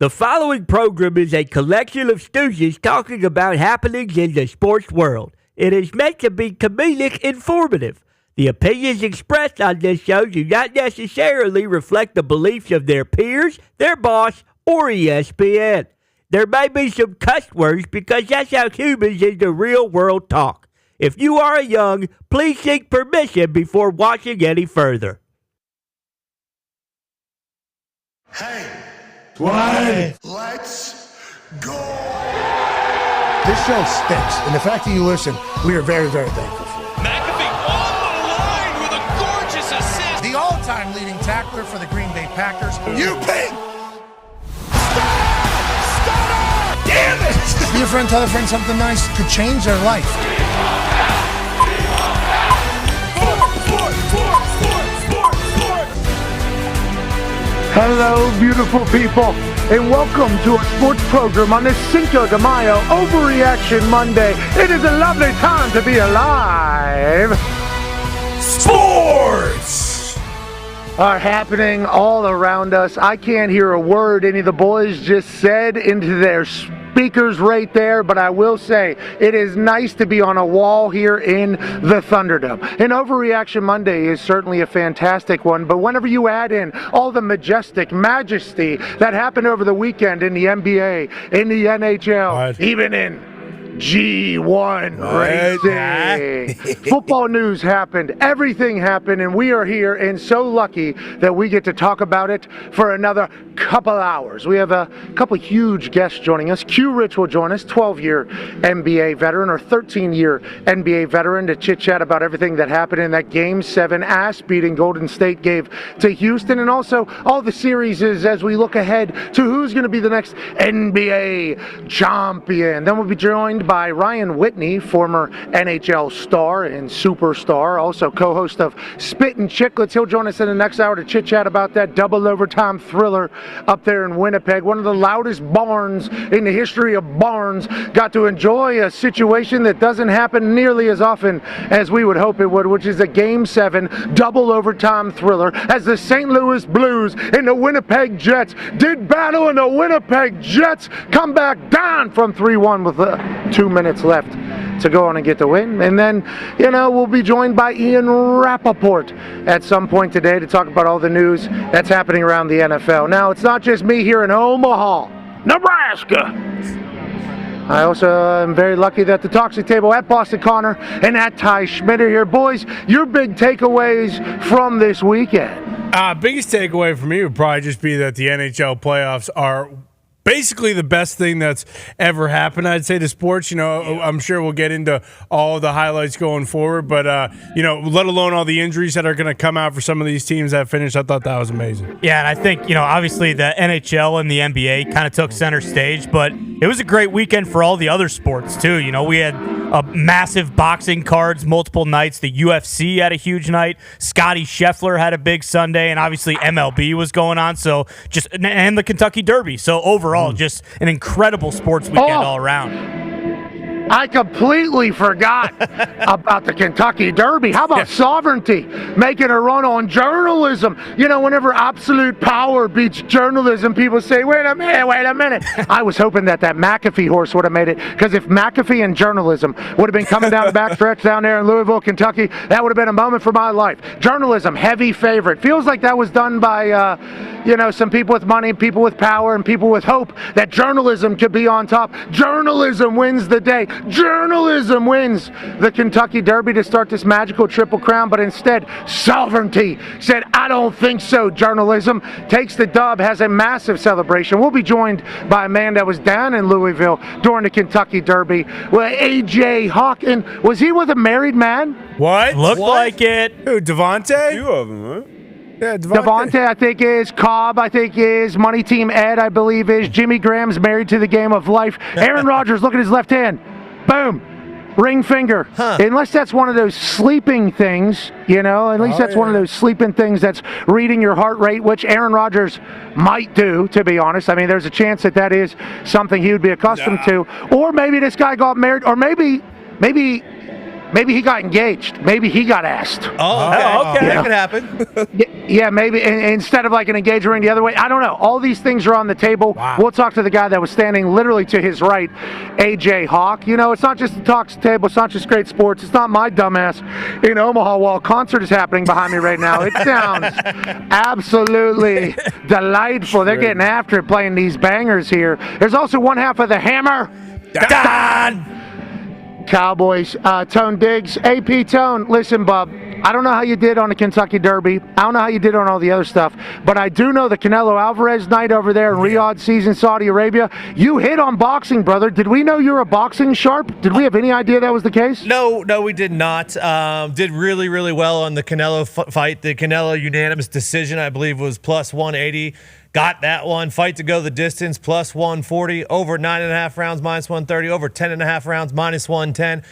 The following program is a collection of stooges talking about happenings in the sports world. It is meant to be comedic informative. The opinions expressed on this show do not necessarily reflect the beliefs of their peers, their boss, or ESPN. There may be some cuss words because that's how humans in the real world talk. If you are young, please seek permission before watching any further. Hey, What? let's go! This show stinks, and the fact that you listen, we are very, very thankful for. McAfee on the line with a gorgeous assist. The all-time leading tackler for the Green Bay Packers. You pig! Damn it! Be a friend, tell a friend something nice could change their life. Hello, beautiful people, and welcome to a sports program on this Cinco de Mayo Overreaction Monday. It is a lovely time to be alive. Sports! Are happening all around us. I can't hear a word any of the boys just said into their speakers right there, but I will say it is nice to be on a wall here in the Thunderdome. And Overreaction Monday is certainly a fantastic one, but whenever you add in all the majesty that happened over the weekend in the NBA, in the NHL, even in G1 racing. Football news happened. Everything happened, and we are here and so lucky that we get to talk about it for another couple hours. We have a couple huge guests joining us. Q Rich will join us, 12-year NBA veteran or 13-year NBA veteran, to chit-chat about everything that happened in that Game 7 ass-beating Golden State gave to Houston, and also all the series as we look ahead to who's going to be the next NBA champion. Then we'll be joined by Ryan Whitney, former NHL star and superstar, also co-host of Spittin' Chicklets. He'll join us in the next hour to chit-chat about that double overtime thriller up there in Winnipeg. One of the loudest barns in the history of barns got to enjoy a situation that doesn't happen nearly as often as we would hope it would, which is a Game 7 double overtime thriller as the St. Louis Blues and the Winnipeg Jets did battle, and the Winnipeg Jets come back down from 3-1 with 2 minutes left to go on and get the win. And then, we'll be joined by Ian Rapoport at some point today to talk about all the news that's happening around the NFL. Now, it's not just me here in Omaha, Nebraska. I also am very lucky that the Toxic Table at Boston Connor and at Ty Schmidt are here. Boys, your big takeaways from this weekend? Biggest takeaway for me would probably just be that the NHL playoffs are basically the best thing that's ever happened, I'd say, to sports. I'm sure we'll get into all the highlights going forward, but, let alone all the injuries that are going to come out for some of these teams that finished. I thought that was amazing. Yeah, and I think, obviously the NHL and the NBA kind of took center stage, but it was a great weekend for all the other sports, too. We had massive boxing cards multiple nights. The UFC had a huge night. Scottie Scheffler had a big Sunday, and obviously MLB was going on, and the Kentucky Derby. So overall, just an incredible sports weekend all around. I completely forgot about the Kentucky Derby. How about sovereignty making a run on journalism? Whenever absolute power beats journalism, people say, wait a minute. I was hoping that McAfee horse would have made it, because if McAfee and journalism would have been coming down the backstretch down there in Louisville, Kentucky, that would have been a moment for my life. Journalism, heavy favorite. Feels like that was done by, some people with money, people with power, and people with hope that journalism could be on top. Journalism wins the day. Journalism wins the Kentucky Derby to start this magical Triple Crown, but instead, sovereignty said, I don't think so. Journalism takes the dub, has a massive celebration. We'll be joined by a man that was down in Louisville during the Kentucky Derby. Well, A.J. Hawkins, was he with a married man? What? Looked like it. Who, Devontae? Two of them, huh? Yeah, Devontae, I think, is. Cobb, I think, is. Money Team Ed, I believe, is. Jimmy Graham's married to the game of life. Aaron Rodgers, look at his left hand. Boom. Ring finger. Unless that's one of those sleeping things, at least that's one of those sleeping things that's reading your heart rate, which Aaron Rodgers might do, to be honest. I mean, there's a chance that is something he would be accustomed to. Or maybe this guy got married, or maybe Maybe he got engaged. Maybe he got asked. Oh, okay. You That know? could happen. Yeah, maybe instead of like an engagement ring the other way. I don't know. All these things are on the table. Wow. We'll talk to the guy that was standing literally to his right, AJ Hawk. You know, it's not just the talks table. It's not just great sports. It's not my dumbass in Omaha while a concert is happening behind me right now. It sounds absolutely delightful. They're getting after it playing these bangers here. There's also one half of the Hammer. Dahn! Cowboys. Tone Diggs. AP Tone, listen, bub, I don't know how you did on the Kentucky Derby. I don't know how you did on all the other stuff, but I do know the Canelo Alvarez night over there in Riyadh season, Saudi Arabia. You hit on boxing, brother. Did we know you were a boxing sharp? Did we have any idea that was the case? No, we did not. Did really, really well on the Canelo fight. The Canelo unanimous decision, I believe, was plus 180. Got that one. Fight to go the distance, plus 140. Over 9.5 rounds, minus 130. Over 10.5 rounds, minus 110.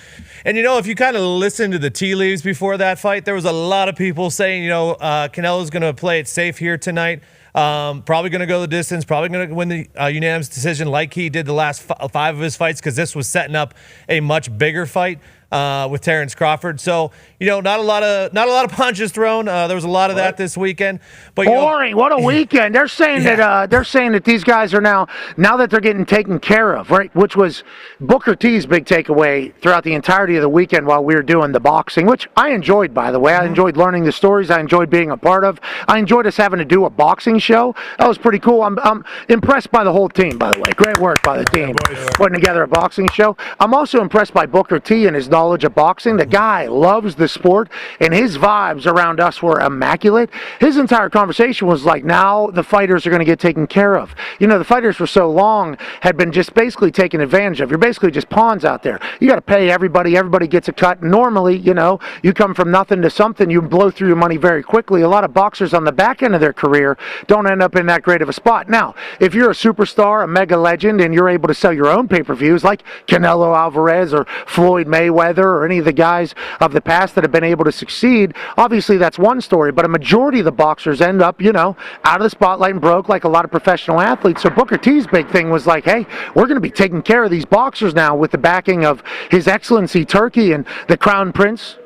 And, if you kind of listen to the tea leaves before that fight, there was a lot of people saying, Canelo's going to play it safe here tonight. Probably going to go the distance. Probably going to win the unanimous decision like he did the last 5 of his fights, because this was setting up a much bigger fight with Terrence Crawford. So, not a lot of punches thrown. There was a lot of that this weekend. But boring. What a weekend. They're saying that these guys are now that they're getting taken care of, right? Which was Booker T's big takeaway throughout the entirety of the weekend while we were doing the boxing, which I enjoyed, by the way. I enjoyed learning the stories. I enjoyed being a part of. I enjoyed us having to do a boxing show. That was pretty cool. I'm impressed by the whole team, by the way. Great work by the team putting together a boxing show. I'm also impressed by Booker T and his knowledge of boxing. The guy loves the sport, and his vibes around us were immaculate. His entire conversation was like, now the fighters are going to get taken care of. The fighters for so long had been just basically taken advantage of. You're basically just pawns out there. You got to pay everybody. Everybody gets a cut. Normally, you come from nothing to something. You blow through your money very quickly. A lot of boxers on the back end of their career don't end up in that great of a spot. Now, if you're a superstar, a mega legend, and you're able to sell your own pay-per-views like Canelo Alvarez or Floyd Mayweather or any of the guys of the past that have been able to succeed, obviously that's one story, but a majority of the boxers end up, out of the spotlight and broke like a lot of professional athletes. So Booker T's big thing was like, hey, we're going to be taking care of these boxers now with the backing of His Excellency Turkey and the Crown Prince.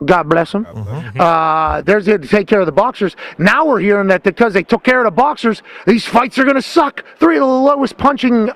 God bless him. They're here to take care of the boxers. Now we're hearing that because they took care of the boxers, these fights are going to suck. 3 of the lowest punching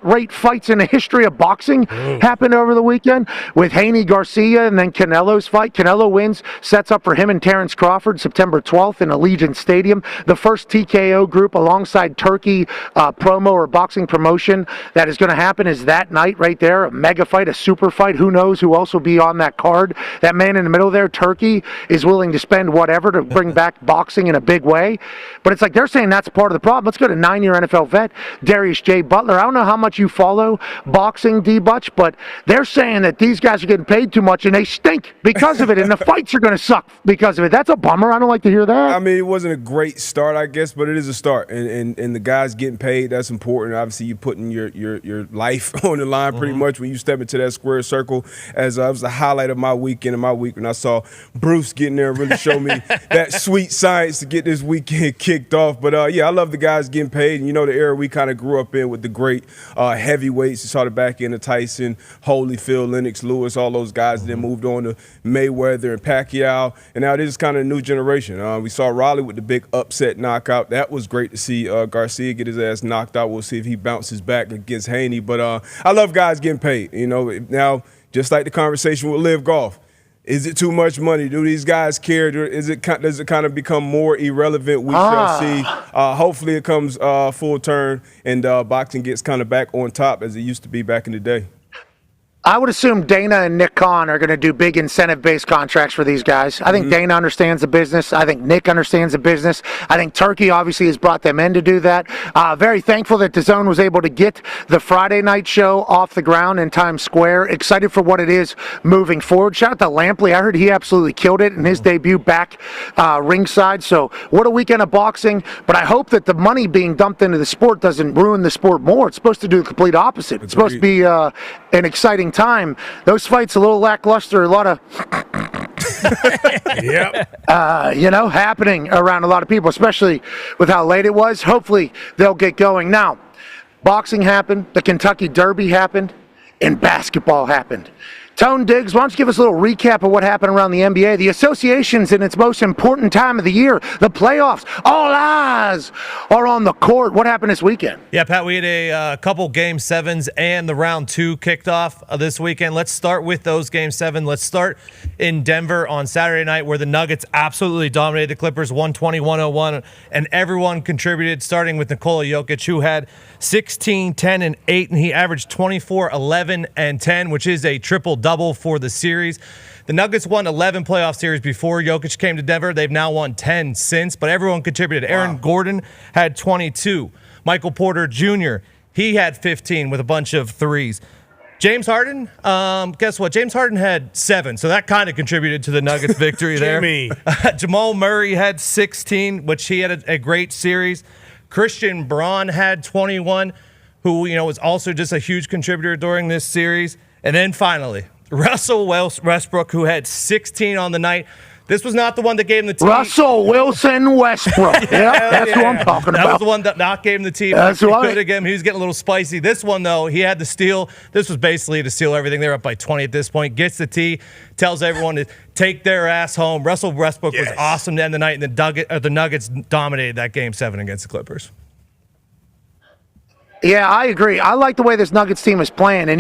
rate fights in the history of boxing happened over the weekend with Haney Garcia and then Canelo's fight. Canelo wins, sets up for him and Terrence Crawford September 12th in Allegiant Stadium. The first TKO group alongside Turkey promo or boxing promotion that is going to happen is that night right there. A mega fight, a super fight. Who knows who else will be on that card. That man in the middle there, Turkey, is willing to spend whatever to bring back boxing in a big way. But it's like they're saying that's part of the problem. Let's go to 9-year NFL vet Darius J. Butler. I don't know how much you follow boxing, D-Butch, but they're saying that these guys are getting paid too much and they stink because of it, and the fights are going to suck because of it. That's a bummer. I don't like to hear that. I mean, it wasn't a great start, I guess, but it is a start. And the guys getting paid, that's important. Obviously, you're putting your life on the line pretty much when you step into that square circle. As it was the highlight of my weekend and my week when I saw Bruce getting there and really show me that sweet science to get this weekend kicked off. But, I love the guys getting paid. And, the era we kind of grew up in with the great heavyweights. You saw the back end of Tyson, Holyfield, Lennox Lewis, all those guys that then moved on to Mayweather and Pacquiao. And now this is kind of a new generation. We saw Raleigh with the big upset knockout. That was great to see Garcia get his ass knocked out. We'll see if he bounces back against Haney. But I love guys getting paid. Now, just like the conversation with Live Golf. Is it too much money? Do these guys care? Does it kind of become more irrelevant? We shall see. Hopefully it comes full turn and boxing gets kind of back on top as it used to be back in the day. I would assume Dana and Nick Khan are going to do big incentive-based contracts for these guys. I think Dana understands the business. I think Nick understands the business. I think Turkey obviously has brought them in to do that. Very thankful that DAZN was able to get the Friday night show off the ground in Times Square. Excited for what it is moving forward. Shout out to Lampley. I heard he absolutely killed it in his debut back ringside. So what a weekend of boxing. But I hope that the money being dumped into the sport doesn't ruin the sport more. It's supposed to do the complete opposite. It's supposed to be an exciting time. Those fights a little lackluster, a lot of happening around a lot of people, especially with how late it was. Hopefully they'll get going. Now, boxing happened, the Kentucky Derby happened, and basketball happened. Tone Diggs, why don't you give us a little recap of what happened around the NBA? The association's in its most important time of the year, the playoffs. All eyes are on the court. What happened this weekend? Yeah, Pat, we had a couple Game 7s and the round 2 kicked off this weekend. Let's start with those Game 7. Let's start in Denver on Saturday night where the Nuggets absolutely dominated the Clippers 120-101, and everyone contributed, starting with Nikola Jokic, who had 16, 10, and 8, and he averaged 24, 11, and 10, which is a triple-double for the series. The Nuggets won 11 playoff series before Jokic came to Denver. They've now won 10 since, but everyone contributed. Wow. Aaron Gordon had 22. Michael Porter Jr., he had 15 with a bunch of threes. James Harden, guess what? James Harden had 7, so that kind of contributed to the Nuggets' victory there. Jamal Murray had 16, which he had a great series. Christian Braun had 21, who was also just a huge contributor during this series. And then finally, Russell Westbrook, who had 16 on the night. This was not the one that gave him the team. Russell Wilson Westbrook. That's who I'm talking about. That was the one that not gave him the team. That's right. He was getting a little spicy. This one, though, he had the steal. This was basically to steal everything. They're up by 20 at this point. Gets the tee, tells everyone to take their ass home. Russell Westbrook was awesome to end the night, and the Nuggets dominated that Game 7 against the Clippers. Yeah, I agree. I like the way this Nuggets team is playing. And,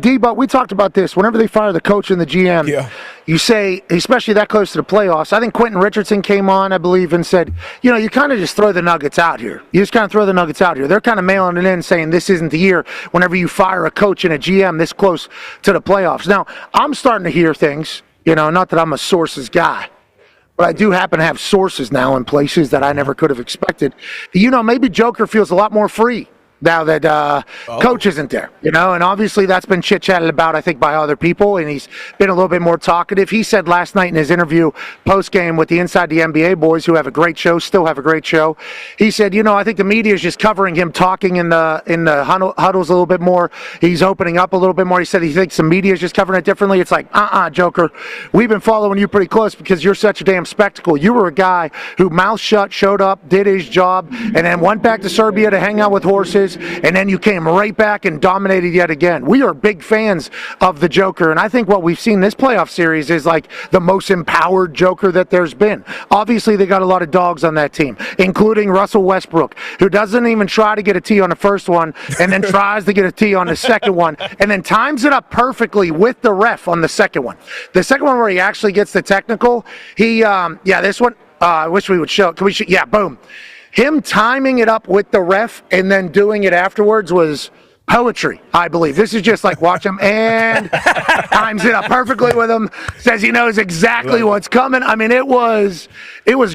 D-But, we talked about this. Whenever they fire the coach and the GM, you say, especially that close to the playoffs, I think Quentin Richardson came on, I believe, and said, you kind of just throw the Nuggets out here. You just kind of throw the Nuggets out here. They're kind of mailing it in, saying this isn't the year whenever you fire a coach and a GM this close to the playoffs. Now, I'm starting to hear things, not that I'm a sources guy, but I do happen to have sources now in places that I never could have expected. Maybe Joker feels a lot more free now that coach isn't there, and obviously that's been chit-chatted about, I think, by other people, and he's been a little bit more talkative. He said last night in his interview post-game with the Inside the NBA boys, who have a great show, still have a great show, he said, I think the media is just covering him talking in the huddles a little bit more. He's opening up a little bit more. He said he thinks the media is just covering it differently. It's like, Joker, we've been following you pretty close because you're such a damn spectacle. You were a guy who mouth shut, showed up, did his job, and then went back to Serbia to hang out with horses, and then you came right back and dominated yet again. We are big fans of the Joker, and I think what we've seen this playoff series is like the most empowered Joker that there's been. Obviously, they got a lot of dogs on that team, including Russell Westbrook, who doesn't even try to get a tee on the first one, and then tries to get a tee on the second one, and then times it up perfectly with the ref on the second one. The second one where he actually gets the technical, this one, I wish we would show. Can we show? Yeah, boom. Him timing it up with the ref and then doing it afterwards was poetry, I believe. This is just like watch him and times it up perfectly with him, says he knows exactly what's coming. I mean, it was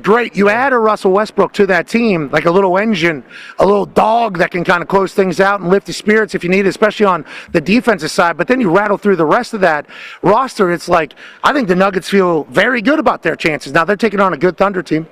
great. You add a Russell Westbrook to that team, like a little engine, a little dog that can kind of close things out and lift the spirits if you need it, especially on the defensive side. But then you rattle through the rest of that roster. It's like, I think the Nuggets feel very good about their chances. Now they're taking on a good Thunder team.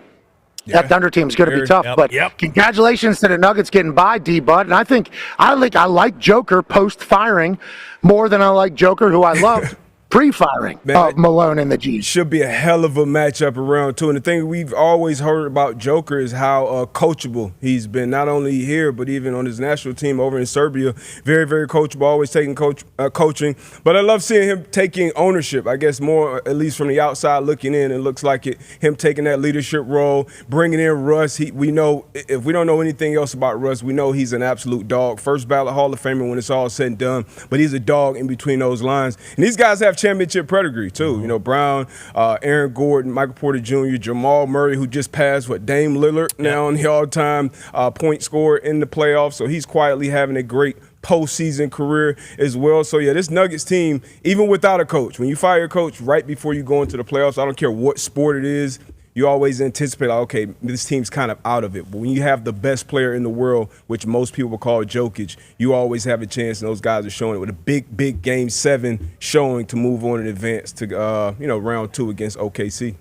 That Thunder team is going to be tough, but congratulations to the Nuggets getting by, D-Bud. And I think I like Joker post-firing more than I like Joker, who I loved pre-firing of Malone and the G's. Should be a hell of a matchup around, too. And the thing we've always heard about Joker is how coachable he's been, not only here, but even on his national team over in Serbia. Very, very coachable, always taking coaching. But I love seeing him taking ownership, I guess more, at least from the outside looking in. It looks like him taking that leadership role, bringing in Russ. We know, if we don't know anything else about Russ, we know he's an absolute dog. First ballot Hall of Famer when it's all said and done. But he's a dog in between those lines. And these guys have championship pedigree too. Brown, Aaron Gordon, Michael Porter Jr., Jamal Murray, who just passed Dame Lillard now on the all-time point scorer in the playoffs. So he's quietly having a great postseason career as well. So this Nuggets team, even without a coach, when you fire a coach right before you go into the playoffs, I don't care what sport it is, you always anticipate, okay, this team's kind of out of it. But when you have the best player in the world, which most people call Jokic, you always have a chance, and those guys are showing it with a big, big Game 7 showing to move on in advance to, round 2 against OKC.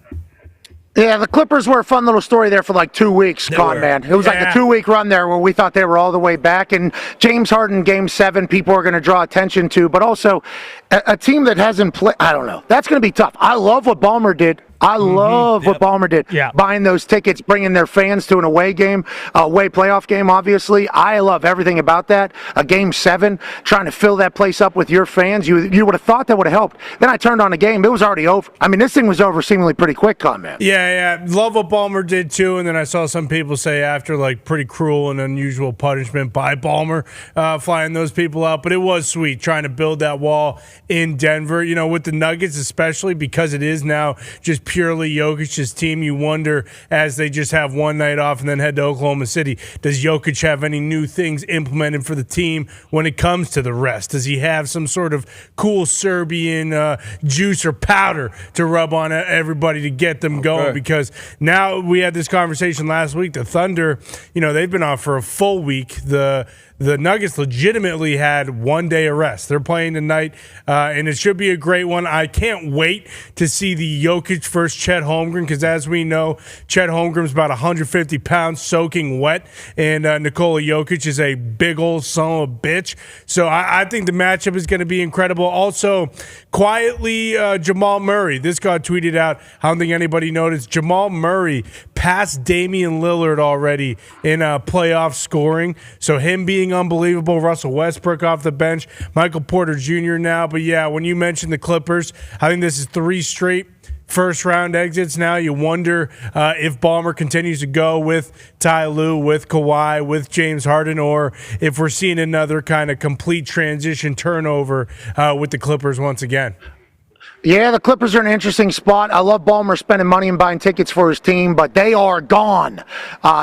Yeah, the Clippers were a fun little story there for like 2 weeks, man. It was like a 2-week run there where we thought they were all the way back. And James Harden, Game 7, people are going to draw attention to. But also, a team that hasn't played, I don't know. That's going to be tough. I love what Ballmer did I love what Ballmer did. Yeah. Buying those tickets, bringing their fans to an away game, away playoff game, obviously. I love everything about that. A Game 7, trying to fill that place up with your fans. You would have thought that would have helped. Then I turned on the game. It was already over. I mean, this thing was over seemingly pretty quick, comment. Yeah. Love what Ballmer did, too. And then I saw some people say after, like, pretty cruel and unusual punishment by Ballmer flying those people out. But it was sweet trying to build that wall in Denver. You know, with the Nuggets especially, because it is now just purely Jokic's team. You wonder, as they just have one night off and then head to Oklahoma City, does Jokic have any new things implemented for the team when it comes to the rest? Does he have some sort of cool Serbian juice or powder to rub on everybody to get them going? Because now we had this conversation last week. The Thunder, you know, they've been off for a full week. The Nuggets legitimately had 1 day of rest. They're playing tonight, and it should be a great one. I can't wait to see the Jokic versus Chet Holmgren, because as we know, Chet Holmgren's about 150 pounds soaking wet, and Nikola Jokic is a big old son of a bitch. So I think the matchup is going to be incredible. Also, quietly, Jamal Murray. This got tweeted out. I don't think anybody noticed. Jamal Murray passed Damian Lillard already in playoff scoring. So him being unbelievable. Russell Westbrook off the bench. Michael Porter Jr. now. But yeah, when you mentioned the Clippers, I think this is 3 straight first-round exits now. You wonder if Ballmer continues to go with Ty Lue, with Kawhi, with James Harden, or if we're seeing another kind of complete transition turnover with the Clippers once again. Yeah, the Clippers are in an interesting spot. I love Ballmer spending money and buying tickets for his team, but they are gone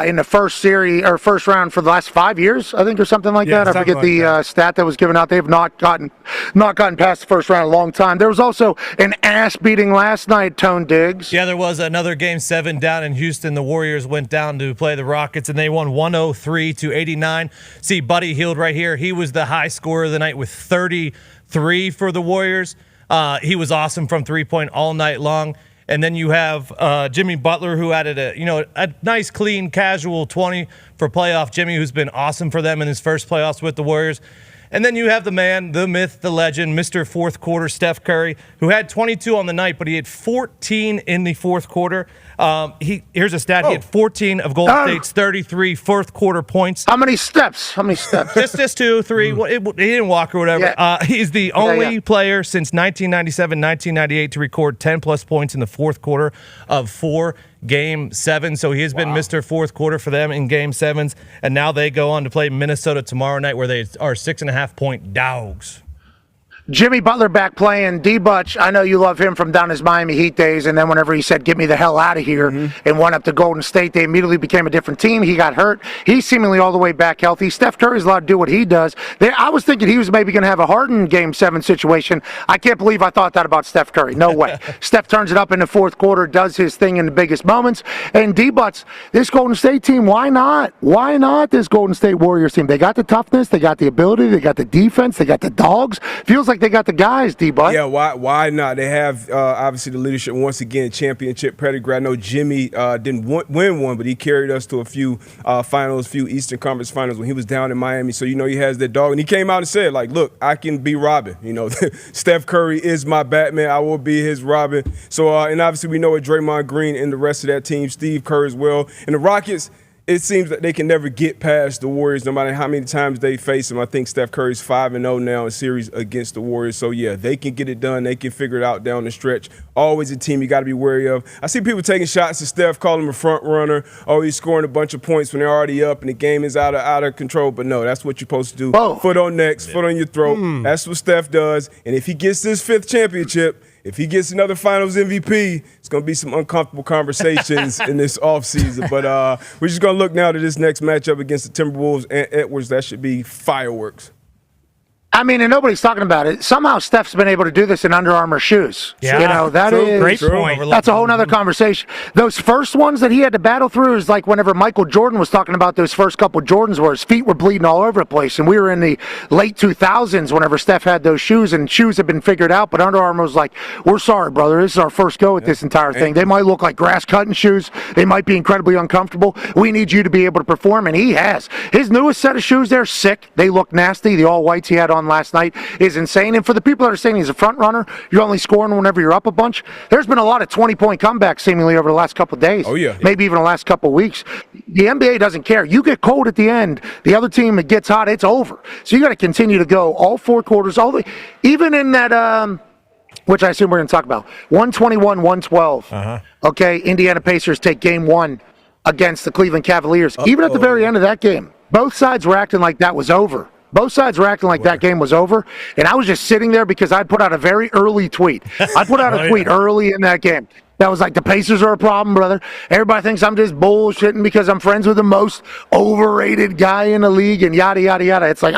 in the first round for the last 5 years, I think, or something like that. I forget the stat that was given out. They have not gotten past the first round in a long time. There was also an ass beating last night, Tone Diggs. Yeah, there was another Game 7 down in Houston. The Warriors went down to play the Rockets, and they won 103-89. See, Buddy Hield right here. He was the high scorer of the night with 33 for the Warriors. He was awesome from three-point all night long. And then you have Jimmy Butler, who added a nice, clean, casual 20 for playoff Jimmy, who's been awesome for them in his first playoffs with the Warriors. And then you have the man, the myth, the legend, Mr. Fourth Quarter, Steph Curry, who had 22 on the night, but he had 14 in the fourth quarter. Here's a stat. He had 14 of Golden State's 33 fourth quarter points. How many steps? Just 2, 3. He didn't walk or whatever. Yeah. He's the only player since 1997, 1998 to record 10-plus points in the fourth quarter of 4 Game 7. So he has been Mr. Fourth Quarter for them in Game 7s. And now they go on to play Minnesota tomorrow night, where they are 6.5-point dogs. Jimmy Butler back playing. D-Butch, I know you love him from down his Miami Heat days, and then whenever he said, get me the hell out of here, and went up to Golden State, they immediately became a different team. He got hurt. He's seemingly all the way back healthy. Steph Curry's allowed to do what he does. I was thinking he was maybe going to have a Harden Game 7 situation. I can't believe I thought that about Steph Curry. No way. Steph turns it up in the fourth quarter, does his thing in the biggest moments. And D-Butch, this Golden State team, why not? Why not this Golden State Warriors team? They got the toughness, they got the ability, they got the defense, they got the dogs. Feels like they got the guys, D-Bud. Yeah, why not? They have, obviously, the leadership, once again, championship pedigree. I know Jimmy didn't win one, but he carried us to a few finals, few Eastern Conference finals when he was down in Miami. So, he has that dog. And he came out and said, like, look, I can be Robin. Steph Curry is my Batman. I will be his Robin. So, and obviously, we know what Draymond Green and the rest of that team, Steve Kerr as well. And the Rockets, it seems that they can never get past the Warriors no matter how many times they face them. I think Steph Curry's 5-0 now in series against the Warriors. So, yeah, they can get it done. They can figure it out down the stretch. Always a team you got to be wary of. I see people taking shots at Steph, calling him a front runner. Oh, he's scoring a bunch of points when they're already up and the game is out of control. But, no, that's what you're supposed to do. Foot on necks, foot on your throat. That's what Steph does. And if he gets this 5th championship, if he gets another Finals MVP, it's going to be some uncomfortable conversations in this offseason. But we're just going to look now to this next matchup against the Timberwolves and Edwards. That should be fireworks. I mean, and nobody's talking about it. Somehow Steph's been able to do this in Under Armour shoes. Yeah. That is great point. That's a whole other conversation. Those first ones that he had to battle through is like whenever Michael Jordan was talking about those first couple Jordans where his feet were bleeding all over the place. And we were in the late 2000s whenever Steph had those shoes, and shoes had been figured out. But Under Armour was like, we're sorry, brother. This is our first go at this entire thing. They might look like grass cutting shoes. They might be incredibly uncomfortable. We need you to be able to perform. And he has. His newest set of shoes, they're sick. They look nasty. The all whites he had on won last night is insane. And for the people that are saying he's a front runner, you're only scoring whenever you're up a bunch. There's been a lot of 20-point comebacks seemingly over the last couple of days. Oh, yeah. Maybe even the last couple of weeks. The NBA doesn't care. You get cold at the end, the other team, it gets hot, it's over. So you got to continue to go all 4 quarters, even in that, which I assume we're going to talk about, 121-112. Okay, Indiana Pacers take game 1 against the Cleveland Cavaliers. Even at the very end of that game, both sides were acting like that was over. Both sides were acting like that game was over, and I was just sitting there because I'd put out a very early tweet. I put out a tweet early in that game. That was like, the Pacers are a problem, brother. Everybody thinks I'm just bullshitting because I'm friends with the most overrated guy in the league and yada, yada, yada. It's like,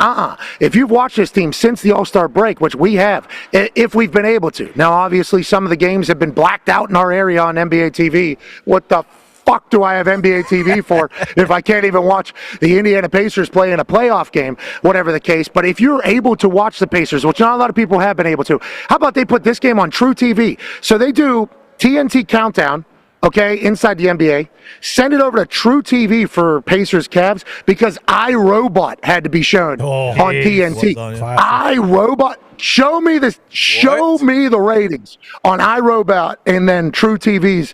If you've watched this team since the All-Star break, which we have, if we've been able to. Now, obviously, some of the games have been blacked out in our area on NBA TV. What the fuck do I have NBA TV for if I can't even watch the Indiana Pacers play in a playoff game, whatever the case. But if you're able to watch the Pacers, which not a lot of people have been able to, how about they put this game on True TV? So they do TNT Countdown, okay, inside the NBA. Send it over to True TV for Pacers Cavs because iRobot had to be shown on TNT. iRobot. Show me the ratings on iRobot and then True TV's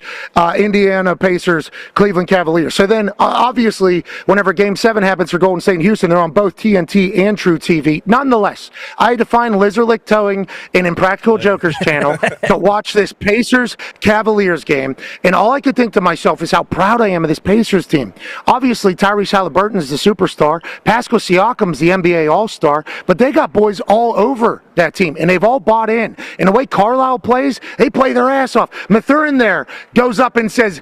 Indiana Pacers, Cleveland Cavaliers. So then, obviously, whenever Game 7 happens for Golden State and Houston, they're on both TNT and True TV. Nonetheless, I had to find Lizardlick Towing and Impractical Jokers channel to watch this Pacers-Cavaliers game, and all I could think to myself is how proud I am of this Pacers team. Obviously, Tyrese Halliburton is the superstar. Pascal Siakam's the NBA All-Star, but they got boys all over that team, and they've all bought in. And the way Carlisle plays, they play their ass off. Mathurin there goes up and says,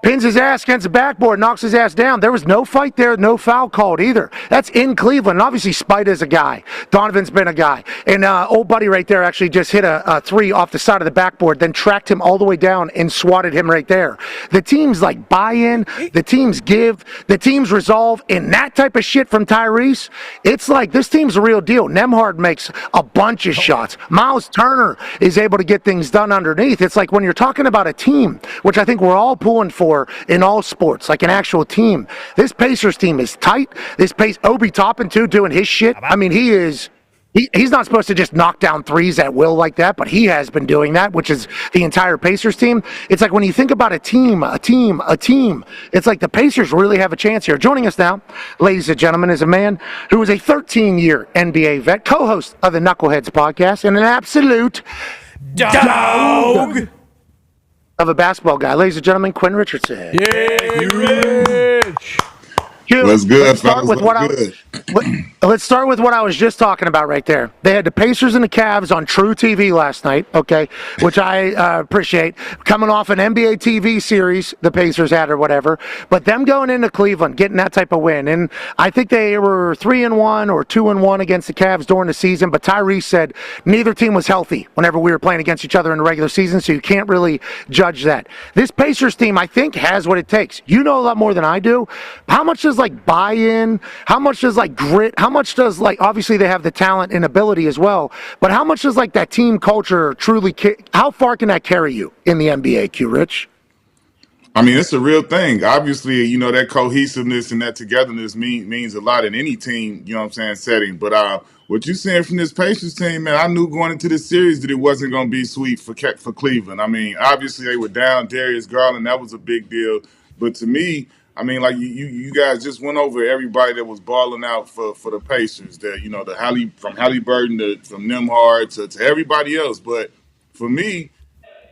pins his ass against the backboard, knocks his ass down. There was no fight there, no foul called either. That's in Cleveland. And obviously, Spida's a guy. Donovan's been a guy. And old buddy right there actually just hit a 3 off the side of the backboard, then tracked him all the way down and swatted him right there. The teams like buy in, the teams give, the teams resolve, and that type of shit from Tyrese, it's like this team's a real deal. Nembhard makes a bunch of shots. Miles Turner is able to get things done underneath. It's like when you're talking about a team, which I think we're all pulling for in all sports, like an actual team. This Pacers team is tight. Obi Toppin, too, doing his shit. I mean, he's not supposed to just knock down threes at will like that, but he has been doing that, which is the entire Pacers team. It's like when you think about a team, it's like the Pacers really have a chance here. Joining us now, ladies and gentlemen, is a man who is a 13-year NBA vet, co-host of the Knuckleheads podcast, and an absolute dog of a basketball guy. Ladies and gentlemen, Quentin Richardson. Yeah, Rich. What's good, let's start with what I was just talking about right there. They had the Pacers and the Cavs on True TV last night, okay, which I appreciate. Coming off an NBA TV series the Pacers had or whatever, but them going into Cleveland, getting that type of win. And I think they were 3-1 or 2-1 against the Cavs during the season, but Tyrese said neither team was healthy whenever we were playing against each other in the regular season, so you can't really judge that. This Pacers team, I think, has what it takes. You know a lot more than I do. How much does like buy-in? How much does like grit? How much does like, obviously they have the talent and ability as well, but how much does like that team culture truly, how far can that carry you in the NBA, Q Rich? I mean, it's a real thing. Obviously, you know, that cohesiveness and that togetherness means a lot in any team, you know what I'm saying, setting. But what you're saying from this Pacers team, man, I knew going into this series that it wasn't going to be sweet for Cleveland. I mean, obviously they were down Darius Garland. That was a big deal. But to me, I mean, like you guys just went over everybody that was balling out for the Pacers. That, you know, from Halliburton from Nembhard to everybody else. But for me,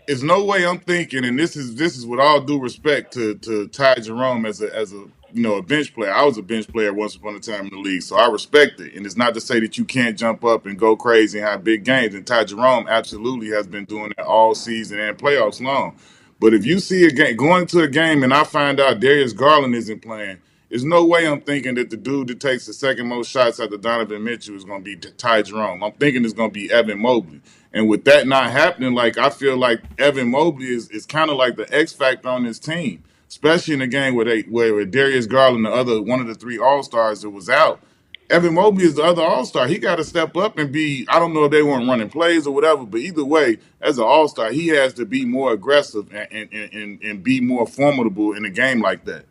there's no way I'm thinking, and this is with all due respect to Ty Jerome as a you know, a bench player. I was a bench player once upon a time in the league, so I respect it. And it's not to say that you can't jump up and go crazy and have big games. And Ty Jerome absolutely has been doing that all season and playoffs long. But if you see a game, going into a game and I find out Darius Garland isn't playing, there's no way I'm thinking that the dude that takes the second most shots after Donovan Mitchell is going to be Ty Jerome. I'm thinking it's going to be Evan Mobley. And with that not happening, like, I feel like Evan Mobley is kind of like the X factor on this team, especially in a game where Darius Garland, one of the 3 All-Stars that was out. Evan Mobley is the other All-Star. He got to step up and be, I don't know if they weren't running plays or whatever, but either way, as an All-Star, he has to be more aggressive and be more formidable in a game like that.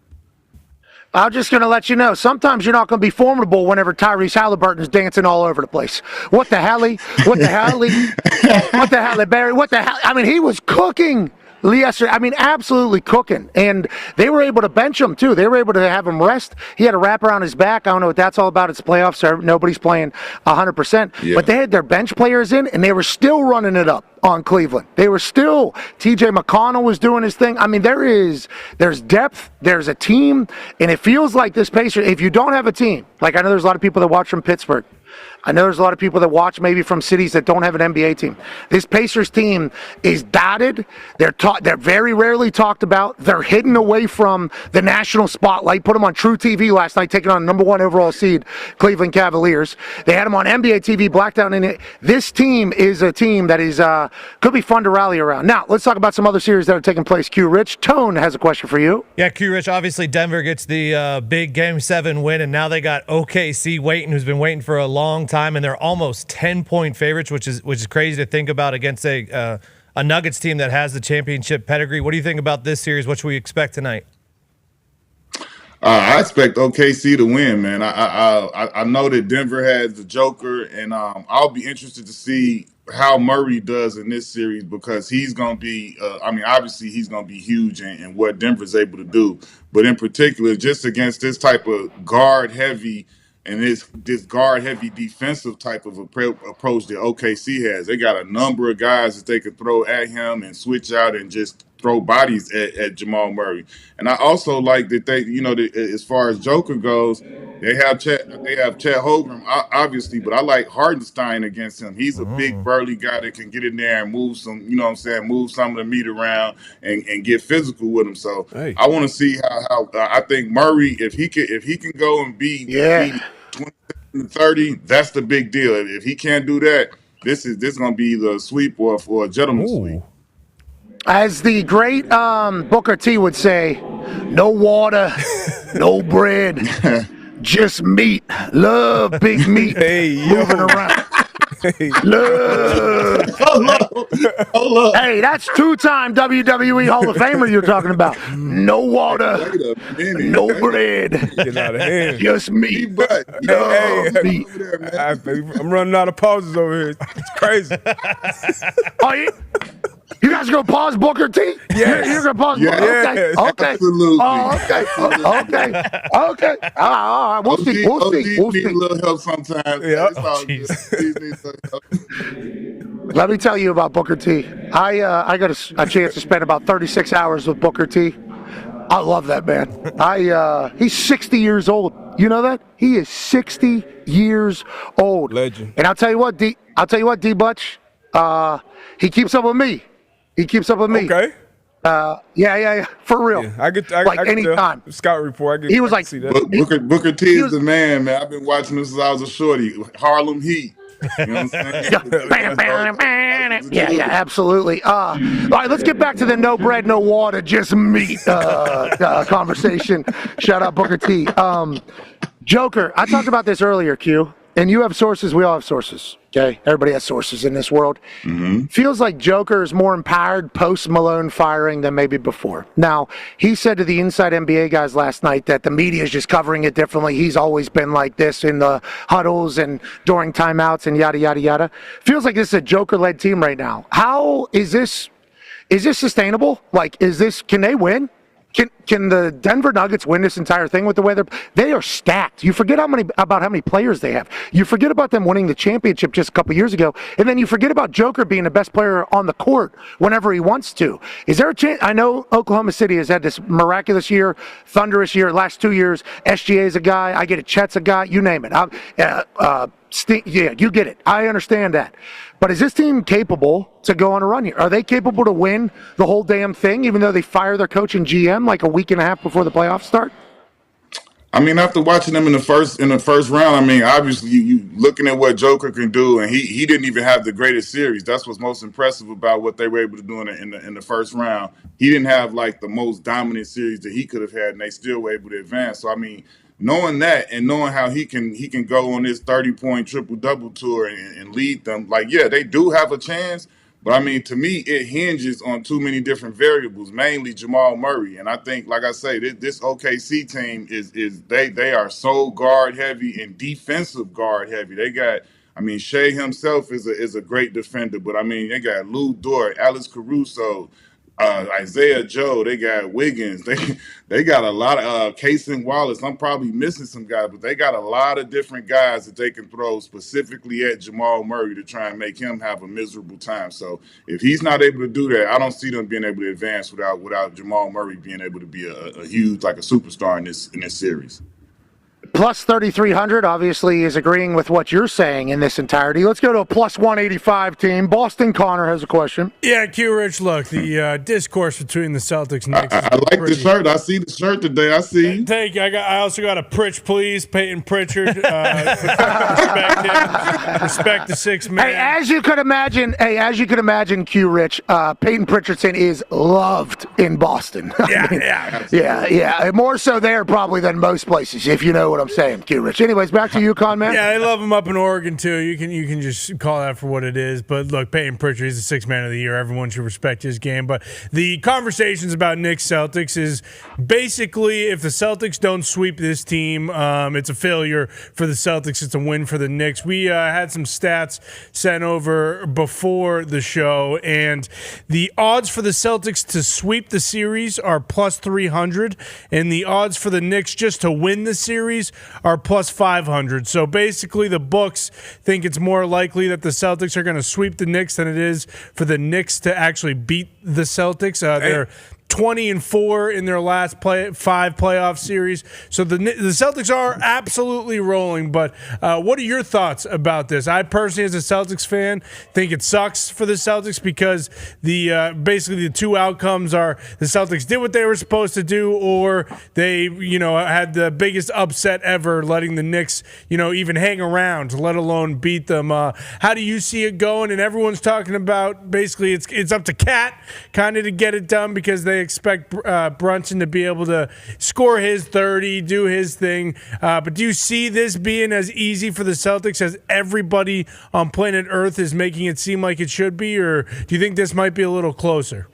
I'm just going to let you know, sometimes you're not going to be formidable whenever Tyrese Halliburton is dancing all over the place. What the hell? What the hell? What the hell, Barry? What the hell? I mean, he was cooking yesterday. I mean, absolutely cooking. And they were able to bench him, too. They were able to have him rest. He had a wrap around his back. I don't know what that's all about. It's playoffs, so nobody's playing 100%. Yeah. But they had their bench players in, and they were still running it up on Cleveland. They were still, TJ McConnell was doing his thing. I mean, there's depth, there's a team, and it feels like this Pacers, if you don't have a team, like I know there's a lot of people that watch from Pittsburgh, I know there's a lot of people that watch maybe from cities that don't have an NBA team. This Pacers team is dotted. They're very rarely talked about. They're hidden away from the national spotlight. Put them on True TV last night, taking on number 1 overall seed Cleveland Cavaliers. They had them on NBA TV, blacked out in it. This team is a team that is could be fun to rally around. Now, let's talk about some other series that are taking place. Q Rich, Tone has a question for you. Yeah, Q Rich, obviously Denver gets the big Game 7 win, and now they got OKC waiting, who's been waiting for a long time, and they're almost 10-point favorites, which is crazy to think about against a Nuggets team that has the championship pedigree. What do you think about this series? What should we expect tonight? I expect OKC to win, man. I know that Denver has the Joker, and I'll be interested to see how Murray does in this series because he's going to be, obviously he's going to be huge in what Denver's able to do. But in particular, just against this type of guard-heavy and this guard-heavy defensive type of approach that OKC has. They got a number of guys that they could throw at him and switch out and just throw bodies at Jamal Murray. And I also like that they, as far as Joker goes, they have Chet Holmgren, obviously, but I like Hardenstein against him. He's a big, burly guy that can get in there and move some, move some of the meat around and get physical with him. So I want to see how I think Murray, if he can go and be 27-30, that's the big deal. If he can't do that, this is going to be the sweep or a gentleman's sweep. As the great Booker T would say, no water, no bread, just meat. Love big meat moving around. Love. Hello. Hey, that's 2-time WWE Hall of Famer you're talking about. No water, no bread, just meat. Meat. I'm running out of pauses over here. It's crazy. You guys gonna pause Booker T? Yes. You're gonna pause. Yes. Okay. Absolutely. Oh, okay. All right. We'll see. Need a little help sometimes. Yeah. Let me tell you about Booker T. I got a chance to spend about 36 hours with Booker T. I love that man. He's 60 years old. You know that? He is 60 years old. Legend. And I'll tell you what, D Butch. He keeps up with me. Okay. Yeah. For real. Yeah, I get anytime. The scout report. He was like, see that. Booker T is the man, man. I've been watching him since I was a shorty. Harlem Heat. You know what I'm saying? Yeah, absolutely. All right, let's get back to the no bread, no water, just meat conversation. Shout out Booker T. Joker, I talked about this earlier, Q. And you have sources, we all have sources, okay? Everybody has sources in this world. Mm-hmm. Feels like Joker is more empowered post-Malone firing than maybe before. Now, he said to the Inside NBA guys last night that the media is just covering it differently. He's always been like this in the huddles and during timeouts and yada, yada, yada. Feels like this is a Joker-led team right now. How is this sustainable? Like, can they win? Can the Denver Nuggets win this entire thing with the way they are stacked? You forget about how many players they have. You forget about them winning the championship just a couple years ago, and then you forget about Joker being the best player on the court whenever he wants to. Is there a chance? I know Oklahoma City has had this miraculous year, thunderous year, last 2 years. SGA is a guy. I get it. Chet's a guy. You name it. Yeah, you get it. I understand that. But is this team capable to go on a run here? Are they capable to win the whole damn thing, even though they fire their coach and GM like a week and a half before the playoffs start? I mean, after watching them in the first round, I mean, obviously you looking at what Joker can do, and he didn't even have the greatest series. That's what's most impressive about what they were able to do in the first round. He didn't have like the most dominant series that he could have had, and they still were able to advance. So I mean, knowing that and knowing how he can go on this 30-point triple-double tour and lead them, like, yeah, they do have a chance, But I mean, to me, it hinges on too many different variables, mainly Jamal Murray. And I think, like I say, this OKC team is they are so guard heavy and defensive guard heavy. They got, I mean, Shea himself is a great defender, but I mean, they got Lou Dort, Alex Caruso, Isaiah Joe. They got Wiggins. They got a lot of Casey Wallace. I'm probably missing some guys, but they got a lot of different guys that they can throw specifically at Jamal Murray to try and make him have a miserable time. So if he's not able to do that, I don't see them being able to advance without Jamal Murray being able to be a huge, like a superstar in this series. Plus 3,300 obviously is agreeing with what you're saying in this entirety. Let's go to a plus 185 team. Boston Connor has a question. Yeah, Q Rich, look, the discourse between the Celtics and Knicks. I like the shirt. I see the shirt today. I see. Thank you. I also got a Pritch, please. Peyton Pritchard. Respect him. Respect the sixth man. Hey, as you could imagine, Q Rich, Peyton Pritchardson is loved in Boston. Yeah. More so there probably than most places, if you know what I'm saying, Q Rich. Anyways, back to you, Con man. Yeah, they love him up in Oregon too. You can just call that for what it is. But look, Peyton Pritchard, he's the sixth man of the year. Everyone should respect his game. But the conversations about Knicks Celtics is basically if the Celtics don't sweep this team, it's a failure for the Celtics. It's a win for the Knicks. We had some stats sent over before the show, and the odds for the Celtics to sweep the series are plus 300, and the odds for the Knicks just to win the series are plus 500. So basically the books think it's more likely that the Celtics are going to sweep the Knicks than it is for the Knicks to actually beat the Celtics. They're 20-4 in their last 5 playoff series. So the Celtics are absolutely rolling. But what are your thoughts about this? I personally, as a Celtics fan, think it sucks for the Celtics because basically the two outcomes are the Celtics did what they were supposed to do, or they had the biggest upset ever, letting the Knicks even hang around, let alone beat them. How do you see it going? And everyone's talking about basically it's up to Cat kind of to get it done because they expect Brunson to be able to score his 30, do his thing. But do you see this being as easy for the Celtics as everybody on planet Earth is making it seem like it should be? Or do you think this might be a little closer?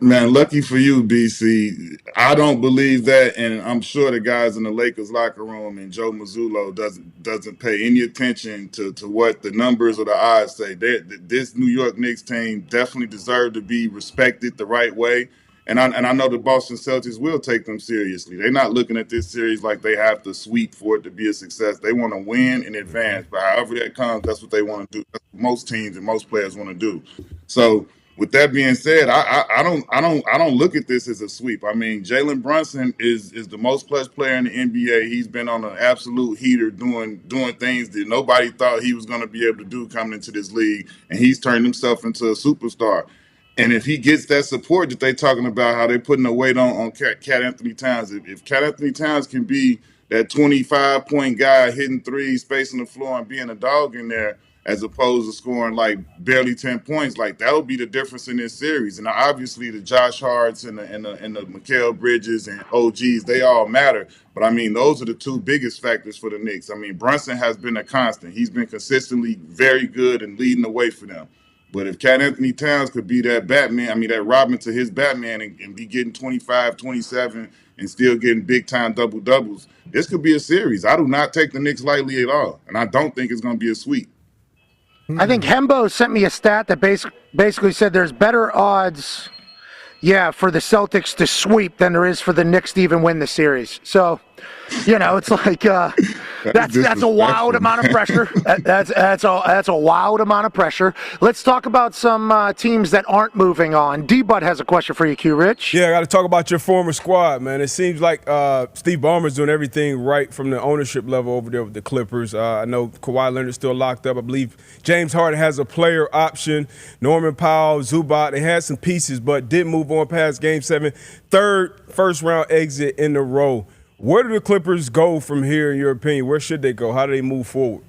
Man, lucky for you, BC. I don't believe that, and I'm sure the guys in the Lakers locker room and Joe Mazzulla doesn't pay any attention to what the numbers or the odds say. This New York Knicks team definitely deserve to be respected the right way. And I know the Boston Celtics will take them seriously. They're not looking at this series like they have to sweep for it to be a success. They want to win in advance, but however that comes, that's what they want to do. That's what most teams and most players want to do. So with that being said, I don't look at this as a sweep. I mean, Jalen Brunson is the most clutch player in the NBA. He's been on an absolute heater doing things that nobody thought he was going to be able to do coming into this league, and he's turned himself into a superstar. And if he gets that support that they're talking about, how they're putting the weight on Cat Anthony Towns, if Cat Anthony Towns can be that 25-point guy hitting threes, spacing the floor, and being a dog in there, as opposed to scoring like barely 10 points, like that'll be the difference in this series. And obviously the Josh Harts and the Mikal Bridges and OGs, they all matter. But I mean, those are the two biggest factors for the Knicks. I mean, Brunson has been a constant. He's been consistently very good and leading the way for them. But if Cat Anthony Towns could be that that Robin to his Batman and be getting 25, 27 and still getting big-time double-doubles, this could be a series. I do not take the Knicks lightly at all, and I don't think it's going to be a sweep. I think Hembo sent me a stat that basically said there's better odds, for the Celtics to sweep than there is for the Knicks to even win the series. So, it's like that's a wild amount of pressure. That's a wild amount of pressure. Let's talk about some teams that aren't moving on. D-Bud has a question for you, Q Rich. Yeah, I got to talk about your former squad, man. It seems like Steve Ballmer's doing everything right from the ownership level over there with the Clippers. I know Kawhi Leonard's still locked up. I believe James Harden has a player option. Norman Powell, Zubac, they had some pieces, but didn't move on past Game 7. Third first-round exit in a row. Where do the Clippers go from here, in your opinion? Where should they go? How do they move forward?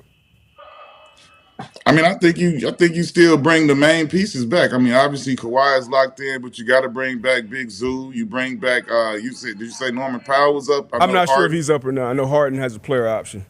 I mean, I think you still bring the main pieces back. I mean, obviously Kawhi is locked in, but you got to bring back Big Zoo. You bring back. Did you say Norman Powell was up? I'm not sure if he's up or not. I know Harden has a player option.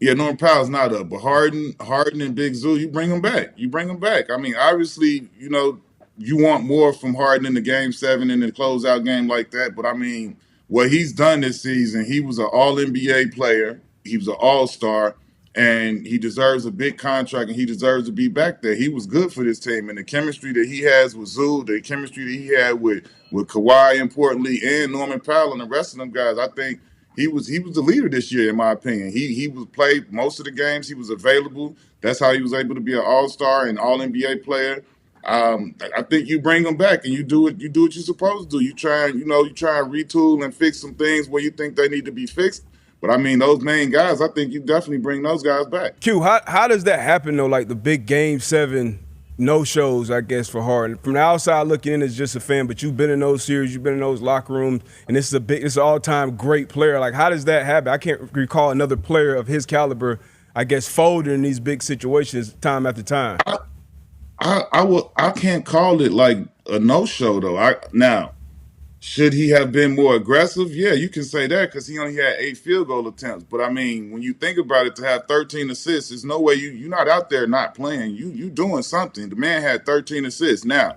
Yeah, Norman Powell's not up, but Harden and Big Zoo, you bring them back. You bring them back. I mean, obviously, you want more from Harden in the Game 7 and the closeout game like that. But I mean, what he's done this season, he was an All-NBA player. He was an All-Star, and he deserves a big contract, and he deserves to be back there. He was good for this team, and the chemistry that he has with Zoo, the chemistry that he had with Kawhi, importantly, and Norman Powell and the rest of them guys, I think he was the leader this year, in my opinion. He was played most of the games. He was available. That's how he was able to be an All-Star and All-NBA player. I think you bring them back and you do what you're supposed to do. You try and retool and fix some things where you think they need to be fixed. But I mean, those main guys, I think you definitely bring those guys back. Q, how does that happen though? Like the big Game 7 no-shows, I guess, for Harden. From the outside looking in as just a fan, but you've been in those series, you've been in those locker rooms, and it's an all-time great player. Like, how does that happen? I can't recall another player of his caliber, I guess, folding in these big situations time after time. I can't call it like a no-show though. Now, should he have been more aggressive? Yeah, you can say that because he only had 8 field goal attempts. But I mean, when you think about it, to have 13 assists, there's no way you're not out there not playing. You doing something. The man had 13 assists. Now,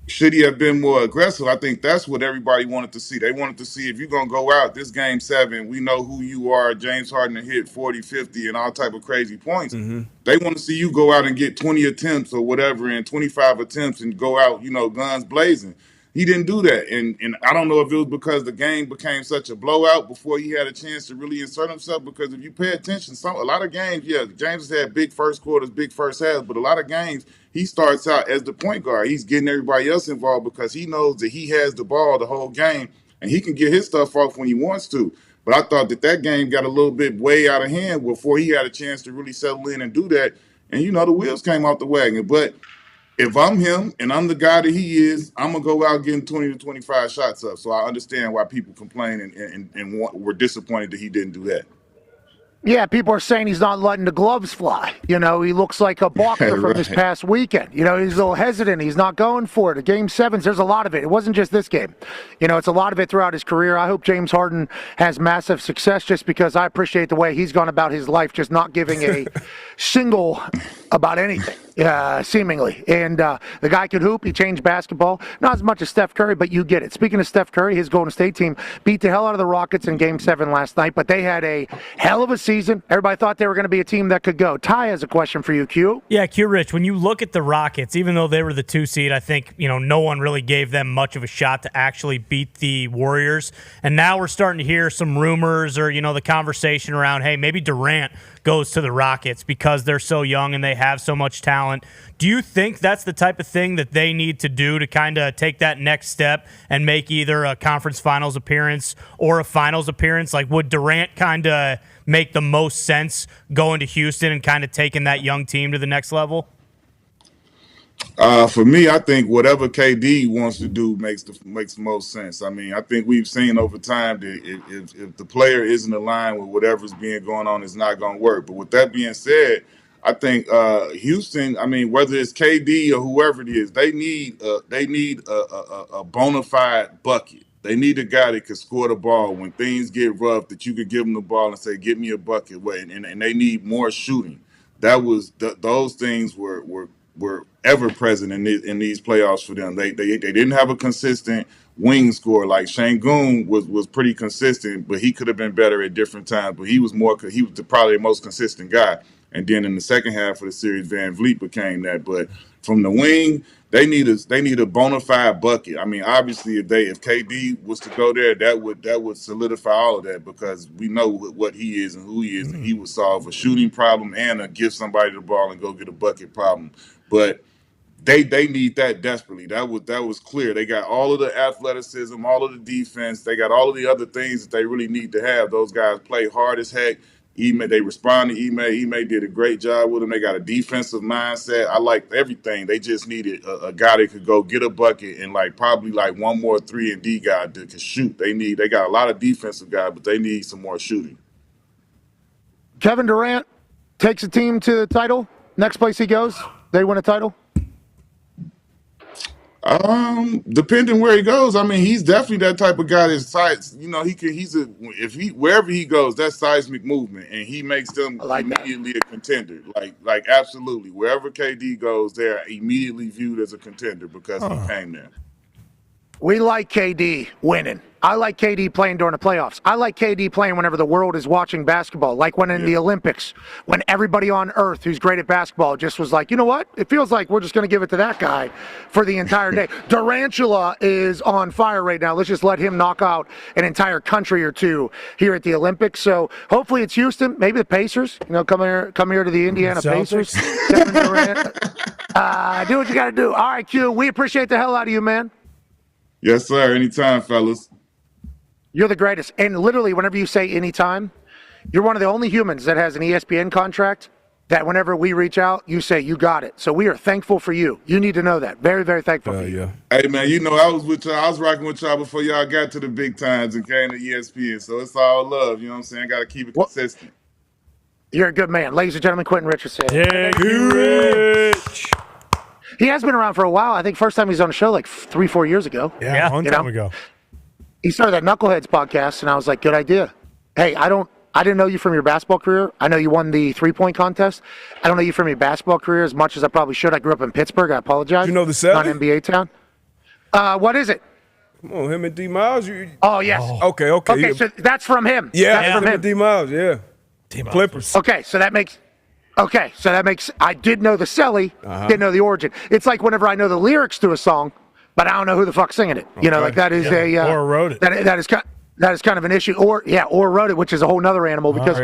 should he have been more aggressive? I think that's what everybody wanted to see. They wanted to see if you're going to go out this Game 7, we know who you are. James Harden hit 40, 50, and all type of crazy points. Mm-hmm. They want to see you go out and get 20 attempts or whatever and 25 attempts and go out, guns blazing. He didn't do that. And I don't know if it was because the game became such a blowout before he had a chance to really insert himself, because if you pay attention, a lot of games, yeah, James has had big first quarters, big first halves, but a lot of games he starts out as the point guard. He's getting everybody else involved because he knows that he has the ball the whole game and he can get his stuff off when he wants to. But I thought that game got a little bit way out of hand before he had a chance to really settle in and do that. And, the wheels came off the wagon. But if I'm him and I'm the guy that he is, I'm going to go out getting 20 to 25 shots up. So I understand why people complain and were disappointed that he didn't do that. Yeah, people are saying he's not letting the gloves fly. He looks like a boxer from this past weekend. He's a little hesitant. He's not going for it. The Game 7s, there's a lot of it. It wasn't just this game. It's a lot of it throughout his career. I hope James Harden has massive success just because I appreciate the way he's gone about his life, just not giving a single about anything, seemingly. And the guy could hoop. He changed basketball. Not as much as Steph Curry, but you get it. Speaking of Steph Curry, his Golden State team beat the hell out of the Rockets in Game 7 last night, but they had a hell of a season. Everybody thought they were going to be a team that could go. Ty has a question for you, Q. Yeah, Q Rich, when you look at the Rockets, even though they were the 2 seed, I think, no one really gave them much of a shot to actually beat the Warriors. And now we're starting to hear some rumors or, the conversation around, hey, maybe Durant goes to the Rockets because they're so young and they have so much talent. Do you think that's the type of thing that they need to do to kind of take that next step and make either a conference finals appearance or a finals appearance? Like, would Durant kind of make the most sense going to Houston and kind of taking that young team to the next level? For me, I think whatever KD wants to do makes the most sense. I mean, I think we've seen over time that if the player isn't aligned with whatever's being going on, it's not going to work. But with that being said, I think Houston, I mean, whether it's KD or whoever it is, they need a bona fide bucket. They need a guy that can score the ball when things get rough, that you could give them the ball and say, "Get me a bucket." And they need more shooting. Those things were ever present in these playoffs for them. They didn't have a consistent wing score. Like Şengün was pretty consistent, but he could have been better at different times. But he was probably the most consistent guy. And then in the second half of the series, Van Vliet became that. But from the wing, they need a bona fide bucket. I mean, obviously, if KD was to go there, that would solidify all of that, because we know what he is and who he is, and he would solve a shooting problem and give somebody the ball and go get a bucket problem. But they need that desperately. That was clear. They got all of the athleticism, all of the defense. They got all of the other things that they really need to have. Those guys play hard as heck. They respond to Ime. Ime did a great job with them. They got a defensive mindset. I liked everything. They just needed a guy that could go get a bucket and probably one more 3-and-D guy that could shoot. They got a lot of defensive guys, but they need some more shooting. Kevin Durant takes a team to the title. Next place he goes, they win a title. Depending where he goes, I mean, he's definitely that type of guy that's size. You know, wherever he goes, that's seismic movement, and he makes them immediately a contender. Like absolutely, wherever KD goes, they're immediately viewed as a contender because he came there. We like KD winning. I like KD playing during the playoffs. I like KD playing whenever the world is watching basketball, like when in the Olympics, when everybody on earth who's great at basketball just was like, you know what? It feels like we're just going to give it to that guy for the entire day. Durantula is on fire right now. Let's just let him knock out an entire country or two here at the Olympics. So hopefully it's Houston, maybe the Pacers. You know, come here to the Indiana Pacers. Kevin Durant. Do what you got to do. All right, Q. We appreciate the hell out of you, man. Yes, sir. Anytime, fellas. You're the greatest. And literally, whenever you say anytime, you're one of the only humans that has an ESPN contract that whenever we reach out, you say, you got it. So we are thankful for you. You need to know that. Very, very thankful for you. Hey, man, you know, I was with y'all. I was rocking with y'all before y'all got to the big times and came to ESPN. So it's all love. You know what I'm saying? Got to keep it consistent. You're a good man. Ladies and gentlemen, Quentin Richardson. Yeah, Rich. He has been around for a while. I think first time he was on the show like 3-4 years ago. Yeah, a long time ago. He started that Knuckleheads podcast, and I was like, good idea. Hey, I didn't know you from your basketball career. I know you won the 3-point contest. I don't know you from your basketball career as much as I probably should. I grew up in Pittsburgh. I apologize. You know the Sally? Not NBA town. What is it? Come on, him and D Miles. Oh, yes. Okay. Okay, so that's from him. Yeah, that's from him. D Miles. Yeah. Clippers. Okay, so that makes. I did know the Selly, didn't know the origin. It's like whenever I know the lyrics to a song, but I don't know who the fuck's singing it. You know, like that is or wrote it. That is kind of an issue. Or wrote it, which is a whole nother animal. Because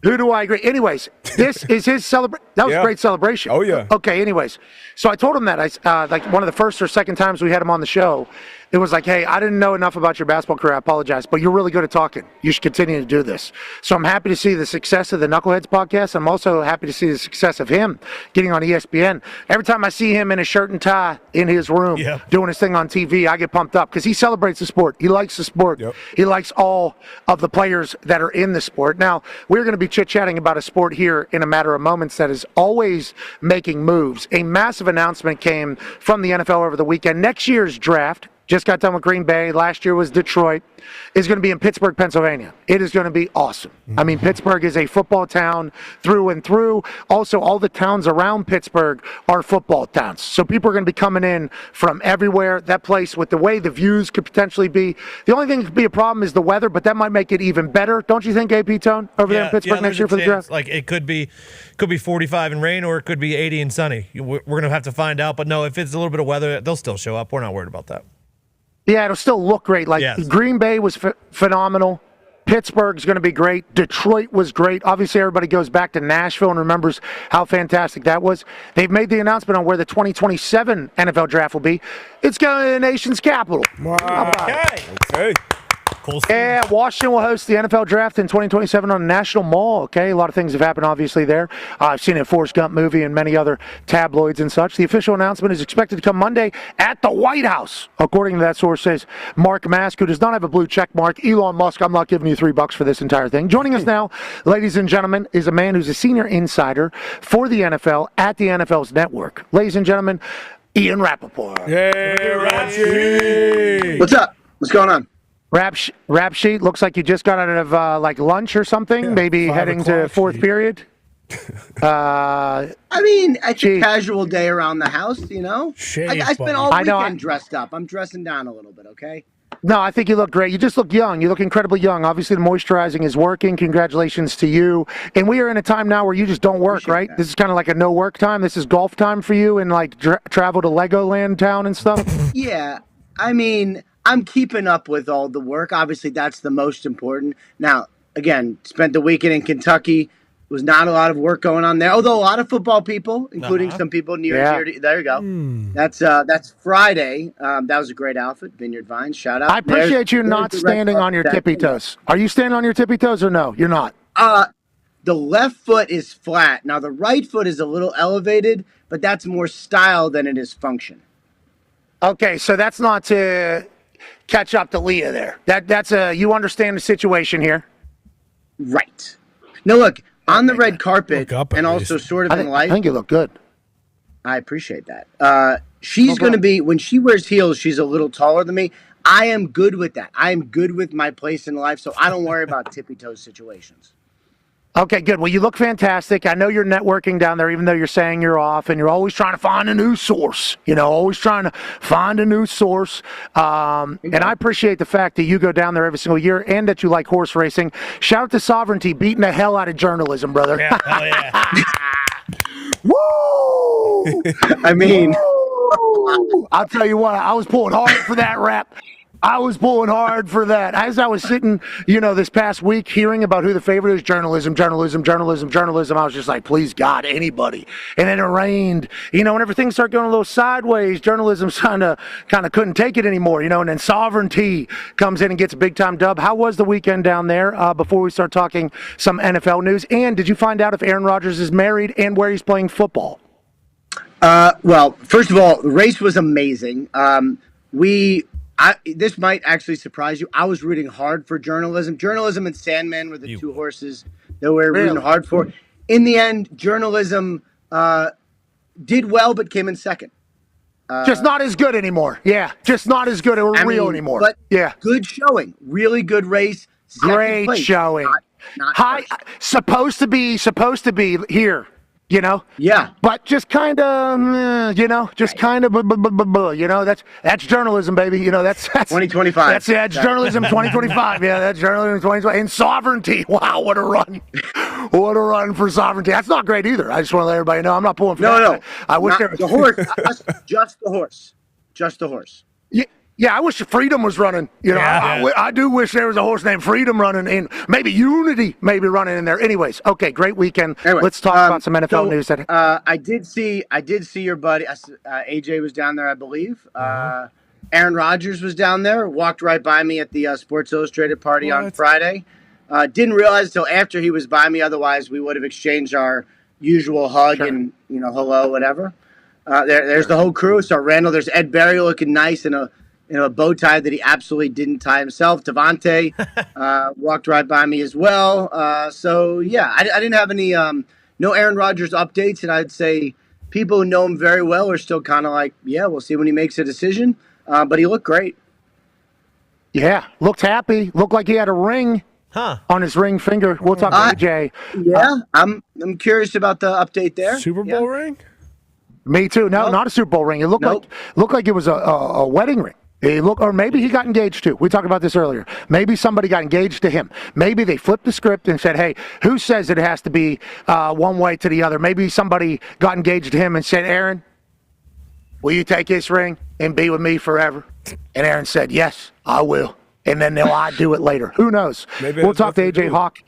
who do I agree? Anyways, this is his celebration. That was a great celebration. Oh yeah. Okay. Anyways, so I told him that like one of the first or second times we had him on the show, it was like, hey, I didn't know enough about your basketball career. I apologize, but you're really good at talking. You should continue to do this. So I'm happy to see the success of the Knuckleheads podcast. I'm also happy to see the success of him getting on ESPN. Every time I see him in a shirt and tie in his room doing his thing on TV, I get pumped up because he celebrates the sport. He likes the sport. Yep. He likes all of the players that are in the sport. Now, we're going to be chit-chatting about a sport here in a matter of moments that is always making moves. A massive announcement came from the NFL over the weekend. Next year's draft, just got done with Green Bay. Last year was Detroit. Is going to be in Pittsburgh, Pennsylvania. It is going to be awesome. I mean, Pittsburgh is a football town through and through. Also, all the towns around Pittsburgh are football towns. So people are going to be coming in from everywhere. That place, with the way the views could potentially be, the only thing that could be a problem is the weather, but that might make it even better. Don't you think, AP Tone, over there in Pittsburgh next year for the draft? Like it could be 45 and rain, or it could be 80 and sunny. We're going to have to find out. But no, if it's a little bit of weather, they'll still show up. We're not worried about that. Yeah, it'll still look great. Like Green Bay was phenomenal. Pittsburgh's going to be great. Detroit was great. Obviously, everybody goes back to Nashville and remembers how fantastic that was. They've made the announcement on where the 2027 NFL draft will be. It's going to the nation's capital. Wow. Okay. Cool. Yeah, Washington will host the NFL draft in 2027 on the National Mall. Okay, a lot of things have happened, obviously, there. I've seen a Forrest Gump movie and many other tabloids and such. The official announcement is expected to come Monday at the White House, according to that source, says Mark Mask, who does not have a blue check mark. Elon Musk, I'm not giving you $3 for this entire thing. Joining us now, ladies and gentlemen, is a man who's a senior insider for the NFL at the NFL's network. Ladies and gentlemen, Ian Rapoport. Yay, Rapsy! What's up? What's going on? Rap sheet, looks like you just got out of like lunch or something, maybe heading to fourth period. I mean, it's a casual day around the house, you know? I spent all weekend dressed up. I'm dressing down a little bit, okay? No, I think you look great. You just look young. You look incredibly young. Obviously, the moisturizing is working. Congratulations to you. And we are in a time now where you just don't work, right? This is kind of like a no work time. This is golf time for you and like travel to Legoland town and stuff. Yeah, I mean, I'm keeping up with all the work. Obviously, that's the most important. Now, again, spent the weekend in Kentucky. Was not a lot of work going on there, although a lot of football people, including some people near. There you go. That's Friday. That was a great outfit. Vineyard Vines, shout out. I appreciate you not standing on your tippy toes. Are you standing on your tippy toes or no? You're not. The left foot is flat. Now, the right foot is a little elevated, but that's more style than it is function. Okay, so that's not to catch up to Leah there. That's you understand the situation here. Right. Now, look, on the red carpet and also sort of in life. I think you look good. I appreciate that. she's going to be, when she wears heels, she's a little taller than me. I am good with that. I am good with my place in life, so I don't worry about tippy-toe situations. Okay, good. Well, you look fantastic. I know you're networking down there, even though you're saying you're off, and you're always trying to find a new source. Always trying to find a new source. And I appreciate the fact that you go down there every single year and that you like horse racing. Shout out to Sovereignty, beating the hell out of journalism, brother. Yeah, hell yeah. Woo! I mean, Woo! I'll tell you what, I was pulling hard for that rap. I was pulling hard for that. As I was sitting, this past week hearing about who the favorite is, journalism, I was just like, please God, anybody. And then it rained. Whenever things start going a little sideways, journalism kind of couldn't take it anymore, and then Sovereignty comes in and gets a big-time dub. How was the weekend down there before we start talking some NFL news? And did you find out if Aaron Rodgers is married and where he's playing football? Well, first of all, the race was amazing. This might actually surprise you. I was rooting hard for journalism. Journalism and Sandman were the two horses that we were rooting hard for. In the end, journalism did well, but came in second. Just not as good anymore. Yeah, just not as good or real anymore. But yeah, good showing. Really good race. Great place. showing. Not high. Supposed to be here. Yeah. But just kind of, that's journalism, baby. That's 2025. That's journalism 2025. Yeah, that's journalism 2025. And Sovereignty. Wow, what a run. What a run for Sovereignty. That's not great either. I just want to let everybody know I'm not pulling for that. No. I wish there was the horse. Just the horse. Just the horse. Yeah, I wish Freedom was running. I do wish there was a horse named Freedom running, and maybe Unity maybe running in there. Anyways, okay, great weekend. Anyway, let's talk about some NFL news. I did see your buddy AJ was down there, I believe. Aaron Rodgers was down there. Walked right by me at the Sports Illustrated party on Friday. Didn't realize until after he was by me. Otherwise, we would have exchanged our usual hug and hello, whatever. There's the whole crew. So Randall, there's Ed Berry looking nice in a bow tie that he absolutely didn't tie himself. Devontae walked right by me as well. So, yeah, I didn't have any no Aaron Rodgers updates, and I'd say people who know him very well are still kind of like, yeah, we'll see when he makes a decision. But he looked great. Yeah, looked happy. Looked like he had a ring on his ring finger. We'll talk to AJ. Yeah, I'm curious about the update there. Super Bowl ring? Me too. No, not a Super Bowl ring. It looked like it was a wedding ring. Or maybe he got engaged too. We talked about this earlier. Maybe somebody got engaged to him. Maybe they flipped the script and said, hey, who says it has to be one way to the other? Maybe somebody got engaged to him and said, Aaron, will you take this ring and be with me forever? And Aaron said, yes, I will. And then I do it later. Who knows? We'll talk to AJ Hawk.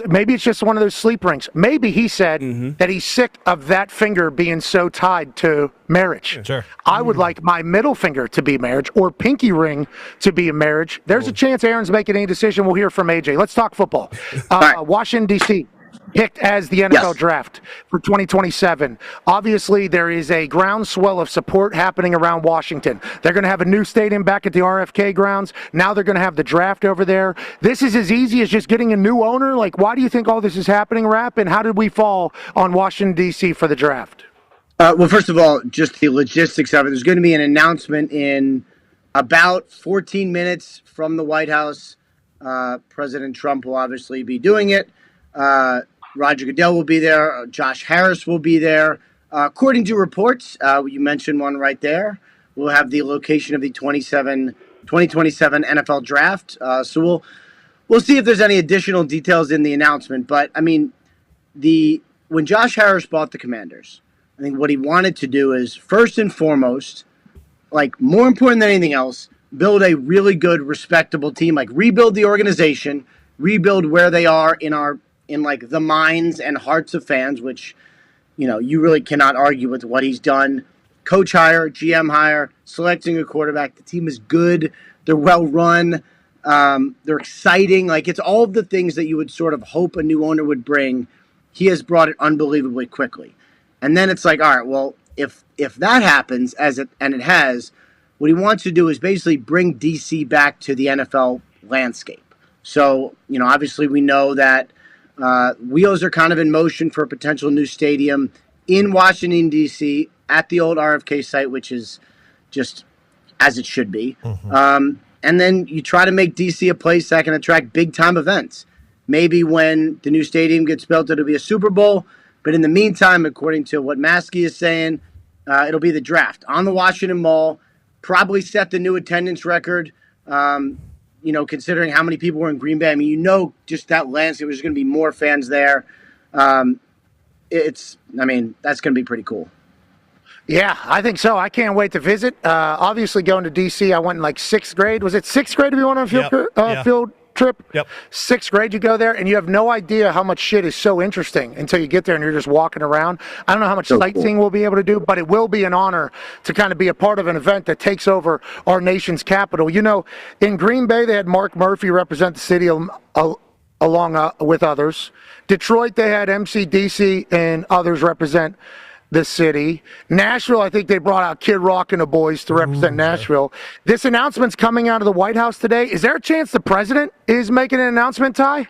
Maybe it's just one of those sleep rings. Maybe he said that he's sick of that finger being so tied to marriage. Yeah, sure. I would like my middle finger to be marriage or pinky ring to be a marriage. There's a chance Aaron's making any decision. We'll hear from AJ. Let's talk football. Washington, D.C. picked as the NFL draft for 2027. Obviously, there is a groundswell of support happening around Washington. They're going to have a new stadium back at the RFK grounds. Now they're going to have the draft over there. This is as easy as just getting a new owner. Like, why do you think all this is happening, Rap? And how did we fall on Washington, D.C. for the draft? Well, first of all, just the logistics of it. There's going to be an announcement in about 14 minutes from the White House. President Trump will obviously be doing it. Roger Goodell will be there. Josh Harris will be there. According to reports, you mentioned one right there. We'll have the location of the 2027 NFL draft. So we'll see if there's any additional details in the announcement. But, I mean, when Josh Harris bought the Commanders, I think what he wanted to do is, first and foremost, like more important than anything else, build a really good, respectable team. Like rebuild the organization, rebuild where they are in like the minds and hearts of fans, which, you really cannot argue with what he's done. Coach hire, GM hire, selecting a quarterback. The team is good. They're well run. They're exciting. Like it's all of the things that you would sort of hope a new owner would bring. He has brought it unbelievably quickly. And then it's like, all right, well, if that happens, it has, what he wants to do is basically bring DC back to the NFL landscape. So, obviously we know that wheels are kind of in motion for a potential new stadium in Washington, D.C., at the old RFK site, which is just as it should be. And then you try to make DC a place that can attract big-time events. Maybe when the new stadium gets built, it'll be a Super Bowl. But in the meantime, according to what Maskey is saying, it'll be the draft on the Washington Mall, probably set the new attendance record, considering how many people were in Green Bay. I mean, just that landscape, there's going to be more fans there. That's going to be pretty cool. Yeah, I think so. I can't wait to visit. Obviously, going to D.C., I went in like sixth grade. Was it sixth grade if you went on a field trip? Yep. Sixth grade, you go there, and you have no idea how much shit is so interesting until you get there and you're just walking around. I don't know how much sightseeing we'll be able to do, but it will be an honor to kind of be a part of an event that takes over our nation's capital. In Green Bay, they had Mark Murphy represent the city along with others. Detroit, they had MC/DC and others represent the city. Nashville, I think they brought out Kid Rock and the boys to represent Nashville. This announcement's coming out of the White House today. Is there a chance the president is making an announcement, Ty?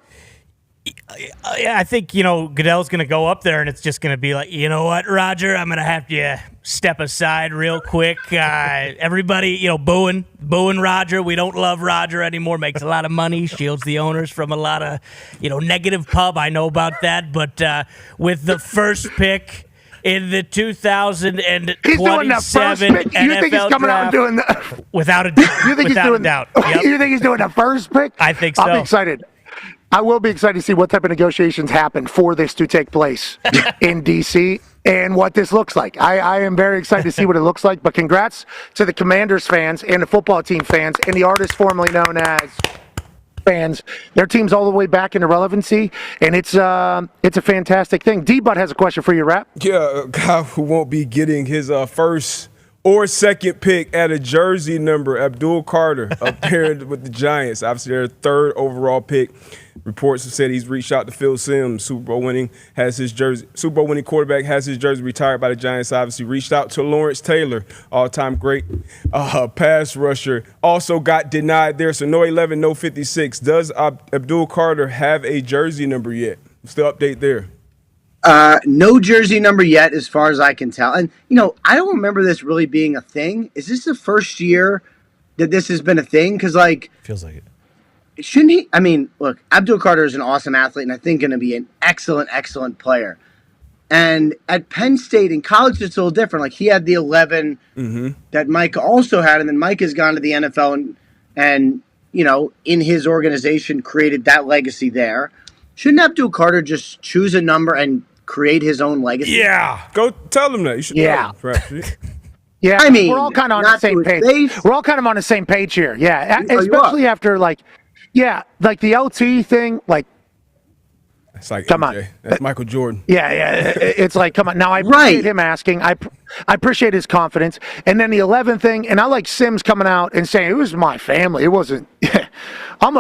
I think, Goodell's going to go up there and it's just going to be like, you know what, Roger, I'm going to have you step aside real quick. Everybody, booing Roger. We don't love Roger anymore. Makes a lot of money. Shields the owners from a lot of, negative pub. I know about that. But with the first pick in the 2027 You think he's coming out and doing that? Without a doubt. You think Yep. You think he's doing the first pick? I think so. I'll be excited. I will be excited to see what type of negotiations happen for this to take place in D.C. and what this looks like. I am very excited to see what it looks like. But congrats to the Commanders fans and the football team fans and the artists formerly known as fans. Their team's all the way back into relevancy, and it's a fantastic thing. D-Butt has a question for you, Rap. Yeah, a guy who won't be getting his first or second pick at a jersey number, Abdul Carter, up there with the Giants. Obviously, their third overall pick. Reports have said he's reached out to Phil Simms, Super Bowl winning quarterback, has his jersey retired by the Giants. Obviously, reached out to Lawrence Taylor, all-time great pass rusher. Also got denied there, so no 11, no 56. Does Abdul Carter have a jersey number yet? Still update there. No jersey number yet, as far as I can tell. And, I don't remember this really being a thing. Is this the first year that this has been a thing? Because, feels like it. Shouldn't he? I mean, look, Abdul Carter is an awesome athlete and I think going to be an excellent, excellent player. And at Penn State in college, it's a little different. Like, he had the 11 that Mike also had, and then Mike has gone to the NFL and in his organization created that legacy there. Shouldn't Abdul Carter just choose a number and create his own legacy? Yeah. Go tell him that. You should tell him, perhaps. Yeah, I mean, we're all kind of on the same page. We're all kind of on the same page here. Yeah, especially after the LT thing. It's like come MJ. on, that's Michael Jordan. Yeah, it's like come on. Now I appreciate him asking. I appreciate his confidence. And then the 11 thing, and I like Sims coming out and saying it was my family. It wasn't. I'm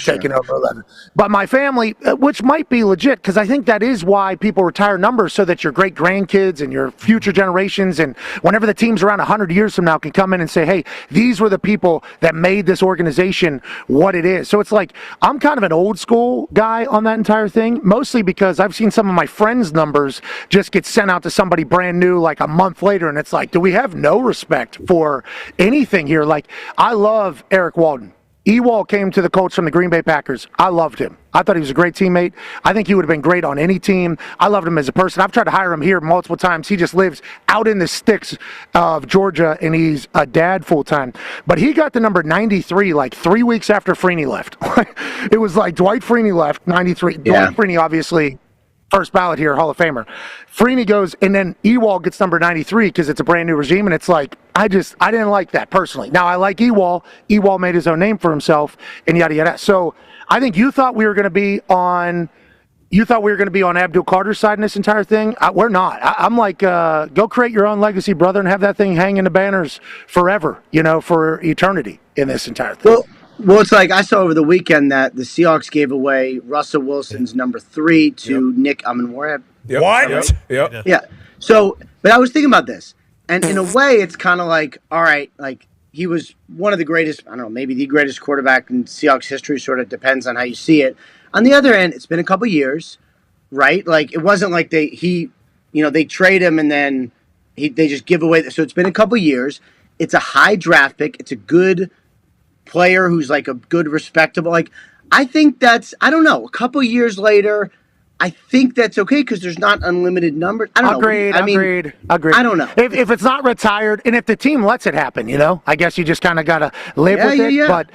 taking over 11. But my family, which might be legit, because I think that is why people retire numbers, so that your great grandkids and your future generations, and whenever the team's around 100 years from now, can come in and say, hey, these were the people that made this organization what it is. So it's like, I'm kind of an old school guy on that entire thing, mostly because I've seen some of my friends' numbers just get sent out to somebody brand new like a month later, and it's like, do we have no respect for anything here? Like, I love Eric Walden. Ewald came to the Colts from the Green Bay Packers. I loved him. I thought he was a great teammate. I think he would have been great on any team. I loved him as a person. I've tried to hire him here multiple times. He just lives out in the sticks of Georgia, and he's a dad full-time. But he got the number 93 like 3 weeks after Freeney left. It was like Dwight Freeney left, 93. Yeah. Dwight Freeney, obviously, first ballot here, Hall of Famer. Freeney goes, and then Ewald gets number 93 because it's a brand new regime, and it's like, I didn't like that personally. Now I like Ewald. Ewald made his own name for himself, and yada yada. So I think you thought we were going to be on Abdul Carter's side in this entire thing. We're not. I'm like, go create your own legacy, brother, and have that thing hang in the banners forever, for eternity in this entire thing. Well, it's like I saw over the weekend that the Seahawks gave away Russell Wilson's number 3 to Nick Amenwarab. Yep. What? Yep. Yeah. So, but I was thinking about this, and in a way, it's kind of like, all right, like he was one of the greatest, I don't know, maybe the greatest quarterback in Seahawks history. Sort of depends on how you see it. On the other end, it's been a couple years, right? Like, it wasn't like they trade him and then they just give away. So it's been a couple years. It's a high draft pick. It's a good player who's like a good, respectable. Like, I think that's, I don't know, a couple years later, I think that's okay because there's not unlimited numbers. I don't know. Agreed. I don't know. If it's not retired, and if the team lets it happen, I guess you just kind of got to live with it. But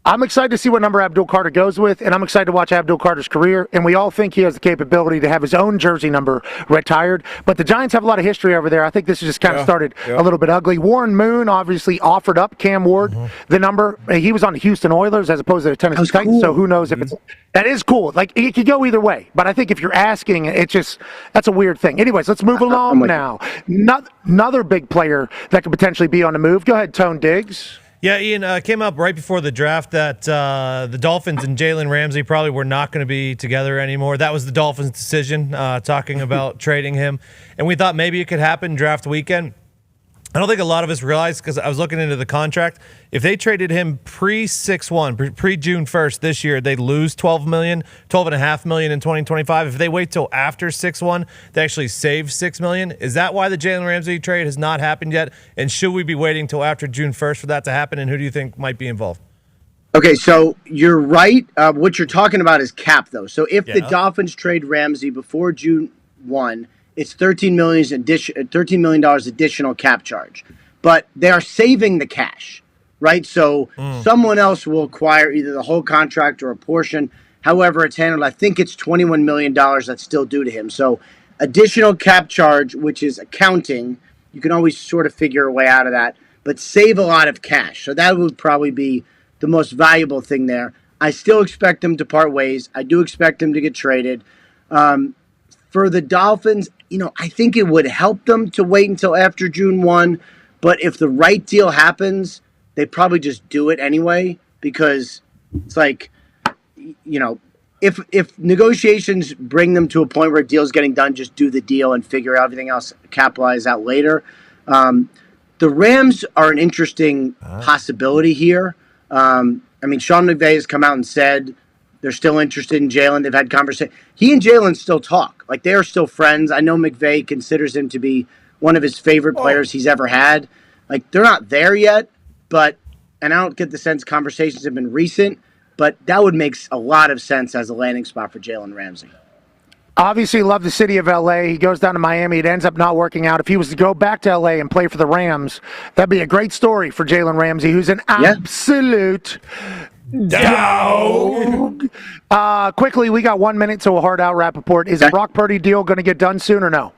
I'm excited to see what number Abdul Carter goes with, and I'm excited to watch Abdul Carter's career. And we all think he has the capability to have his own jersey number retired. But the Giants have a lot of history over there. I think this has just kind of started a little bit ugly. Warren Moon obviously offered up Cam Ward the number. He was on the Houston Oilers as opposed to the Tennessee Titans. So who knows if it's that is cool. Like, it could go either way. But I think if you're asking, that's a weird thing. Anyways, let's move along now. Another big player that could potentially be on the move. Go ahead, Tone Diggs. Yeah, Ian, came up right before the draft that the Dolphins and Jaylen Ramsey probably were not going to be together anymore. That was the Dolphins' decision, talking about trading him. And we thought maybe it could happen draft weekend. I don't think a lot of us realized, because I was looking into the contract, if they traded him pre-6-1, pre-June 1st this year, they'd lose $12.5 million in 2025. If they wait till after 6-1, they actually save $6 million. Is that why the Jaylen Ramsey trade has not happened yet? And should we be waiting till after June 1st for that to happen? And who do you think might be involved? Okay, so you're right. What you're talking about is cap, though. So if the Dolphins trade Ramsey before June 1, it's $13 million additional cap charge. But they are saving the cash, right? So someone else will acquire either the whole contract or a portion. However it's handled, I think it's $21 million that's still due to him. So additional cap charge, which is accounting, you can always sort of figure a way out of that, but save a lot of cash. So that would probably be the most valuable thing there. I still expect them to part ways. I do expect them to get traded. For the Dolphins, I think it would help them to wait until after June 1. But if the right deal happens, they probably just do it anyway, because it's like, if negotiations bring them to a point where a deal's getting done, just do the deal and figure everything else, capitalize out later. The Rams are an interesting possibility here. Sean McVay has come out and said they're still interested in Jaylen. They've had conversations. He and Jaylen still talk. Like, they are still friends. I know McVay considers him to be one of his favorite players he's ever had. Like, they're not there yet, and I don't get the sense conversations have been recent, but that would make a lot of sense as a landing spot for Jaylen Ramsey. Obviously, love the city of L.A. He goes down to Miami. It ends up not working out. If he was to go back to L.A. and play for the Rams, that'd be a great story for Jaylen Ramsey, who's an absolute dog. Quickly, we got 1 minute, so a hard out. Rapoport. Is the Brock Purdy deal going to get done soon or no?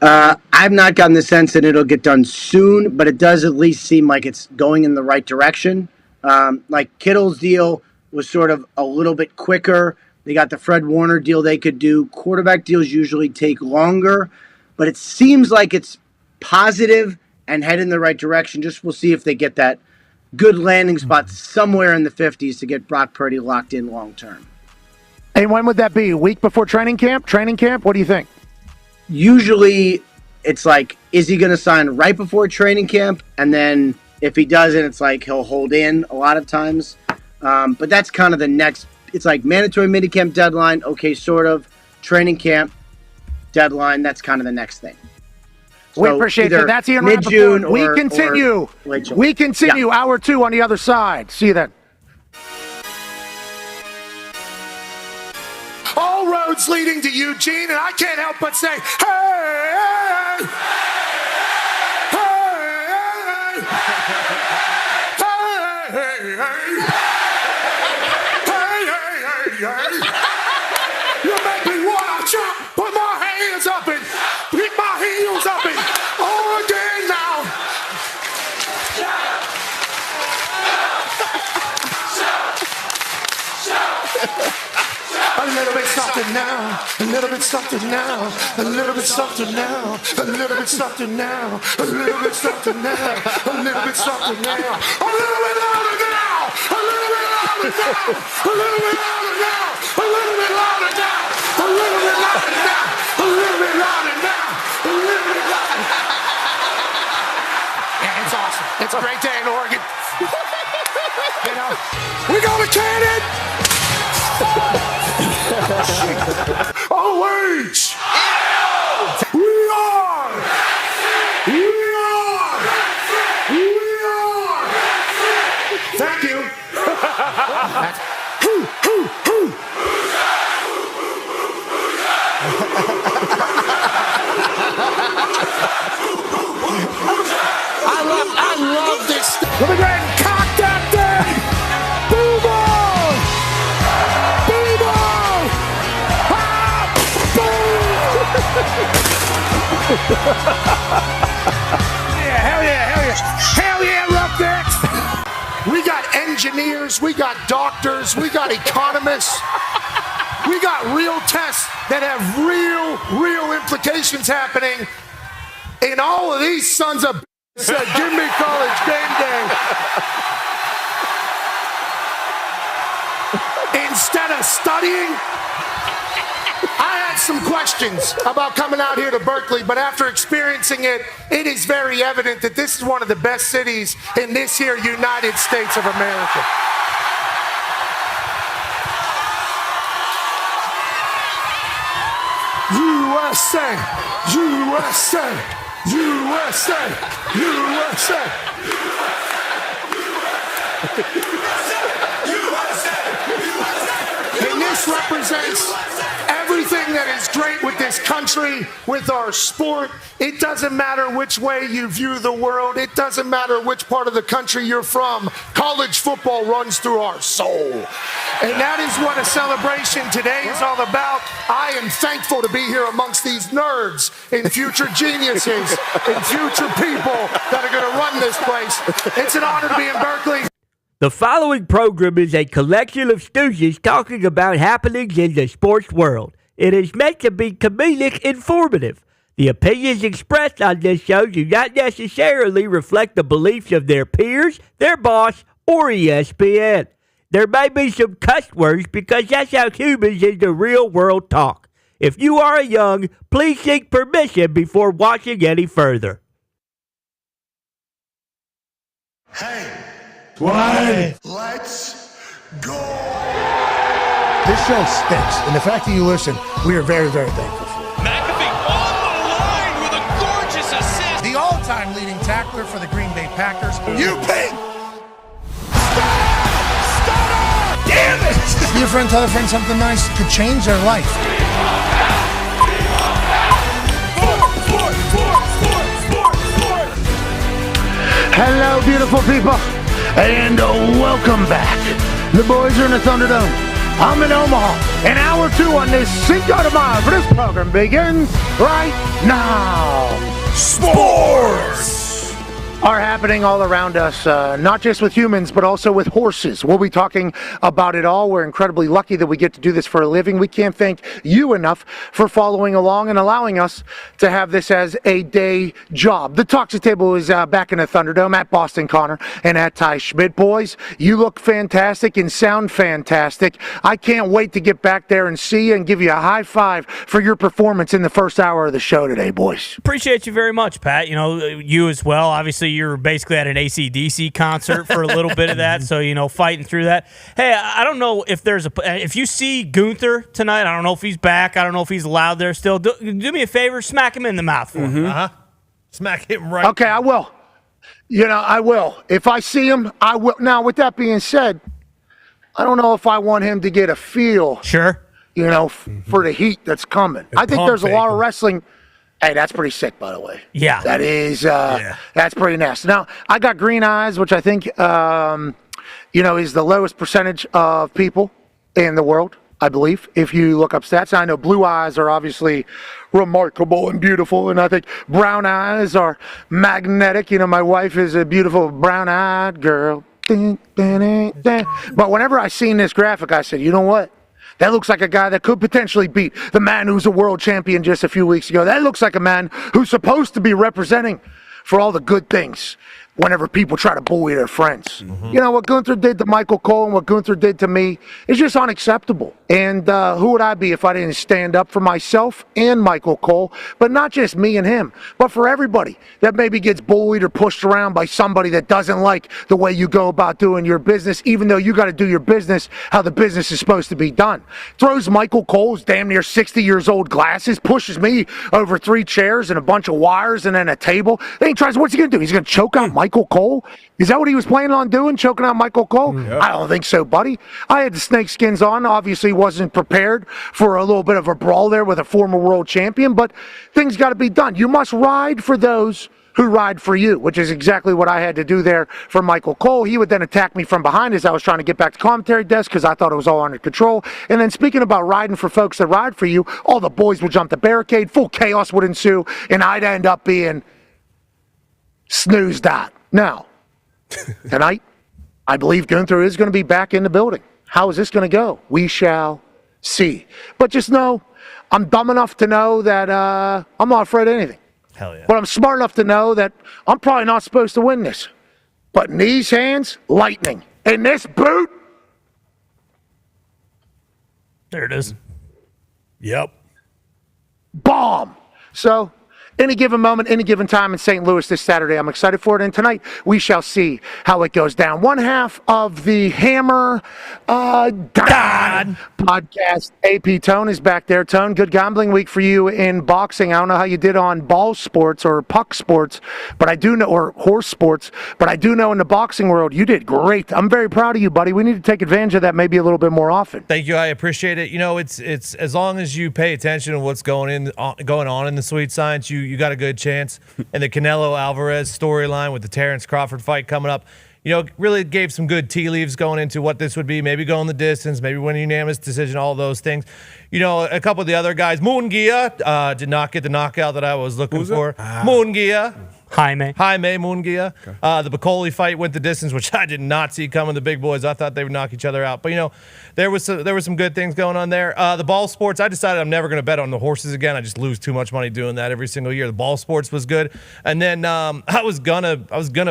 I've not gotten the sense that it'll get done soon, but it does at least seem like it's going in the right direction. Like, Kittle's deal was sort of a little bit quicker. They got the Fred Warner deal they could do. Quarterback deals usually take longer, but it seems like it's positive and head in the right direction. Just we'll see if they get that good landing spot somewhere in the 50s to get Brock Purdy locked in long term. And when would that be? A week before training camp? What do you think? Usually it's like, is he going to sign right before training camp? And then if he doesn't, it's like he'll hold in a lot of times. But that's kind of the next. It's like mandatory minicamp deadline. Okay, sort of. Training camp deadline. That's kind of the next thing. So we appreciate that. That's Ian Rapoport. We continue. We continue. Hour 2 on the other side. See you then. All roads leading to Eugene, and I can't help but say, hey, you make me wanna jump, put my hands up and pick my heels up and all again now. A little bit something now, a little bit something now, a little bit something now, a little bit something now, a little bit something now, a little bit something now, a little bit louder now, a little bit louder now, a little bit louder now, a little bit louder now, a little bit louder now, a little bit louder now, a little bit louder. Yeah, it's awesome. It's a great day in Oregon. We go to Cannon. OH! We are I love this stuff. Let me go ahead and cock that thing. Boo ball. Boo ball. Ah, boom. Yeah, hell yeah, hell yeah. Hell yeah, Roughnecks. We got engineers, we got doctors, we got economists. We got real tests that have real implications happening. And all of these sons of said, give me college game day. Instead of studying, I had some questions about coming out here to Berkeley, but after experiencing it, it is very evident that this is one of the best cities in this here United States of America. USA, USA, USA, USA. And this represents everything that is great with this country, with our sport. It doesn't matter which way you view the world. It doesn't matter which part of the country you're from. College football runs through our soul. And that is what a celebration today is all about. I am thankful to be here amongst these nerds and future geniuses and future people that are going to run this place. It's an honor to be in Berkeley. The following program is a collection of stooges talking about happenings in the sports world. It is meant to be comedic informative. The opinions expressed on this show do not necessarily reflect the beliefs of their peers, their boss, or ESPN. There may be some cuss words because that's how humans in the real world talk. If you are young, please seek permission before watching any further. Hey, Why? let's go. This show stinks, and the fact that you listen, we are very, very thankful for. McAfee on the line with a gorgeous assist. The all-time leading tackler for the Green Bay Packers. You pink. Damn it! Be a friend, tell a friend something nice could change their life. Hello, beautiful people, and welcome back. The boys are in the Thunderdome. I'm in Omaha, and hour 2 on this Cinco de Mayo for this program begins right now. Sports are happening all around us, not just with humans, but also with horses. We'll be talking about it all. We're incredibly lucky that we get to do this for a living. We can't thank you enough for following along and allowing us to have this as a day job. The Toxic Table is back in the Thunderdome at Boston Connor and at Ty Schmidt. Boys, you look fantastic and sound fantastic. I can't wait to get back there and see you and give you a high five for your performance in the first hour of the show today, boys. Appreciate you very much, Pat. You know, you as well. Obviously, you're basically at an AC/DC concert for a little bit of that, so, you know, fighting through that. Hey, I don't know if if you see Gunther tonight, I don't know if he's back. I don't know if he's allowed there still. Do me a favor, smack him in the mouth for me. Smack him right. Okay, I will. You know, I will. If I see him, I will. Now, with that being said, I don't know if I want him to get a feel, Sure. you know, for the heat that's coming. I think there's a lot of wrestling. Hey, that's pretty sick, by the way. Yeah. That is, that's pretty nasty. Now, I got green eyes, which I think, you know, is the lowest percentage of people in the world, I believe, if you look up stats. I know blue eyes are obviously remarkable and beautiful, and I think brown eyes are magnetic. You know, my wife is a beautiful brown-eyed girl. But whenever I seen this graphic, I said, you know what? That looks like a guy that could potentially beat the man who's a world champion just a few weeks ago. That looks like a man who's supposed to be representing for all the good things whenever people try to bully their friends. You know, what Gunther did to Michael Cole and what Gunther did to me is just unacceptable. And who would I be if I didn't stand up for myself and Michael Cole, but not just me and him, but for everybody that maybe gets bullied or pushed around by somebody that doesn't like the way you go about doing your business, even though you got to do your business how the business is supposed to be done. Throws Michael Cole's damn near 60 years old glasses, pushes me over 3 chairs and a bunch of wires and then a table. Then he tries, what's he going to do? He's going to choke out Michael Michael Cole? Is that what he was planning on doing, choking out Michael Cole? I don't think so, buddy. I had the snakeskins on. Obviously wasn't prepared for a little bit of a brawl there with a former world champion, but things got to be done. You must ride for those who ride for you, which is exactly what I had to do there for Michael Cole. He would then attack me from behind as I was trying to get back to commentary desk because I thought it was all under control. And then speaking about riding for folks that ride for you, all the boys would jump the barricade, full chaos would ensue, and I'd end up being snoozed at. Now, tonight, I believe Gunther is going to be back in the building. How is this going to go? We shall see. But just know, I'm dumb enough to know that I'm not afraid of anything. Hell yeah. But I'm smart enough to know that I'm probably not supposed to win this. But in these hands, lightning. In this boot, There it is. Yep. bomb. So, any given moment, any given time in St. Louis this Saturday, I'm excited for it. And tonight, we shall see how it goes down. One half of the Hammer Dahn podcast. AP Tone is back there. Tone, good gambling week for you in boxing. I don't know how you did on ball sports or puck sports, but I do know, or horse sports, but I do know in the boxing world, you did great. I'm very proud of you, buddy. We need to take advantage of that maybe a little bit more often. Thank you. I appreciate it. You know, it's as long as you pay attention to what's going on in the sweet science, you got a good chance. And the Canelo Alvarez storyline with the Terrence Crawford fight coming up, you know, really gave some good tea leaves going into what this would be. Maybe going the distance, maybe win a unanimous decision, all those things. You know, a couple of the other guys, Munguia did not get the knockout that I was looking for. Munguia. Jaime Munguia. The Bacoli fight went the distance, which I did not see coming. The big boys, I thought they would knock each other out. But, you know, there was some good things going on there. The ball sports, I decided I'm never going to bet on the horses again. I just lose too much money doing that every single year. The ball sports was good. And then I was gonna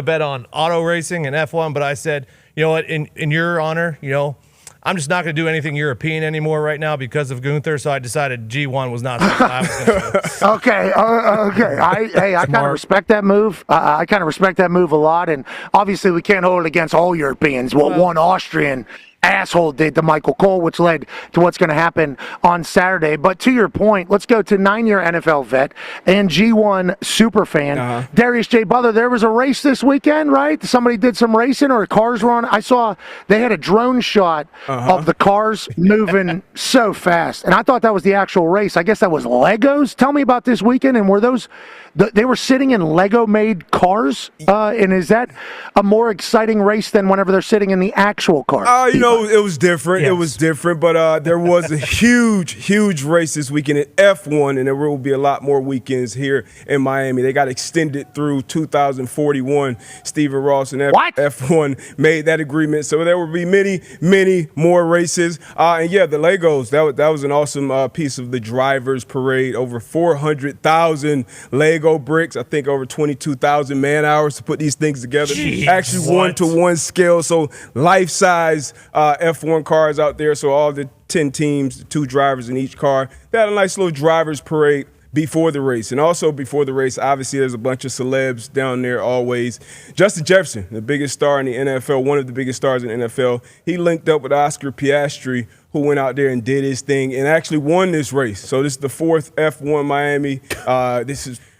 bet on auto racing and F1, but I said, you know what, in your honor, you know, I'm just not going to do anything European anymore right now because of Gunther, so I decided G1 was not something I was going to do. Okay. I kind of respect that move. I kind of respect that move a lot, and obviously we can't hold it against all Europeans. What one Austrian asshole did to Michael Cole, which led to what's going to happen on Saturday. But to your point, let's go to 9-year NFL vet and G1 superfan, Darius J. Butler. There was a race this weekend, right? Somebody did some racing or cars were on. I saw they had a drone shot of the cars moving so fast. And I thought that was the actual race. I guess that was Legos. Tell me about this weekend. And were those, they were sitting in Lego-made cars? And is that a more exciting race than whenever they're sitting in the actual cars? You know, it was different. Yes. It was different, but there was a huge race this weekend in F1, and there will be a lot more weekends here in Miami. They got extended through 2041. Steven Ross and F1 made that agreement, so there will be many more races. And yeah, the Legos, that was an awesome piece of the drivers' parade. Over 400,000 Lego bricks. I think over 22,000 man hours to put these things together. Jeez, actually 1-to-1 scale, so life-size F1 cars out there. So all the 10 teams, 2 drivers in each car. They had a nice little drivers parade before the race. And also before the race, obviously there's a bunch of celebs down there always. Justin Jefferson, the biggest star in the NFL, one of the biggest stars in the NFL, he linked up with Oscar Piastri, who went out there and did his thing and actually won this race. So this is the 4th F1 Miami.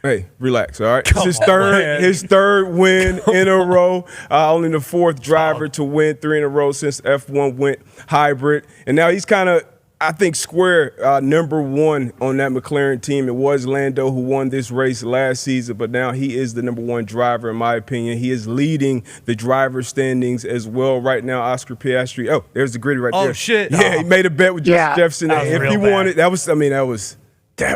Hey, relax, all right? This is his third win in a row. Only the 4th driver to win 3 in a row since F1 went hybrid. And now he's kind of, I think, square number 1 on that McLaren team. It was Lando who won this race last season, but now he is the number 1 driver, in my opinion. He is leading the driver standings as well right now. Oscar Piastri. Oh, there's the griddy right there. Oh, shit. Yeah, he made a bet with Jefferson. If he won it, that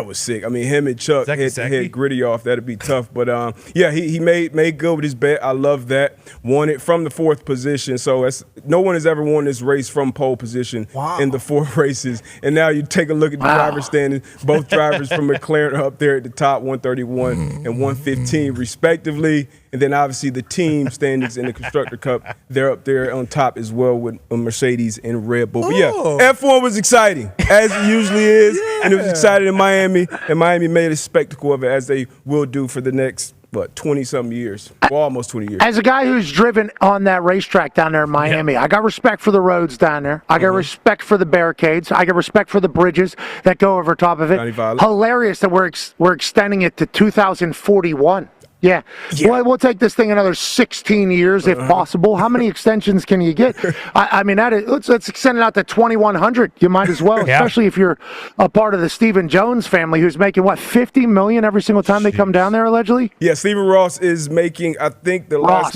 was sick. I mean, him and Chuck hit Gritty off. That'd be tough. But, yeah, he made good with his bet. I love that. Won it from the 4th position. So no one has ever won this race from pole position in the 4 races. And now you take a look at the driver standings. Both drivers from McLaren are up there at the top, 131 and 115 respectively. And then obviously the team standings in the Constructor Cup, they're up there on top as well with Mercedes and Red Bull. But yeah, F1 was exciting, as it usually is. And it was exciting in Miami. And Miami made a spectacle of it, as they will do for the next, 20-something years. Well, almost 20 years. As a guy who's driven on that racetrack down there in Miami, I got respect for the roads down there. I got respect for the barricades. I got respect for the bridges that go over top of it. Hilarious that we're extending it to 2041. Yeah. Well, we'll take this thing another 16 years if possible. How many extensions can you get? I mean, let's extend it out to 2,100. You might as well, especially if you're a part of the Stephen Jones family, who's making what, $50 million every single time they come down there, allegedly. Yeah, Stephen Ross is making. I think the last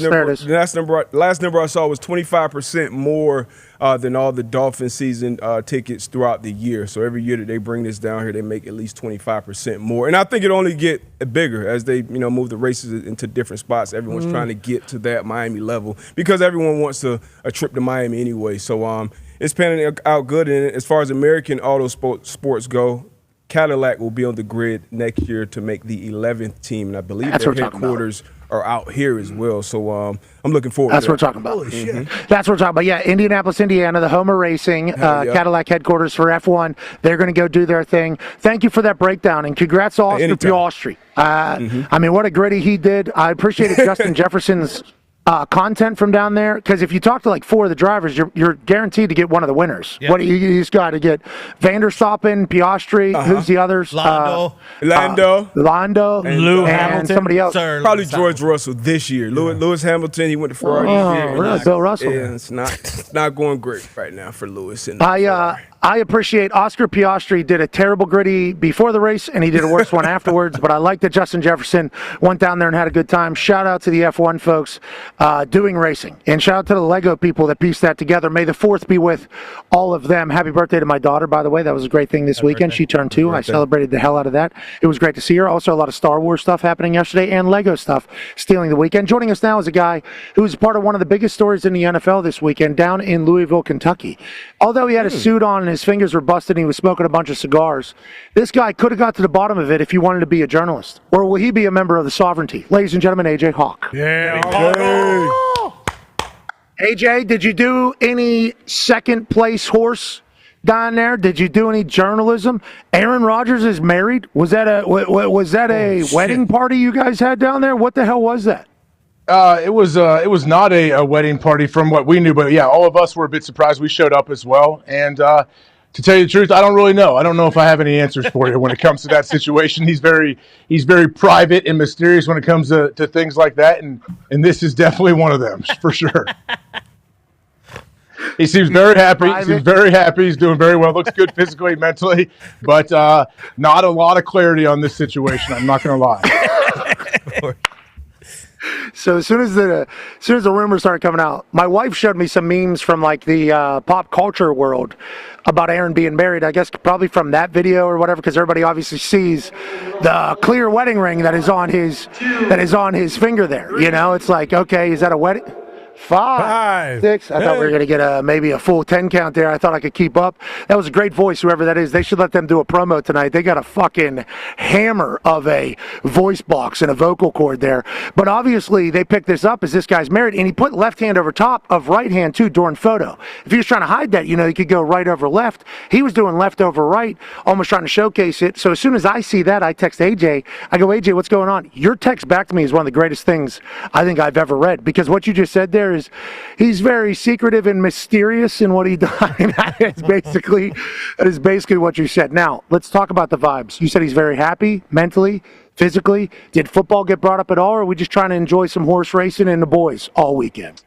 number I saw was 25% more than all the Dolphin season tickets throughout the year. So every year that they bring this down here, they make at least 25% more. And I think it'll only get bigger as they move the races into different spots. Everyone's trying to get to that Miami level because everyone wants a trip to Miami anyway. So it's panning out good. And as far as American auto sports go, Cadillac will be on the grid next year to make the 11th team. And I believe their headquarters are out here as well. So I'm looking forward to that. That's what we're talking about. Holy shit. That's what we're talking about. Yeah, Indianapolis, Indiana, the home of racing, Cadillac headquarters for F1. They're going to go do their thing. Thank you for that breakdown, and congrats to Oscar Piastri. I mean, what a gritty he did. I appreciated Justin Jefferson's content from down there, because if you talk to like 4 of the drivers, you're guaranteed to get one of the winners. Yep. What you just got to get Vanderstappen, Piastri, who's the others? Lando, and Lou and somebody else. Probably George Russell this year. Lewis Hamilton, he went to Ferrari this year. Really? Bill Russell. Yeah, it's not going great right now for Lewis. I appreciate Oscar Piastri did a terrible gritty before the race, and he did a worse one afterwards, but I like that Justin Jefferson went down there and had a good time. Shout out to the F1 folks doing racing, and shout out to the Lego people that pieced that together. May the 4th be with all of them. Happy birthday to my daughter, by the way. That was a great thing this weekend. She turned 2. I celebrated the hell out of that. It was great to see her. Also, a lot of Star Wars stuff happening yesterday and Lego stuff stealing the weekend. Joining us now is a guy who was part of one of the biggest stories in the NFL this weekend down in Louisville, Kentucky. Although he had a suit on and his fingers were busted and he was smoking a bunch of cigars, this guy could have got to the bottom of it if he wanted to be a journalist. Or will he be a member of the Sovereignty? Ladies and gentlemen, AJ Hawk. Yeah. AJ, did you do any second place horse down there? Did you do any journalism? Aaron Rodgers is married. Was that a wedding party you guys had down there? What the hell was that? It was not a wedding party from what we knew, but yeah, all of us were a bit surprised. We showed up as well, and to tell you the truth, I don't really know. I don't know if I have any answers for you when it comes to that situation. He's very private and mysterious when it comes to things like that, and this is definitely one of them for sure. He seems very happy. He's doing very well. Looks good physically, mentally, but not a lot of clarity on this situation. I'm not going to lie. So as soon as the rumors started coming out, my wife showed me some memes from like the pop culture world about Aaron being married. I guess probably from that video or whatever, because everybody obviously sees the clear wedding ring that is on his finger there. You know, it's like, okay, is that a wedding? 5, 6. I thought we were going to get maybe a full 10 count there. I thought I could keep up. That was a great voice, whoever that is. They should let them do a promo tonight. They got a fucking hammer of a voice box and a vocal cord there. But obviously, they picked this up as this guy's married, and he put left hand over top of right hand, too, during photo. If he was trying to hide that, you know, he could go right over left. He was doing left over right, almost trying to showcase it. So as soon as I see that, I text AJ. I go, AJ, what's going on? Your text back to me is one of the greatest things I think I've ever read, because what you just said there is he's very secretive and mysterious in what he does. That is basically what you said. Now, let's talk about the vibes. You said he's very happy mentally, physically. Did football get brought up at all, or are we just trying to enjoy some horse racing and the boys all weekend?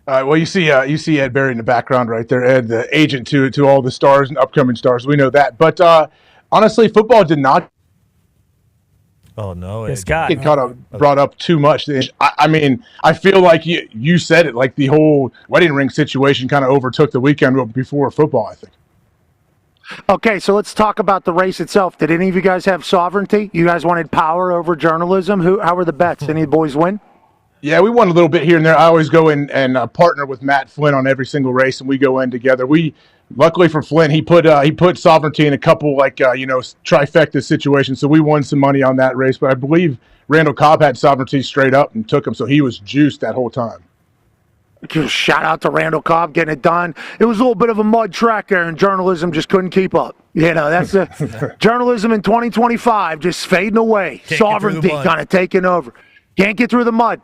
Well, you see Ed Berry in the background right there. Ed, the agent to all the stars and upcoming stars. We know that. But honestly, football did not. Oh, no. It's got it kind of brought up too much. I mean, I feel like you said it, like the whole wedding ring situation kind of overtook the weekend before football, I think. Okay, so let's talk about the race itself. Did any of you guys have sovereignty? You guys wanted power over journalism? How were the bets? Any of the boys win? Yeah, we won a little bit here and there. I always go in and partner with Matt Flynn on every single race, and we go in together. Luckily for Flynn, he put sovereignty in a couple trifecta situations, so we won some money on that race. But I believe Randall Cobb had sovereignty straight up and took him, so he was juiced that whole time. Shout out to Randall Cobb getting it done. It was a little bit of a mud track there, and journalism just couldn't keep up. You know, that's the journalism in 2025 just fading away. Sovereignty kind of taking over. Can't get through the mud.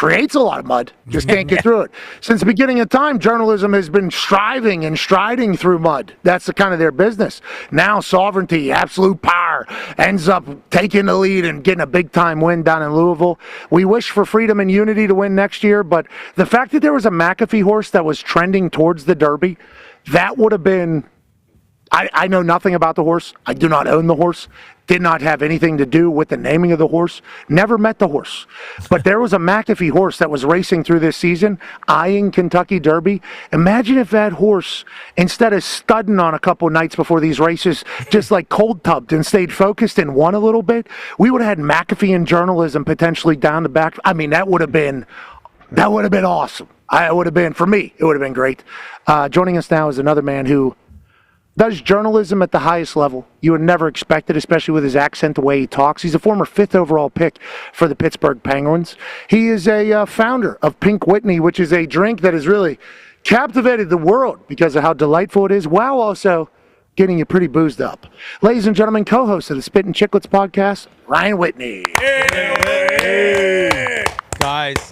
creates a lot of mud. Just can't get through it. Since the beginning of time, journalism has been striving and striding through mud. That's the kind of their business. Now sovereignty, absolute power, ends up taking the lead and getting a big-time win down in Louisville. We wish for freedom and unity to win next year, but the fact that there was a McAfee horse that was trending towards the Derby, that would have been... I know nothing about the horse. I do not own the horse. Did not have anything to do with the naming of the horse. Never met the horse. But there was a McAfee horse that was racing through this season, eyeing Kentucky Derby. Imagine if that horse, instead of studding on a couple nights before these races, just like cold tubbed and stayed focused and won a little bit. We would have had McAfee in journalism potentially down the back. I mean, that would have been awesome. It would have been, for me, it would have been great. Joining us now is another man who does journalism at the highest level. You would never expect it, especially with his accent, the way he talks. He's a former 5th overall pick for the Pittsburgh Penguins. He is a founder of Pink Whitney, which is a drink that has really captivated the world because of how delightful it is, while also getting you pretty boozed up. Ladies and gentlemen, co-host of the Spittin' Chicklets podcast, Ryan Whitney.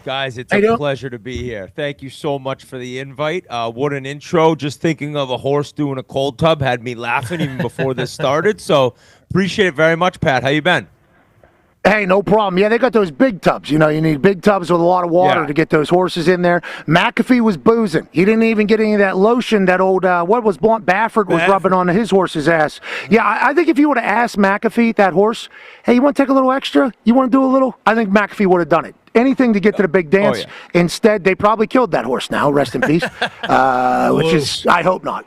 Guys, it's a pleasure to be here. Thank you so much for the invite. What an intro. Just thinking of a horse doing a cold tub had me laughing even before this started. So appreciate it very much, Pat. How you been? Hey, no problem. Yeah, they got those big tubs. You know, you need big tubs with a lot of water to get those horses in there. McAfee was boozing. He didn't even get any of that lotion that old, Blunt Baffert was rubbing on his horse's ass. Yeah, I think if you would have asked McAfee, that horse, hey, you want to take a little extra? You want to do a little? I think McAfee would have done it. Anything to get to the big dance. Instead, they probably killed that horse now. Rest in peace. Which is, I hope not.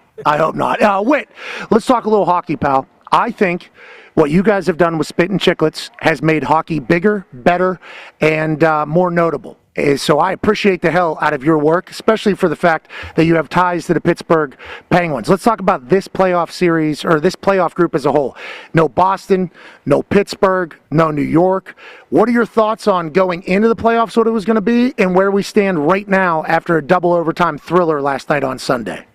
Whit, let's talk a little hockey, pal. I think what you guys have done with Spittin' Chicklets has made hockey bigger, better, and more notable. So I appreciate the hell out of your work, especially for the fact that you have ties to the Pittsburgh Penguins. Let's talk about this playoff series, or this playoff group as a whole. No Boston, no Pittsburgh, no New York. What are your thoughts on going into the playoffs, what it was going to be, and where we stand right now after a double overtime thriller last night on Sunday?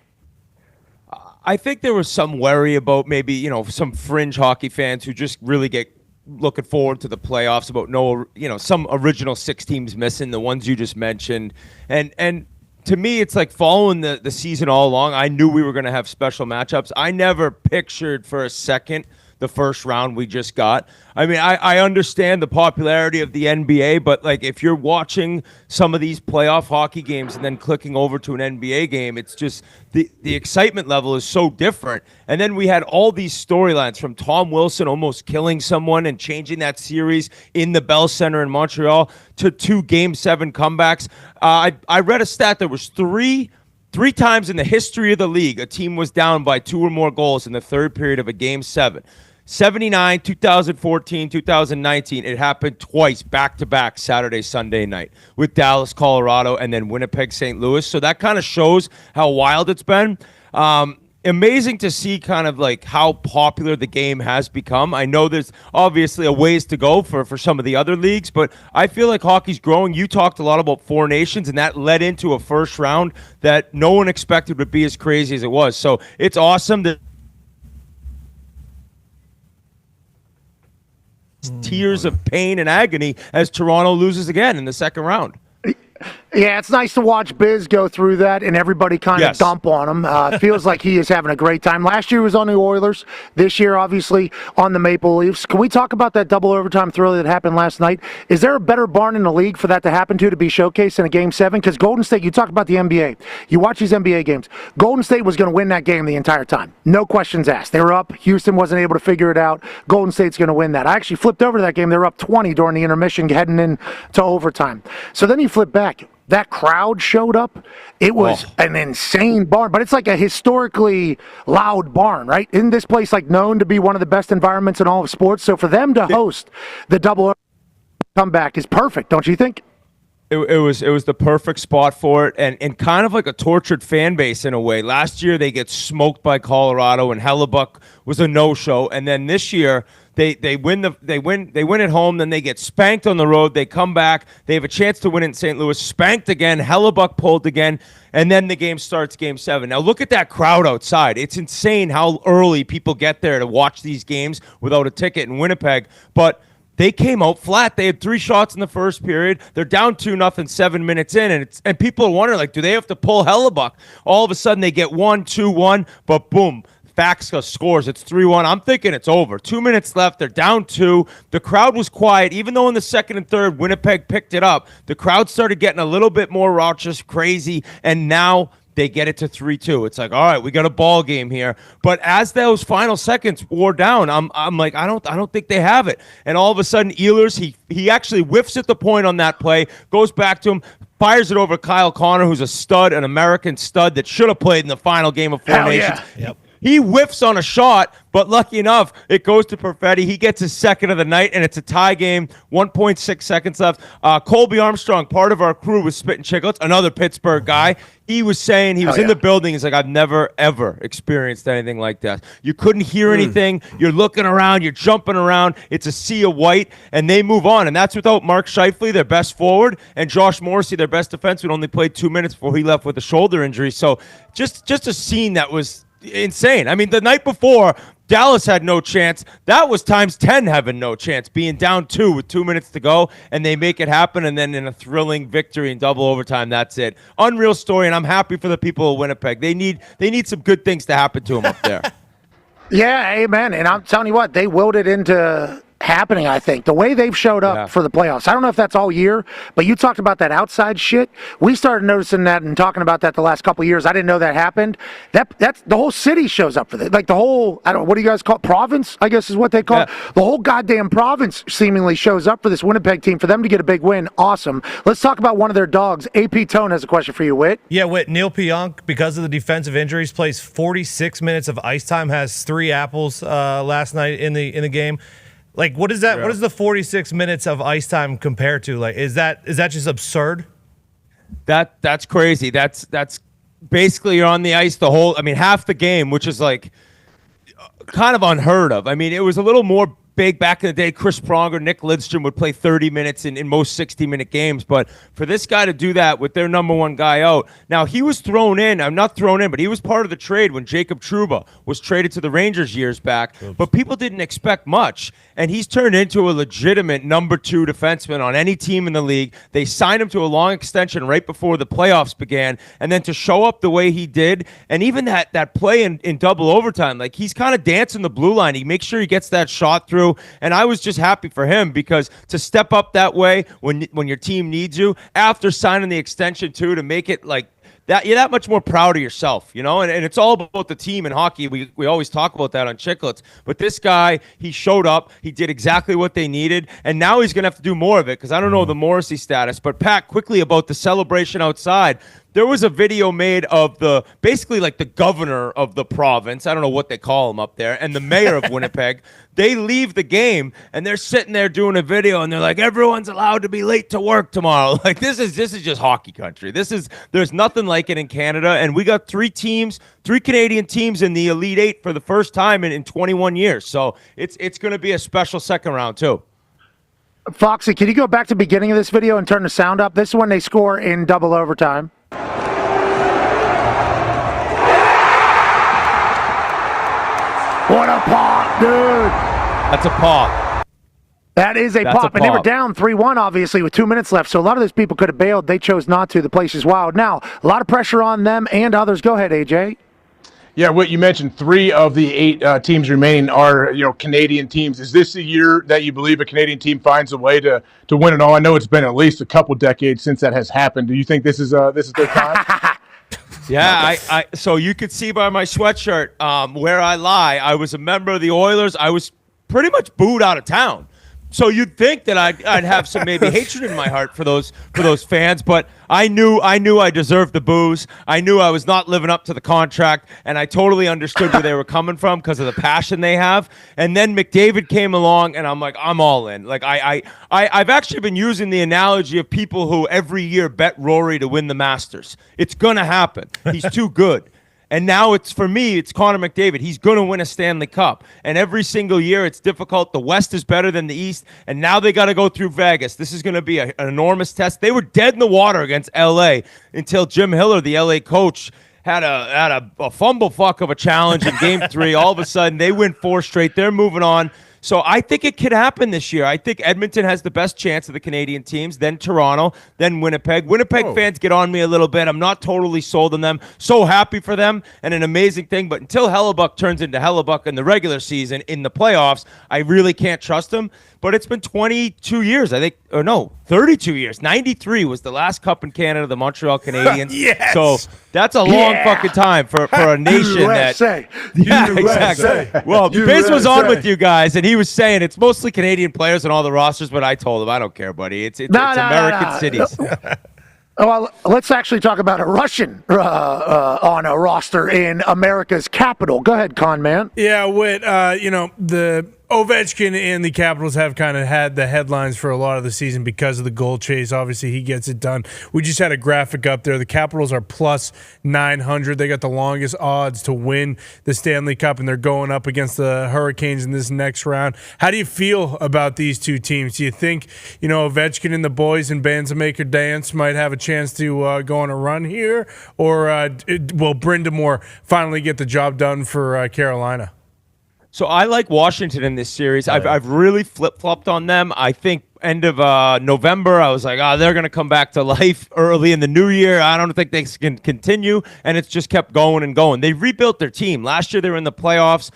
I think there was some worry about maybe, some fringe hockey fans who just really get looking forward to the playoffs about some original 6 teams missing, the ones you just mentioned. And to me, it's like following the season all along. I knew we were going to have special matchups. I never pictured for a second the first round we just got. I mean, I understand the popularity of the NBA, but like if you're watching some of these playoff hockey games and then clicking over to an NBA game, it's just the excitement level is so different. And then we had all these storylines from Tom Wilson almost killing someone and changing that series in the Bell Center in Montreal to 2 Game 7 comebacks. I read a stat. There was three times in the history of the league a team was down by 2 or more goals in the third period of a Game 7. 79, 2014, 2019, it happened twice, back-to-back, Saturday, Sunday night, with Dallas, Colorado, and then Winnipeg, St. Louis. So that kind of shows how wild it's been. Amazing to see kind of like how popular the game has become. I know there's obviously a ways to go for some of the other leagues, but I feel like hockey's growing. You talked a lot about 4 nations, and that led into a first round that no one expected would be as crazy as it was. So it's awesome that tears of pain and agony as Toronto loses again in the second round. Yeah, it's nice to watch Biz go through that and everybody kind of dump on him. Feels like he is having a great time. Last year he was on the Oilers. This year, obviously, on the Maple Leafs. Can we talk about that double overtime thriller that happened last night? Is there a better barn in the league for that to happen to be showcased in a Game 7? Because Golden State, you talk about the NBA. You watch these NBA games. Golden State was going to win that game the entire time. No questions asked. They were up. Houston wasn't able to figure it out. Golden State's going to win that. I actually flipped over to that game. They were up 20 during the intermission heading into overtime. So then you flip back. That crowd showed up. It was an insane barn, but it's like a historically loud barn, right? Isn't this place like known to be one of the best environments in all of sports? So for them to host the double comeback is perfect, don't you think? It was the perfect spot for it, and kind of like a tortured fan base in a way. Last year they get smoked by Colorado, and Hellebuck was a no-show, and then this year they win at home, then they get spanked on the road. They come back, they have a chance to win in St. Louis, spanked again, Hellebuck pulled again, and then the game starts, Game 7. Now look at that crowd outside. It's insane how early people get there to watch these games without a ticket in Winnipeg, but they came out flat. They had 3 shots in the first period. They're down 2-0 7 minutes in, and people are wondering, like, do they have to pull Hellebuck? All of a sudden, they get 1-2-1, but boom. Faxka scores. It's 3-1. I'm thinking it's over. 2 minutes left. They're down 2. The crowd was quiet. Even though in the second and third, Winnipeg picked it up, the crowd started getting a little bit more raucous, crazy, and now they get it to 3-2. It's like, all right, we got a ball game here. But as those final seconds wore down, I'm like, I don't think they have it. And all of a sudden, Ehlers, he actually whiffs at the point on that play, goes back to him, fires it over Kyle Connor, who's a stud, an American stud that should have played in the final game of Four Nations. Yeah. Yep. He whiffs on a shot, but lucky enough, it goes to Perfetti. He gets his second of the night, and it's a tie game, 1.6 seconds left. Colby Armstrong, part of our crew, was spitting chicklets, another Pittsburgh guy. He was saying, he was in the building, he's like, I've never, ever experienced anything like that. You couldn't hear anything. You're looking around. You're jumping around. It's a sea of white, and they move on. And that's without Mark Scheifele, their best forward, and Josh Morrissey, their best defenseman, only played 2 minutes before he left with a shoulder injury. So just a scene that was insane. I mean, the night before, Dallas had no chance. That was times 10 having no chance, being down 2 with 2 minutes to go, and they make it happen, and then in a thrilling victory in double overtime, that's it. Unreal story, and I'm happy for the people of Winnipeg. They need some good things to happen to them up there. Yeah, amen. And I'm telling you what, they willed it into happening, I think. The way they've showed up for the playoffs. I don't know if that's all year, but you talked about that outside shit. We started noticing that and talking about that the last couple of years. I didn't know that happened. That's the whole city shows up for that. Like the whole, I don't know, what do you guys call it? Province, I guess is what they call it. The whole goddamn province seemingly shows up for this Winnipeg team. For them to get a big win, awesome. Let's talk about one of their dogs. AP Tone has a question for you, Whit. Yeah, Whit. Neil Pionk, because of the defensive injuries, plays 46 minutes of ice time, has 3 apples last night in the game. Like, what is that? Yeah. What does the 46 minutes of ice time compare to? Like, is that just absurd? That's crazy. That's basically you're on the ice half the game, which is like kind of unheard of. I mean, it was a little more big back in the day. Chris Pronger, Nick Lidstrom would play 30 minutes in most 60-minute games. But for this guy to do that with their number one guy out, now he was thrown in. I'm not thrown in, but he was part of the trade when Jacob Trouba was traded to the Rangers years back. Oops. But people didn't expect much. And he's turned into a legitimate number 2 defenseman on any team in the league. They signed him to a long extension right before the playoffs began. And then to show up the way he did, and even that play in double overtime, like he's kind of dancing the blue line. He makes sure he gets that shot through. And I was just happy for him because to step up that way when your team needs you, after signing the extension too, to make it like that, you're that much more proud of yourself, you know? And it's all about the team in hockey. We always talk about that on Chicklets. But this guy, he showed up. He did exactly what they needed. And now he's going to have to do more of it because I don't know the Morrissey status. But Pat, quickly about the celebration outside. There was a video made of basically like the governor of the province. I don't know what they call him up there. And the mayor of Winnipeg. They leave the game and they're sitting there doing a video and they're like, everyone's allowed to be late to work tomorrow. Like this is just hockey country. There's nothing like it in Canada. And we got 3 Canadian teams in the Elite 8 for the first time in 21 years. So it's going to be a special second round too. Foxy, can you go back to the beginning of this video and turn the sound up? This is when they score in double overtime. What a pop, dude. That's a pop. That is a pop. And they were down 3-1, obviously, with 2 minutes left. So a lot of those people could have bailed. They chose not to. The place is wild. Now, a lot of pressure on them and others. Go ahead, AJ. Yeah, what you mentioned, 3 of the 8 teams remaining are Canadian teams. Is this a year that you believe a Canadian team finds a way to win it all? I know it's been at least a couple decades since that has happened. Do you think this is their time? Yeah, so you could see by my sweatshirt where I lie. I was a member of the Oilers. I was pretty much booed out of town. So you'd think that I'd have some maybe hatred in my heart for those fans, but I knew I deserved the booze. I knew I was not living up to the contract, and I totally understood where they were coming from because of the passion they have. And then McDavid came along, and I'm like, I'm all in. Like I've actually been using the analogy of people who every year bet Rory to win the Masters. It's gonna happen. He's too good. And now it's Connor McDavid. He's going to win a Stanley Cup. And every single year it's difficult. The West is better than the East. And now they got to go through Vegas. This is going to be an enormous test. They were dead in the water against L.A. until Jim Hiller, the L.A. coach, had a fumble fuck of a challenge in Game 3. All of a sudden, they win 4 straight. They're moving on. So I think it could happen this year. I think Edmonton has the best chance of the Canadian teams, then Toronto, then Winnipeg. Winnipeg fans get on me a little bit. I'm not totally sold on them. So happy for them and an amazing thing. But until Hellebuck turns into Hellebuck in the regular season, in the playoffs, I really can't trust him. But it's been 22 years, I think, or no, 32 years. 93 was the last cup in Canada, the Montreal Canadiens. Yes! So that's a long fucking time for a nation USA. Yeah, USA. exactly. Well, Biz was on with you guys, and he was saying it's mostly Canadian players on all the rosters, but I told him, I don't care, buddy. It's American cities. Well, let's actually talk about a Russian on a roster in America's capital. Go ahead, Con Man. Yeah, Whit, the Ovechkin and the Capitals have kind of had the headlines for a lot of the season because of the goal chase. Obviously, he gets it done. We just had a graphic up there. The Capitals are plus 900. They got the longest odds to win the Stanley Cup, and they're going up against the Hurricanes in this next round. How do you feel about these two teams? Do you think, Ovechkin and the boys in Bands Maker Dance might have a chance to go on a run here, or will Brind'Amour finally get the job done for Carolina? So I like Washington in this series. I've really flip-flopped on them. I think end of November, I was like, they're going to come back to life early in the new year. I don't think they can continue, and it's just kept going and going. They rebuilt their team. Last year they were in the playoffs,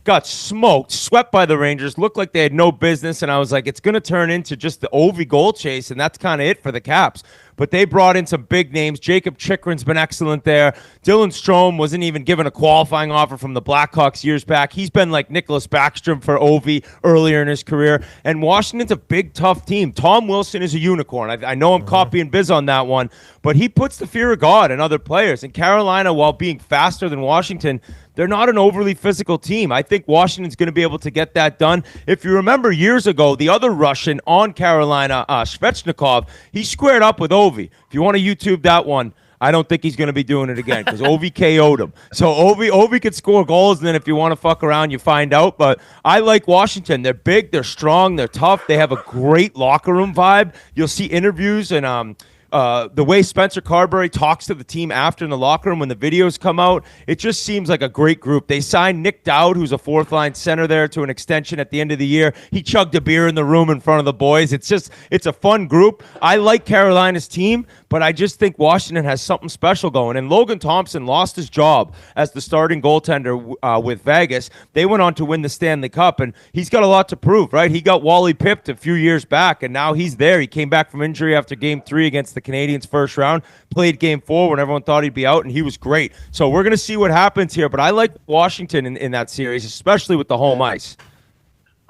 got smoked, swept by the Rangers, looked like they had no business, and I was like, it's going to turn into just the Ovi goal chase, and that's kind of it for the Caps. But they brought in some big names. Jacob Chikrin's been excellent there. Dylan Strome wasn't even given a qualifying offer from the Blackhawks years back. He's been like Nicholas Backstrom for Ovi earlier in his career. And Washington's a big, tough team. Tom Wilson is a unicorn. I know I'm copying Biz on that one, but he puts the fear of God in other players. And Carolina, while being faster than Washington, they're not an overly physical team. I think Washington's going to be able to get that done. If you remember years ago, the other Russian on Carolina, Svechnikov, he squared up with Ovi. If you want to YouTube that one, I don't think he's going to be doing it again because Ovi KO'd him. So Ovi could score goals, and then if you want to fuck around, you find out. But I like Washington. They're big, they're strong, they're tough. They have a great locker room vibe. You'll see interviews and the way Spencer Carberry talks to the team after in the locker room when the videos come out, it just seems like a great group. They signed Nick Dowd, who's a fourth-line center there, to an extension at the end of the year. He chugged a beer in the room in front of the boys. It's a fun group. I like Carolina's team, but I just think Washington has something special going. And Logan Thompson lost his job as the starting goaltender with Vegas. They went on to win the Stanley Cup, and he's got a lot to prove, right? He got Wally pipped a few years back, and now he's there. He came back from injury after Game 3 against the Canadiens first round, played Game 4 when everyone thought he'd be out, and he was great. So we're going to see what happens here, but I like Washington in that series, especially with the home ice.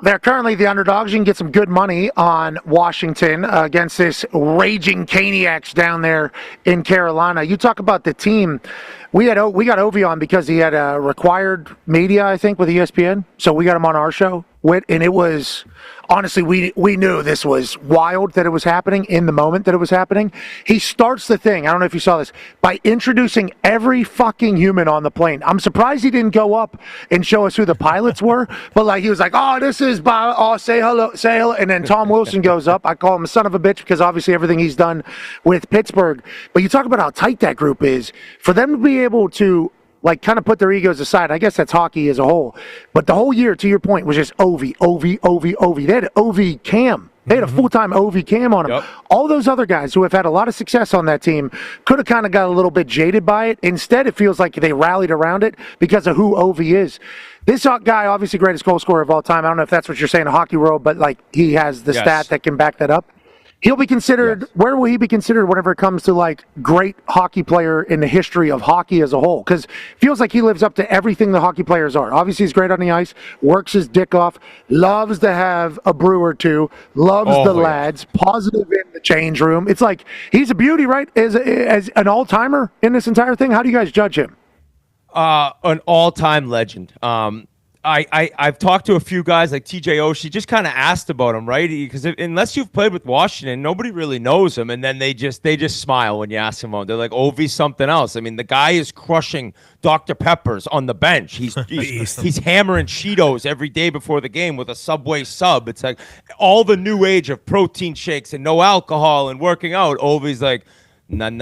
They're currently the underdogs. You can get some good money on Washington against this raging Caniacs down there in Carolina. You talk about the team. We got Ovi on because he had a required media, I think, with ESPN. So we got him on our show. And it was, honestly, we knew this was wild that it was happening in the moment that it was happening. He starts the thing, I don't know if you saw this, by introducing every fucking human on the plane. I'm surprised he didn't go up and show us who the pilots were, but like he was like, this is Bob, say hello. And then Tom Wilson goes up. I call him a son of a bitch because obviously everything he's done with Pittsburgh. But you talk about how tight that group is. For them to be able to like kind of put their egos aside. I guess that's hockey as a whole. But the whole year, to your point, was just Ovi. They had Ovi Cam. They had a full-time Ovi Cam on him. Yep. All those other guys who have had a lot of success on that team could have kind of got a little bit jaded by it. Instead, it feels like they rallied around it because of who Ovi is. This guy, obviously greatest goal scorer of all time. I don't know if that's what you're saying in hockey world, but like he has the stat that can back that up. He'll be considered, where will he be considered whenever it comes to like great hockey player in the history of hockey as a whole? Because it feels like he lives up to everything the hockey players are. Obviously, he's great on the ice, works his dick off, loves to have a brew or two, loves the lads, positive in the change room. It's like he's a beauty, right? As an all-timer in this entire thing. How do you guys judge him? An all-time legend. I've talked to a few guys like TJ Oshie, just kind of asked about him, right? Because unless you've played with Washington, nobody really knows him, and then they just smile when you ask him. They're like, Ovi's something else. I mean, the guy is crushing Dr. Peppers on the bench. He's hammering Cheetos every day before the game with a Subway sub. It's like all the new age of protein shakes and no alcohol and working out. Ovi's like, None.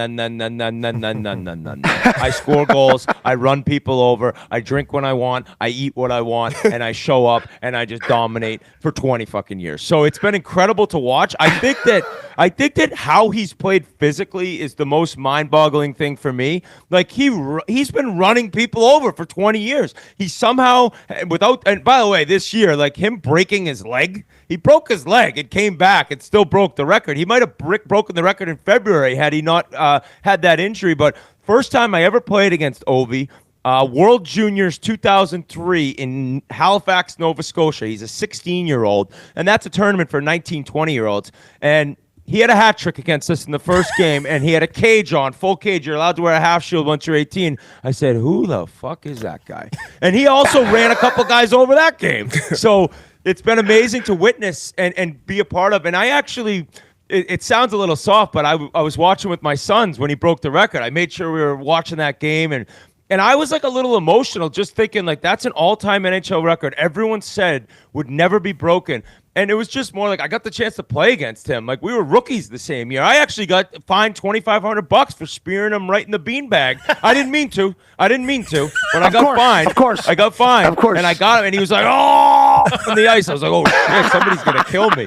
I score goals. I run people over. I drink when I want. I eat what I want, and I show up and I just dominate for 20 fucking years. So it's been incredible to watch. I think that how he's played physically is the most mind-boggling thing for me. Like he's been running people over for 20 years. He somehow and by the way, this year, like him breaking his leg. He broke his leg. It came back. It still broke the record. He might have broken the record in February had he not had that injury. But first time I ever played against Ovi, World Juniors 2003 in Halifax, Nova Scotia. He's a 16-year-old, and that's a tournament for 19, 20-year-olds. And he had a hat trick against us in the first game, and he had a cage on, full cage. You're allowed to wear a half shield once you're 18. I said, who the fuck is that guy? And he also ran a couple guys over that game. So it's been amazing to witness and be a part of. And I actually, it sounds a little soft, but I was watching with my sons when he broke the record. I made sure we were watching that game, and I was like a little emotional just thinking like that's an all-time NHL record everyone said would never be broken. And it was just more like I got the chance to play against him. Like we were rookies the same year. I actually got fined $2,500 for spearing him right in the beanbag. I didn't mean to, but I got fined. Of course. I got fined. Of course. And I got him, and he was like, oh, on the ice. I was like, oh, shit, somebody's going to kill me.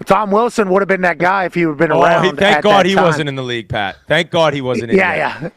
Tom Wilson would have been that guy if he would have been around. Thank God he time. wasn't in the league, Pat. Thank God he wasn't in there. Yeah.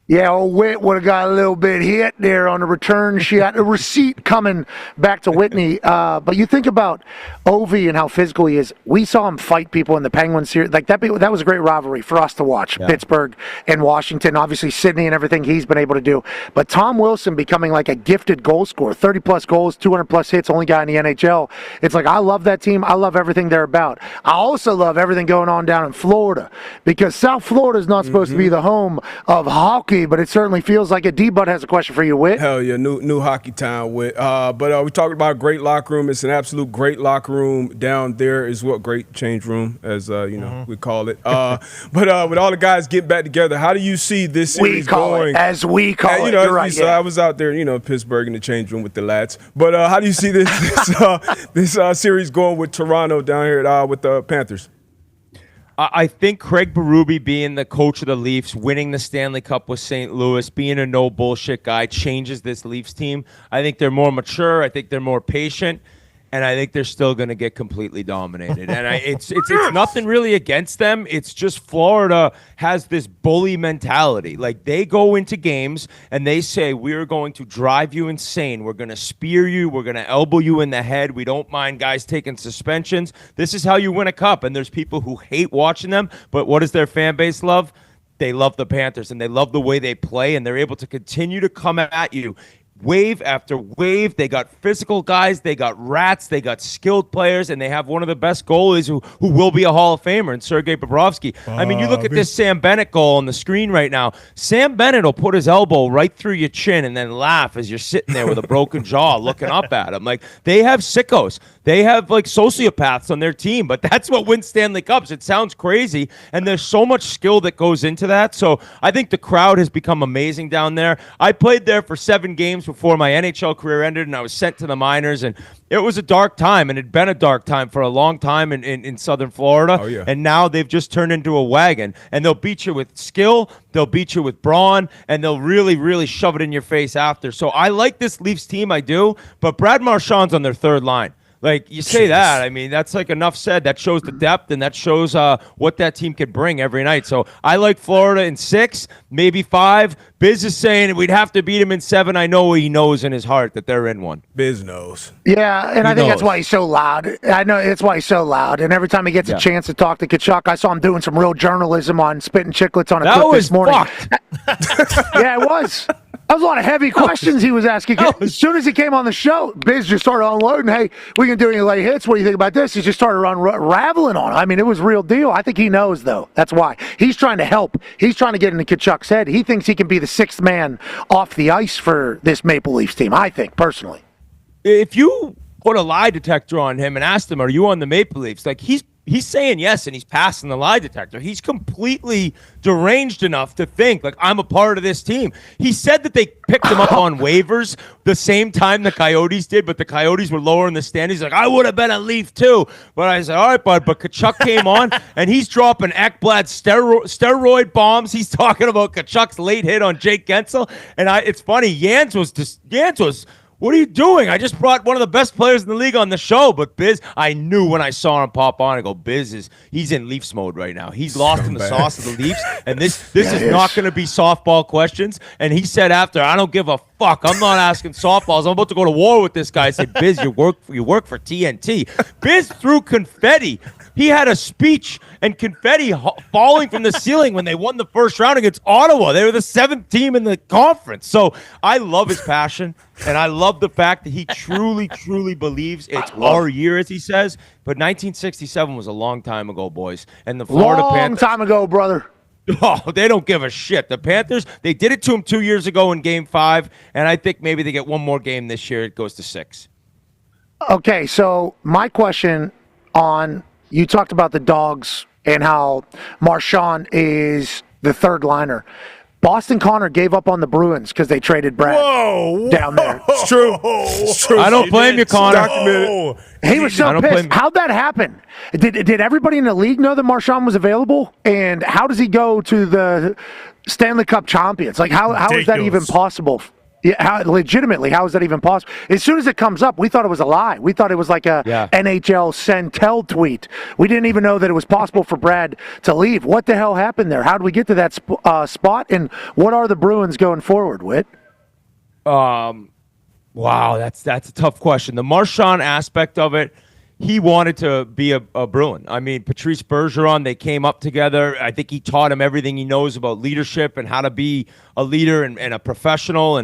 Yeah, old Whit would have got a little bit hit there on the return. She had a receipt coming back to Whitney. But you think about Ovi and how physical he is. We saw him fight people in the Penguins series. Like that was a great rivalry for us to watch. Yeah. Pittsburgh and Washington, obviously Sydney and everything he's been able to do. But Tom Wilson becoming like a gifted goal scorer, 30-plus goals, 200-plus hits, only guy in the NHL. It's like I love that team. I love everything they're about. I also love everything going on down in Florida because South Florida is not supposed to be the home of hockey, but it certainly feels like it. D-Bud has a question for you, Whit. Hell yeah, new hockey town, Whit. But we talked about a great locker room. It's an absolute great locker room down there. Is what great change room, as we call it. But with all the guys getting back together, how do you see this series going? As we call it. You're right. I was out there, Pittsburgh in the change room with the lads. But how do you see this series going with Toronto down here with the Panthers? I think Craig Berube being the coach of the Leafs, winning the Stanley Cup with St. Louis, being a no bullshit guy changes this Leafs team. I think they're more mature. I think they're more patient. And I think they're still going to get completely dominated. And it's nothing really against them. It's just Florida has this bully mentality. Like they go into games and they say, we're going to drive you insane. We're going to spear you. We're going to elbow you in the head. We don't mind guys taking suspensions. This is how you win a cup. And there's people who hate watching them. But what does their fan base love? They love the Panthers and they love the way they play. And they're able to continue to come at you wave after wave. They got physical guys, they got rats, they got skilled players, and they have one of the best goalies who will be a Hall of Famer in Sergei Bobrovsky. I mean, you look at this Sam Bennett goal on the screen right now. Sam Bennett will put his elbow right through your chin and then laugh as you're sitting there with a broken jaw looking up at him. Like, they have sickos. They have, like, sociopaths on their team, but that's what wins Stanley Cups. It sounds crazy, and there's so much skill that goes into that. So I think the crowd has become amazing down there. I played there for 7 games before my NHL career ended, and I was sent to the minors, and it was a dark time, and it had been a dark time for a long time in southern Florida. Oh, yeah. And now they've just turned into a wagon, and they'll beat you with skill, they'll beat you with brawn, and they'll really, really shove it in your face after. So I like this Leafs team, I do, but Brad Marchand's on their third line. Like, you say that, I mean, that's like enough said. That shows the depth, and that shows what that team can bring every night. So I like Florida in 6, maybe 5. Biz is saying we'd have to beat him in 7. I know he knows in his heart that they're in one. Biz knows. Yeah, and I think that's why he's so loud. I know that's why he's so loud. And every time he gets a chance to talk to Kachuk, I saw him doing some real journalism on Spittin' Chicklets on a clip this morning. Yeah, it was. That was a lot of heavy questions he was asking. As soon as he came on the show, Biz just started unloading. Hey, we can do any late hits. What do you think about this? He just started unraveling on it. I mean, it was real deal. I think he knows, though. That's why. He's trying to help. He's trying to get into Kachuk's head. He thinks he can be the 6th man off the ice for this Maple Leafs team, I think, personally. If you put a lie detector on him and asked him, are you on the Maple Leafs? Like, he's he's saying yes, and he's passing the lie detector. He's completely deranged enough to think, like, I'm a part of this team. He said that they picked him up on waivers the same time the Coyotes did, but the Coyotes were lower in the standings. He's like, I would have been a Leaf too. But I said, all right, bud. But Kachuk came on, and he's dropping Ekblad steroid bombs. He's talking about Kachuk's late hit on Jake Gensel. And it's funny, Jans was, what are you doing? I just brought one of the best players in the league on the show. But Biz, I knew when I saw him pop on, I go, he's in Leafs mode right now. He's lost in the sauce of the Leafs. And this is not going to be softball questions. And he said after, I don't give a fuck. I'm not asking softballs. I'm about to go to war with this guy. I said, Biz, you work for TNT. Biz threw confetti. He had a speech and confetti falling from the ceiling when they won the first round against Ottawa. They were the 7th team in the conference. So I love his passion, and I love the fact that he truly, truly believes it's our year, as he says. But 1967 was a long time ago, boys. And the Florida Panthers. Long time ago, brother. Oh, they don't give a shit. The Panthers, they did it to him 2 years ago in Game 5, and I think maybe they get one more game this year. It goes to 6. Okay, so my question on, you talked about the Dogs and how Marchand is the third liner. Boston Connor gave up on the Bruins because they traded Brad down there. It's true. It's true. I don't blame you, Connor. He was so pissed. How'd that happen? Did everybody in the league know that Marchand was available? And how does he go to the Stanley Cup champions? Like, how is that even possible? Yeah, legitimately, how is that even possible? As soon as it comes up, we thought it was a lie. We thought it was like a NHL send-tell tweet. We didn't even know that it was possible for Brad to leave. What the hell happened there? How did we get to that spot? And what are the Bruins going forward, Whit? Wow, that's a tough question. The Marchand aspect of it, he wanted to be a Bruin. I mean, Patrice Bergeron, they came up together. I think he taught him everything he knows about leadership and how to be a leader and a professional.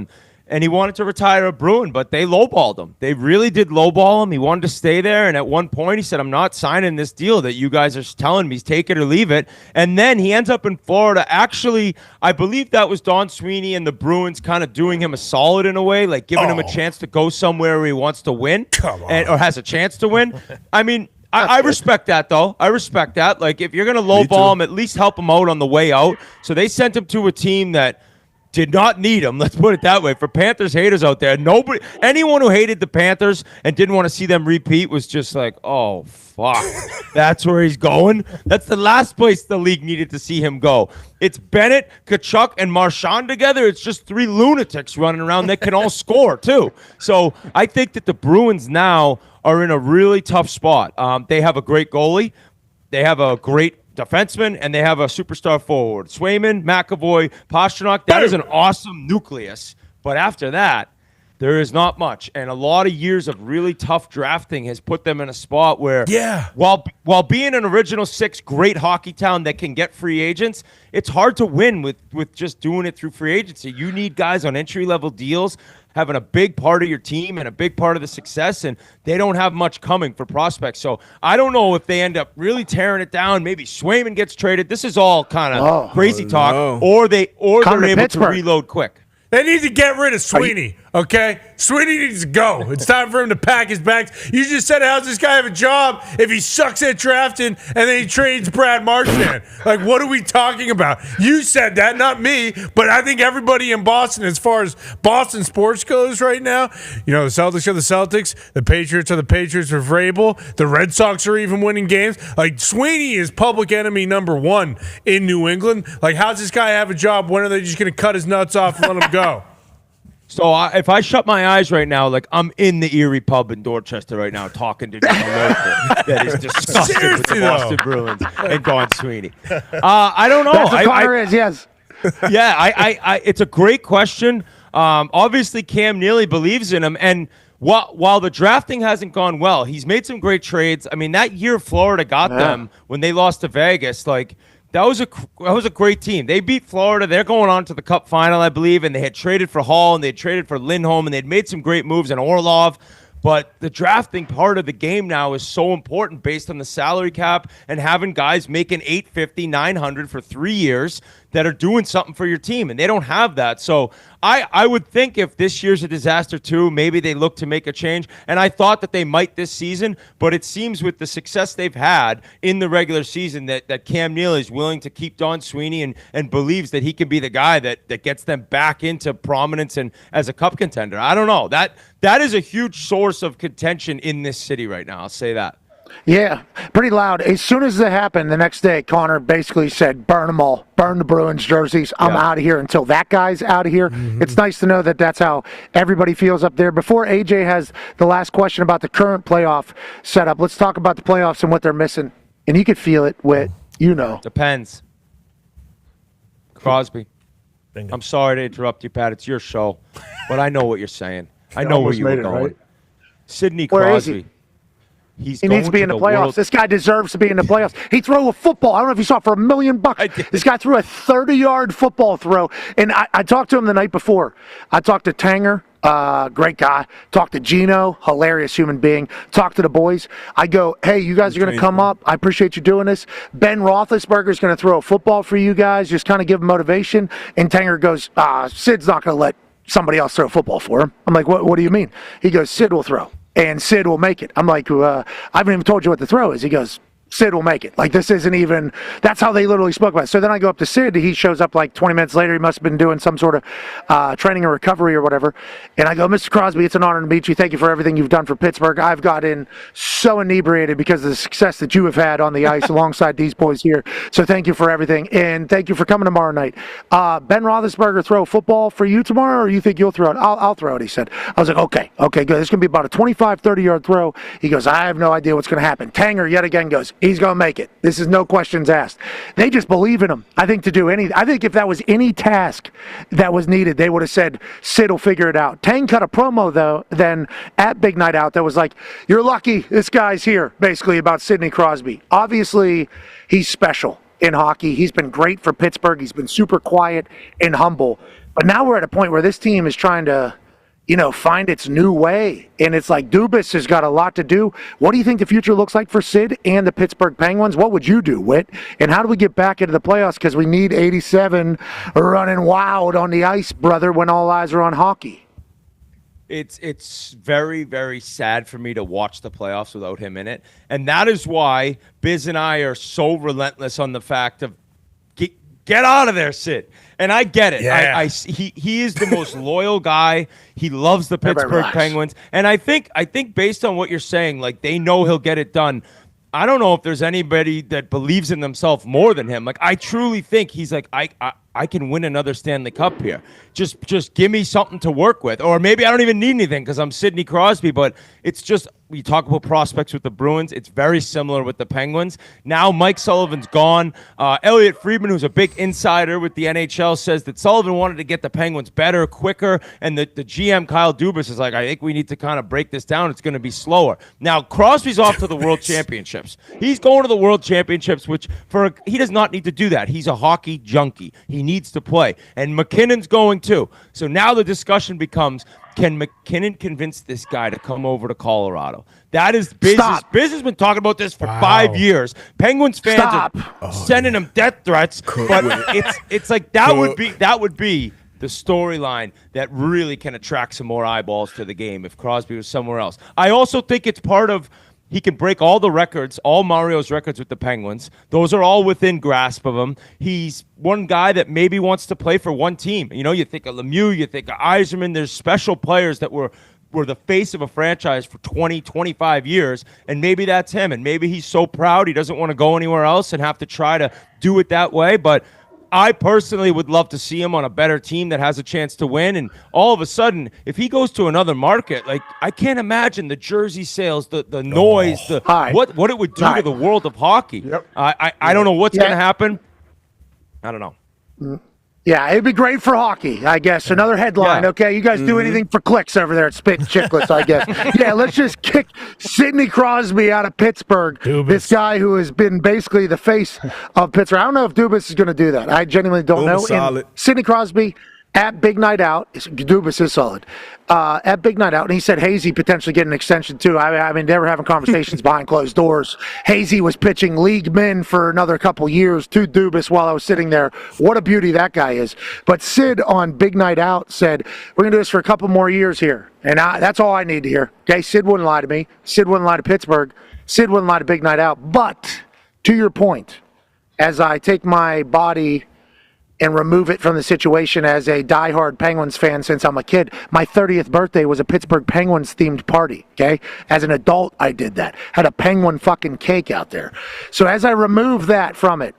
And he wanted to retire a Bruin, but they lowballed him. They really did lowball him. He wanted to stay there. And at one point, he said, I'm not signing this deal that you guys are telling me. Take it or leave it. And then he ends up in Florida. Actually, I believe that was Don Sweeney and the Bruins kind of doing him a solid in a way, like giving him a chance to go somewhere where he wants to win or has a chance to win. I mean, I respect that, though. I respect that. Like, if you're going to lowball him, at least help him out on the way out. So they sent him to a team that did not need him. Let's put it that way. For Panthers haters out there, anyone who hated the Panthers and didn't want to see them repeat was just like, oh, fuck. That's where he's going? That's the last place the league needed to see him go. It's Bennett, Kachuk, and Marchand together. It's just 3 lunatics running around that can all score, too. So I think that the Bruins now are in a really tough spot. They have a great goalie. They have a great defenseman, and they have a superstar forward. Swayman, McAvoy, Pastrnak. That is an awesome nucleus. But after that, there is not much. And a lot of years of really tough drafting has put them in a spot where, while being an original 6 great hockey town that can get free agents, it's hard to win with just doing it through free agency. You need guys on entry-level deals having a big part of your team and a big part of the success, and they don't have much coming for prospects. So I don't know if they end up really tearing it down. Maybe Swayman gets traded. This is all kind of crazy talk. Or they're able to reload quick. They need to get rid of Sweeney, okay? Sweeney needs to go. It's time for him to pack his bags. You just said, how's this guy have a job if he sucks at drafting and then he trades Brad Marchand? Like, what are we talking about? You said that, not me, but I think everybody in Boston, as far as Boston sports goes right now, you know, the Celtics are the Celtics, the Patriots are the Patriots for Vrabel, the Red Sox are even winning games. Like, Sweeney is public enemy number 1 in New England. Like, how's this guy have a job? When are they just going to cut his nuts off and let him go? So if I shut my eyes right now, like I'm in the Erie pub in Dorchester right now talking to a local that is disgusted with the Boston Bruins and Don Sweeney. I don't know. That's what Connor is, yes. Yeah, I it's a great question. Obviously, Cam Neely believes in him. And while the drafting hasn't gone well, he's made some great trades. I mean, that year Florida got them when they lost to Vegas, like, that was a great team. They beat Florida. They're going on to the Cup final, I believe, and they had traded for Hall, and they had traded for Lindholm, and they'd made some great moves in Orlov. But the drafting part of the game now is so important based on the salary cap and having guys making $850, $900 for 3 years that are doing something for your team, and they don't have that. So I would think if this year's a disaster too, maybe they look to make a change. And I thought that they might this season, but it seems with the success they've had in the regular season that Cam Neely is willing to keep Don Sweeney and believes that he can be the guy that gets them back into prominence and as a cup contender. I don't know. That is a huge source of contention in this city right now. I'll say that. Yeah, pretty loud. As soon as it happened, the next day, Connor basically said, burn them all. Burn the Bruins jerseys. I'm out of here until that guy's out of here. Mm-hmm. It's nice to know that that's how everybody feels up there. Before AJ has the last question about the current playoff setup, let's talk about the playoffs and what they're missing. And you could feel it, Whit. You know. Depends. Crosby. Bingo. I'm sorry to interrupt you, Pat. It's your show. But I know what you're saying. I know where you were going. Right? Sidney Crosby. He needs to be in the playoffs. World. This guy deserves to be in the playoffs. He threw a football. I don't know if you saw it, for $1 million. This guy threw a 30-yard football throw. And I talked to him the night before. I talked to Tanger, great guy. Talked to Gino, hilarious human being. Talked to the boys. I go, hey, you guys are going to come up. I appreciate you doing this. Ben Roethlisberger is going to throw a football for you guys. Just kind of give him motivation. And Tanger goes, Sid's not going to let somebody else throw a football for him. I'm like, what do you mean? He goes, Sid will throw. And Sid will make it. I'm like, I haven't even told you what the throw is. He goes, Sid will make it. Like, this isn't even, that's how they literally spoke about it. So then I go up to Sid. He shows up like 20 minutes later. He must have been doing some sort of training or recovery or whatever. And I go, Mr. Crosby, it's an honor to meet you. Thank you for everything you've done for Pittsburgh. I've gotten so inebriated because of the success that you have had on the ice alongside these boys here. So thank you for everything. And thank you for coming tomorrow night. Ben Roethlisberger throw a football for you tomorrow, or you think you'll throw it? I'll throw it, he said. I was like, okay, good. It's going to be about a 25, 30-yard throw. He goes, I have no idea what's going to happen. Tanger yet again goes, he's going to make it. This is no questions asked. They just believe in him. I think if that was any task that was needed, they would have said, Sid will figure it out. Tang cut a promo, though, then at Big Night Out that was like, you're lucky this guy's here, basically about Sidney Crosby. Obviously, he's special in hockey. He's been great for Pittsburgh. He's been super quiet and humble. But now we're at a point where this team is trying to, find its new way. And it's like Dubas has got a lot to do. What do you think the future looks like for Sid and the Pittsburgh Penguins? What would you do, Whit? And how do we get back into the playoffs? Because we need 87 running wild on the ice, brother, when all eyes are on hockey. It's very, very sad for me to watch the playoffs without him in it. And that is why Biz and I are so relentless on the fact of get out of there, Sid. And I get it. Yeah. He is the most loyal guy. He loves the Pittsburgh Penguins. And I think based on what you're saying, like, they know he'll get it done. I don't know if there's anybody that believes in themselves more than him. Like, I truly think he's like, I can win another Stanley Cup here. Just give me something to work with. Or maybe I don't even need anything because I'm Sidney Crosby. But it's just, we talk about prospects with the Bruins. It's very similar with the Penguins. Now Mike Sullivan's gone. Elliot Friedman, who's a big insider with the NHL, says that Sullivan wanted to get the Penguins better, quicker. And the GM, Kyle Dubas, is like, I think we need to kind of break this down. It's going to be slower. Now, Crosby's off to the World Championships. He's going to the World Championships, which he does not need to do that. He's a hockey junkie. He needs to play. And McKinnon's going too. So now the discussion becomes, can McKinnon convince this guy to come over to Colorado? That is business. Biz has been talking about this for 5 years. Penguins fans are sending him death threats. But it's like that would be the storyline that really can attract some more eyeballs to the game if Crosby was somewhere else. I also think it's part of, he can break all the records, all Mario's records with the Penguins. Those are all within grasp of him. He's one guy that maybe wants to play for one team. You think of Lemieux, you think of Yzerman. There's special players that were the face of a franchise for 20, 25 years, and maybe that's him. And maybe he's so proud he doesn't want to go anywhere else and have to try to do it that way. But I personally would love to see him on a better team that has a chance to win. And all of a sudden, if he goes to another market, like, I can't imagine the jersey sales, the noise, what it would do to the world of hockey. Yep. I don't know what's going to happen. I don't know. Yeah, it'd be great for hockey, I guess. Another headline, okay? You guys do anything for clicks over there at Spit and Chicklets, I guess. Yeah, let's just kick Sidney Crosby out of Pittsburgh. Dubas. This guy who has been basically the face of Pittsburgh. I don't know if Dubas is going to do that. I genuinely don't know. Solid. Sidney Crosby at Big Night Out. Dubas is solid. At Big Night Out, and he said Hazy potentially get an extension too. I mean, they were having conversations behind closed doors. Hazy was pitching league men for another couple years to Dubas while I was sitting there. What a beauty that guy is. But Sid on Big Night Out said, we're going to do this for a couple more years here. And that's all I need to hear. Okay, Sid wouldn't lie to me. Sid wouldn't lie to Pittsburgh. Sid wouldn't lie to Big Night Out. But to your point, as I take my body and remove it from the situation as a diehard Penguins fan since I'm a kid. My 30th birthday was a Pittsburgh Penguins themed party, okay? As an adult, I did that. Had a penguin fucking cake out there. So as I remove that from it,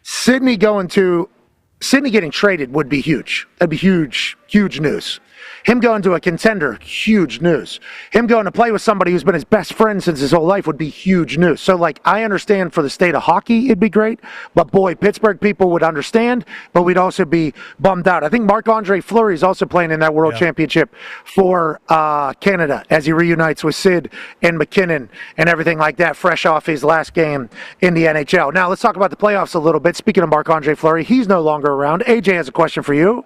Sydney getting traded would be huge. That'd be huge, huge news. Him going to a contender, huge news. Him going to play with somebody who's been his best friend since his whole life would be huge news. So, I understand for the state of hockey, it'd be great. But, boy, Pittsburgh people would understand, but we'd also be bummed out. I think Marc-Andre Fleury is also playing in that World Championship for Canada as he reunites with Sid and McKinnon and everything like that, fresh off his last game in the NHL. Now, let's talk about the playoffs a little bit. Speaking of Marc-Andre Fleury, he's no longer around. AJ has a question for you.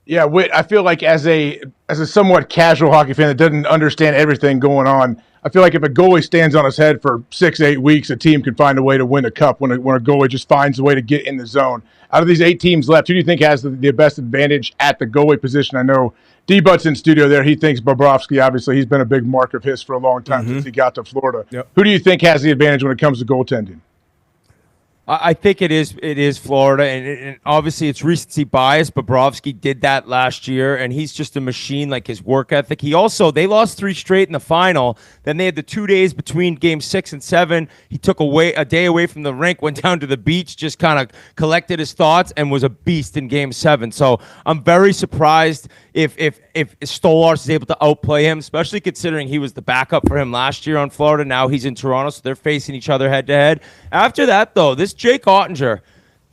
Yeah, Whit, I feel like as a somewhat casual hockey fan that doesn't understand everything going on, I feel like if a goalie stands on his head for 6-8 weeks, a team can find a way to win a cup when a goalie just finds a way to get in the zone. Out of these 8 teams left, who do you think has the best advantage at the goalie position? I know D-Butt's in studio there. He thinks Bobrovsky, obviously, he's been a big mark of his for a long time since he got to Florida. Yep. Who do you think has the advantage when it comes to goaltending? I think it is Florida, and obviously it's recency bias. Bobrovsky did that last year, and he's just a machine, like his work ethic. They lost 3 straight in the final. Then they had the 2 days between game 6 and 7. He took a day away from the rink, went down to the beach, just kind of collected his thoughts, and was a beast in game 7. So I'm very surprised if Stolarz is able to outplay him, especially considering he was the backup for him last year on Florida. Now he's in Toronto, so they're facing each other head to head. After that, though, this Jake Ottinger,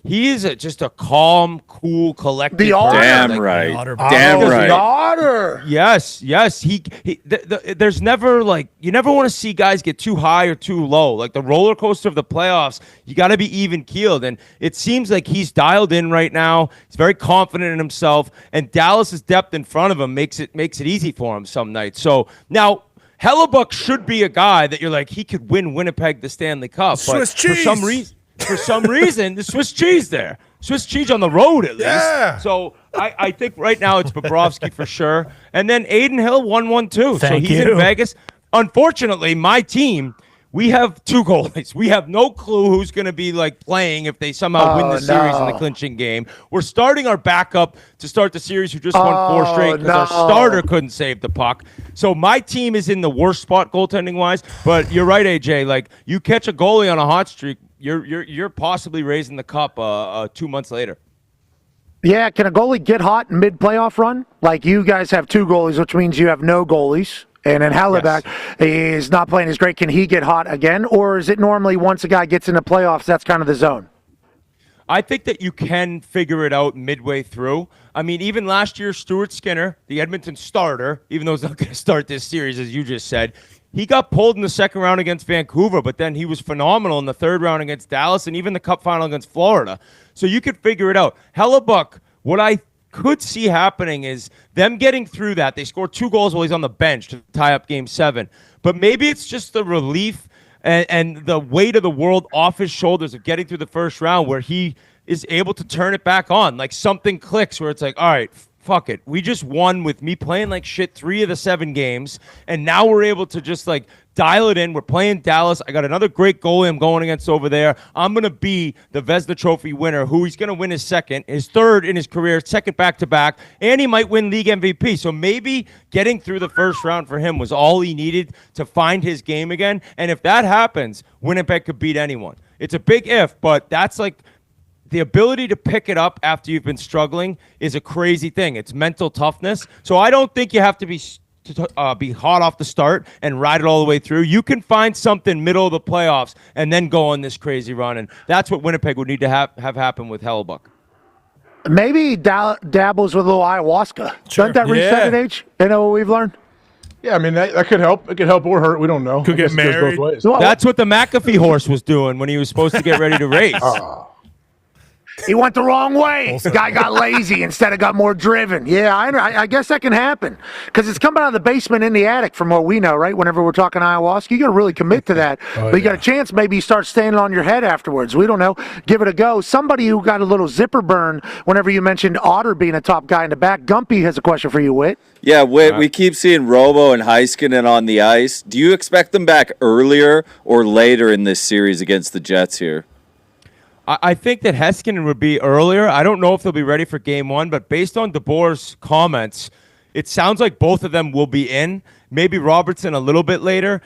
he is just a calm, cool, collected. The otter. Damn right. Damn right. The otter. Yes. There's never you never want to see guys get too high or too low. Like the roller coaster of the playoffs, you got to be even keeled. And it seems like he's dialed in right now. He's very confident in himself, and Dallas's depth in front of him makes it easy for him some nights. So now, Hellebuck should be a guy that you're like, he could win Winnipeg the Stanley Cup. Swiss but cheese. For some reason, the Swiss cheese there. Swiss cheese on the road, at least. Yeah. So I think right now it's Bobrovsky for sure. And then Aiden Hill, 1-1-2. So he's in Vegas. Unfortunately, my team, we have 2 goalies. We have no clue who's going to be playing if they somehow win the series in the clinching game. We're starting our backup to start the series who just won 4 straight because our starter couldn't save the puck. So my team is in the worst spot goaltending-wise. But you're right, AJ. You catch a goalie on a hot streak, you're possibly raising the cup 2 months later. Yeah, can a goalie get hot mid-playoff run? You guys have 2 goalies, which means you have no goalies. And then Hellebuck is not playing as great. Can he get hot again? Or is it normally once a guy gets into playoffs, that's kind of the zone? I think that you can figure it out midway through. I mean, even last year, Stuart Skinner, the Edmonton starter, even though he's not going to start this series, as you just said, he got pulled in the second round against Vancouver, but then he was phenomenal in the third round against Dallas and even the Cup final against Florida. So you could figure it out. Hellebuck, what I could see happening is them getting through that. They scored 2 goals while he's on the bench to tie up game 7. But maybe it's just the relief and the weight of the world off his shoulders of getting through the first round where he is able to turn it back on. Something clicks where it's all right, fuck it. We just won with me playing like shit 3 of the 7 games, and now we're able to just dial it in. We're playing Dallas. I got another great goalie I'm going against over there. I'm going to be the Vezina Trophy winner, who he's going to win his 2nd, his 3rd in his career, 2nd back-to-back, and he might win league MVP. So maybe getting through the first round for him was all he needed to find his game again. And if that happens, Winnipeg could beat anyone. It's a big if, but that's the ability to pick it up after you've been struggling is a crazy thing. It's mental toughness. So I don't think you have to be hot off the start and ride it all the way through. You can find something middle of the playoffs and then go on this crazy run. And that's what Winnipeg would need to have happen with Hellebuck. Maybe dabbles with a little ayahuasca. Sure. Doesn't that reach second age? You know what we've learned? Yeah, I mean, that could help. It could help or hurt. We don't know. Could get married. Both ways. That's what the McAfee horse was doing when he was supposed to get ready to race. He went the wrong way. Guy got lazy instead of got more driven. Yeah, I guess that can happen because it's coming out of the basement in the attic from what we know, right? Whenever we're talking ayahuasca, you got to really commit to that. But you got a chance maybe you start standing on your head afterwards. We don't know. Give it a go. Somebody who got a little zipper burn whenever you mentioned Otter being a top guy in the back. Gumpy has a question for you, Whit. Yeah, Whit, we keep seeing Robo and Heiskanen on the ice. Do you expect them back earlier or later in this series against the Jets here? I think that Heiskanen would be earlier. I don't know if they'll be ready for game one, but based on DeBoer's comments, it sounds like both of them will be in. Maybe Robertson a little bit later.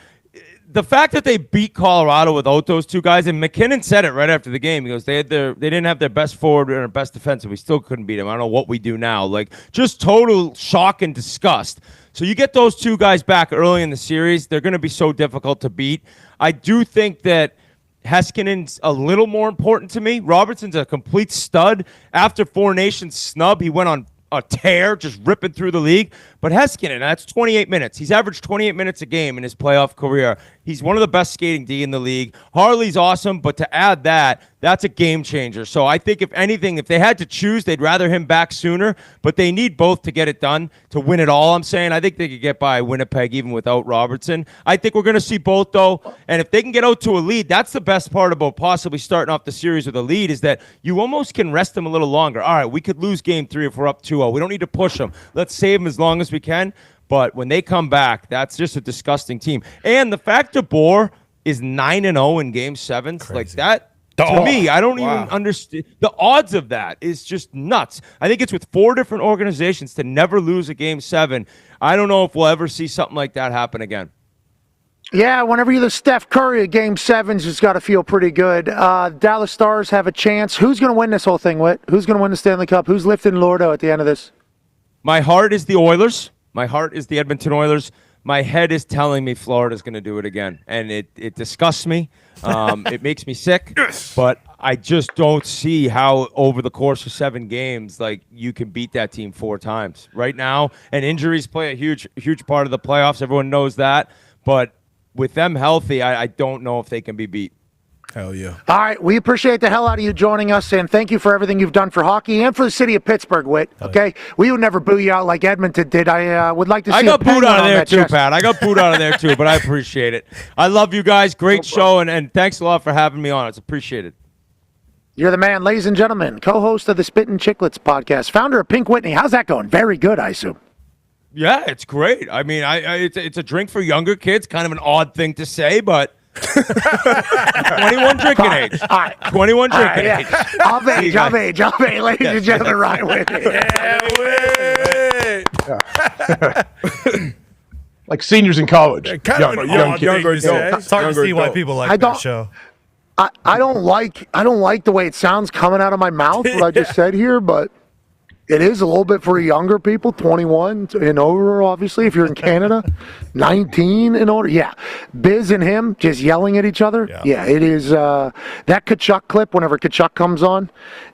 The fact that they beat Colorado without those two guys, and McKinnon said it right after the game. He goes, they didn't have their best forward or their best defensive. We still couldn't beat them. I don't know what we do now. Like, just total shock and disgust. So you get those two guys back early in the series, they're going to be so difficult to beat. I do think that Heskinen's a little more important to me. Robertson's a complete stud. After Four Nations snub, he went on a tear, just ripping through the league. But Heiskanen, that's 28 minutes. He's averaged 28 minutes a game in his playoff career. He's one of the best skating D in the league. Harley's awesome, but to add that, that's a game changer. So I think if anything, if they had to choose, they'd rather him back sooner, but they need both to get it done, to win it all, I'm saying. I think they could get by Winnipeg even without Robertson. I think we're going to see both, though, and if they can get out to a lead, that's the best part about possibly starting off the series with a lead is that you almost can rest them a little longer. All right, we could lose game 3 if we're up 2-0. We don't need to push them. Let's save them as long as we can. But when they come back, that's just a disgusting team. And the fact DeBoer is 9-0 in Game 7s, like that, to me, I don't even understand. The odds of that is just nuts. I think it's with 4 different organizations to never lose a Game 7. I don't know if we'll ever see something like that happen again. Yeah, whenever you're the Steph Curry at Game 7s, it's got to feel pretty good. Dallas Stars have a chance. Who's going to win this whole thing, Whit? Who's going to win the Stanley Cup? Who's lifting Lordo at the end of this? My heart is the Oilers. My heart is the Edmonton Oilers. My head is telling me Florida's going to do it again, and it disgusts me. It makes me sick, but I just don't see how over the course of 7 games, like, you can beat that team 4 times right now. And injuries play a huge part of the playoffs. Everyone knows that, but with them healthy, I don't know if they can be beat. Hell yeah. All right, we appreciate the hell out of you joining us, and thank you for everything you've done for hockey and for the city of Pittsburgh, Whit. Okay? We would never boo you out like Edmonton did. I would like to see I got booed out of there too, chest. Pat. I got booed out of there too, but I appreciate it. I love you guys. Great show, and thanks a lot for having me on. It's appreciated. You're the man, ladies and gentlemen, co-host of the Spittin' Chicklets podcast, founder of Pink Whitney. How's that going? Very good, I assume. Yeah, it's great. I mean, it's a drink for younger kids, kind of an odd thing to say, but 21 drinking age. All right. 21 drinking age. Of age, ladies and gentlemen, Ryan Whitney. Like seniors in college. Kind of an odd thing to say. It's hard to see why people like that show. I don't like the way it sounds coming out of my mouth, what I just said here, but it is a little bit for younger people, 21 and over, obviously, if you're in Canada. 19 and older. Yeah. Biz and him just yelling at each other. Yeah, it is that Kachuk clip whenever Kachuk comes on.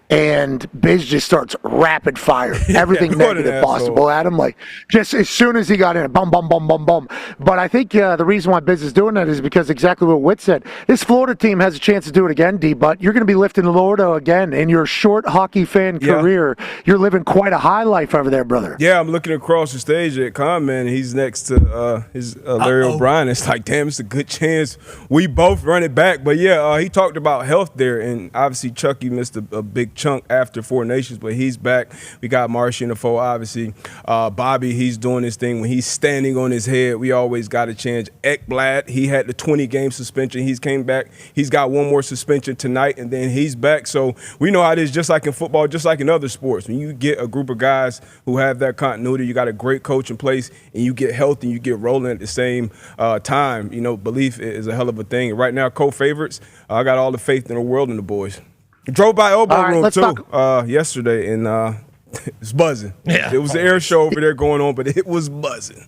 And Biz just starts rapid fire, everything negative possible at him. Like, just as soon as he got in, bum, bum, bum, bum, bum. But I think the reason why Biz is doing that is because exactly what Whit said. This Florida team has a chance to do it again, D-Butt. You're going to be lifting Florida again. In your short hockey fan career, you're living quite a high life over there, brother. Yeah, I'm looking across the stage at Conman, and he's next to Larry O'Brien. It's like, damn, it's a good chance we both run it back. But, yeah, he talked about health there, and obviously Chucky missed a big chunk after Four Nations, but he's back. We got Marshy in the fold, obviously. Bobby, he's doing his thing. When he's standing on his head, we always got a chance. Ekblad, he had the 20-game suspension. He's came back. He's got one more suspension tonight, and then he's back. So we know how it is, just like in football, just like in other sports. When you get a group of guys who have that continuity, you got a great coach in place, and you get healthy and you get rolling at the same time, you know, belief is a hell of a thing. Right now, co-favorites, I got all the faith in the world in the boys. Drove by Elbow Room, too, yesterday, and it's buzzing. Yeah. It was an air show over there going on, but it was buzzing.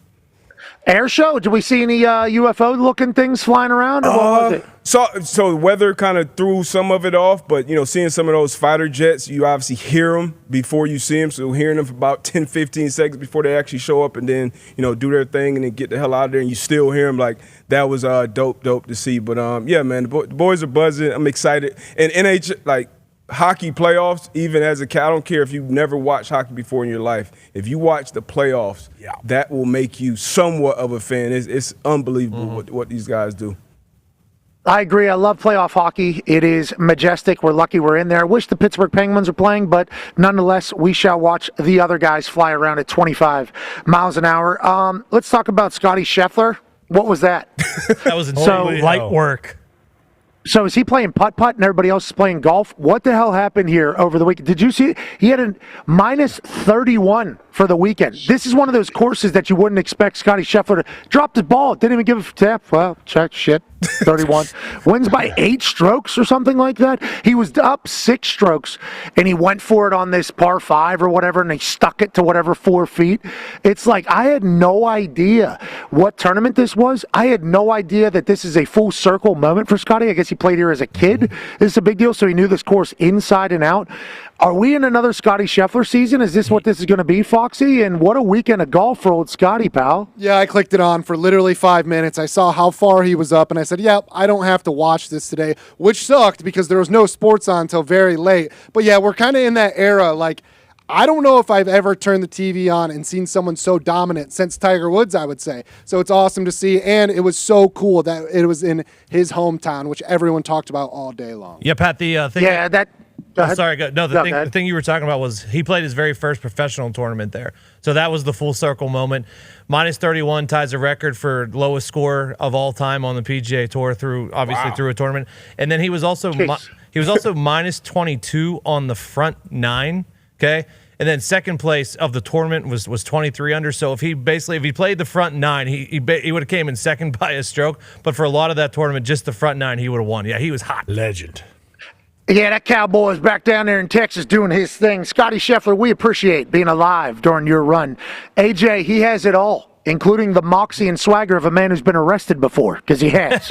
Air show? Did we see any UFO-looking things flying around, or what was it? So the weather kind of threw some of it off, but, you know, seeing some of those fighter jets, you obviously hear them before you see them. So hearing them for about 10, 15 seconds before they actually show up and then, you know, do their thing and then get the hell out of there and you still hear them, like, that was dope to see. But, yeah, man, the boys are buzzing. I'm excited. And NH, like, hockey playoffs, even as a kid, I don't care if you've never watched hockey before in your life. If you watch the playoffs, that will make you somewhat of a fan. It's unbelievable what these guys do. I agree. I love playoff hockey. It is majestic. We're lucky we're in there. I wish the Pittsburgh Penguins are playing, but nonetheless, we shall watch the other guys fly around at 25 miles an hour. Let's talk about Scottie Scheffler. What was that? That was light work. So is he playing putt-putt and everybody else is playing golf? What the hell happened here over the weekend? Did you see? He had a minus 31 for the weekend. This is one of those courses that you wouldn't expect Scottie Scheffler to drop the ball. Didn't even give a tap. Well, check, shit. 31. Wins by 8 strokes or something like that. He was up 6 strokes, and he went for it on this par 5 or whatever, and he stuck it to whatever 4 feet. It's like I had no idea what tournament this was. I had no idea that this is a full circle moment for Scottie. I guess he played here as a kid. This is a big deal, so he knew this course inside and out. Are we in another Scottie Scheffler season? Is this what this is going to be, Foxy? And what a weekend of golf for old Scottie, pal. Yeah, I clicked it on for literally 5 minutes. I saw how far he was up, and I said, yep, I don't have to watch this today, which sucked because there was no sports on until very late. But, yeah, we're kind of in that era. Like, I don't know if I've ever turned the TV on and seen someone so dominant since Tiger Woods, I would say. So it's awesome to see, and it was so cool that it was in his hometown, which everyone talked about all day long. Yeah, Pat, the thing... Yeah, that... Sorry, no, the thing you were talking about was he played his very first professional tournament there. So that was the full circle moment. Minus 31 ties a record for lowest score of all time on the PGA Tour through a tournament. And then he was also minus 22 on the front 9, okay? And then second place of the tournament was 23 under. So if he played the front 9, he would have came in second by a stroke. But for a lot of that tournament, just the front 9, he would have won. Yeah, he was hot. Legend. Yeah, that cowboy is back down there in Texas doing his thing. Scottie Scheffler, we appreciate being alive during your run. AJ, he has it all, including the moxie and swagger of a man who's been arrested before, because he has.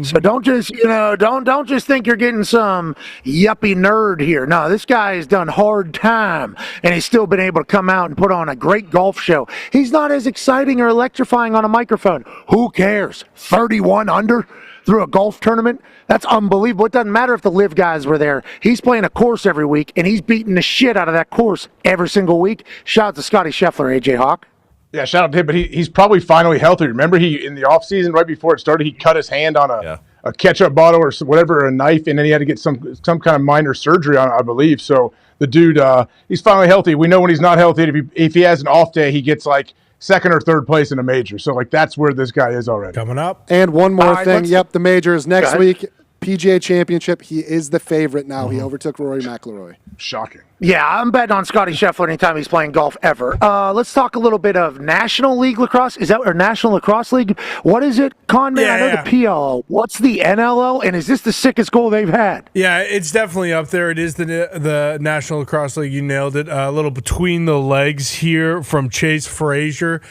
So don't just, don't just think you're getting some yuppie nerd here. No, this guy has done hard time, and he's still been able to come out and put on a great golf show. He's not as exciting or electrifying on a microphone. Who cares? 31 under through a golf tournament? That's unbelievable. It doesn't matter if the live guys were there. He's playing a course every week, and he's beating the shit out of that course every single week. Shout out to Scottie Scheffler, AJ Hawk. Yeah, shout out to him, but he's probably finally healthy. Remember, in the offseason, right before it started, he cut his hand on a ketchup bottle or whatever, a knife, and then he had to get some kind of minor surgery on it, I believe. So the dude, he's finally healthy. We know when he's not healthy, if he has an off day, he gets like second or third place in a major. So, that's where this guy is already. Coming up. And one more thing. Yep, the major is next week. PGA Championship. He is the favorite now. He overtook Rory McIlroy. Shocking. Yeah, I'm betting on Scottie Scheffler anytime he's playing golf ever. Let's talk a little bit of National League Lacrosse. Is that or National Lacrosse League? What is it, Con Man? I know the PLL. What's the NLL? And is this the sickest goal they've had? Yeah, it's definitely up there. It is the National Lacrosse League. You nailed it. A little between the legs here from Chase Frazier.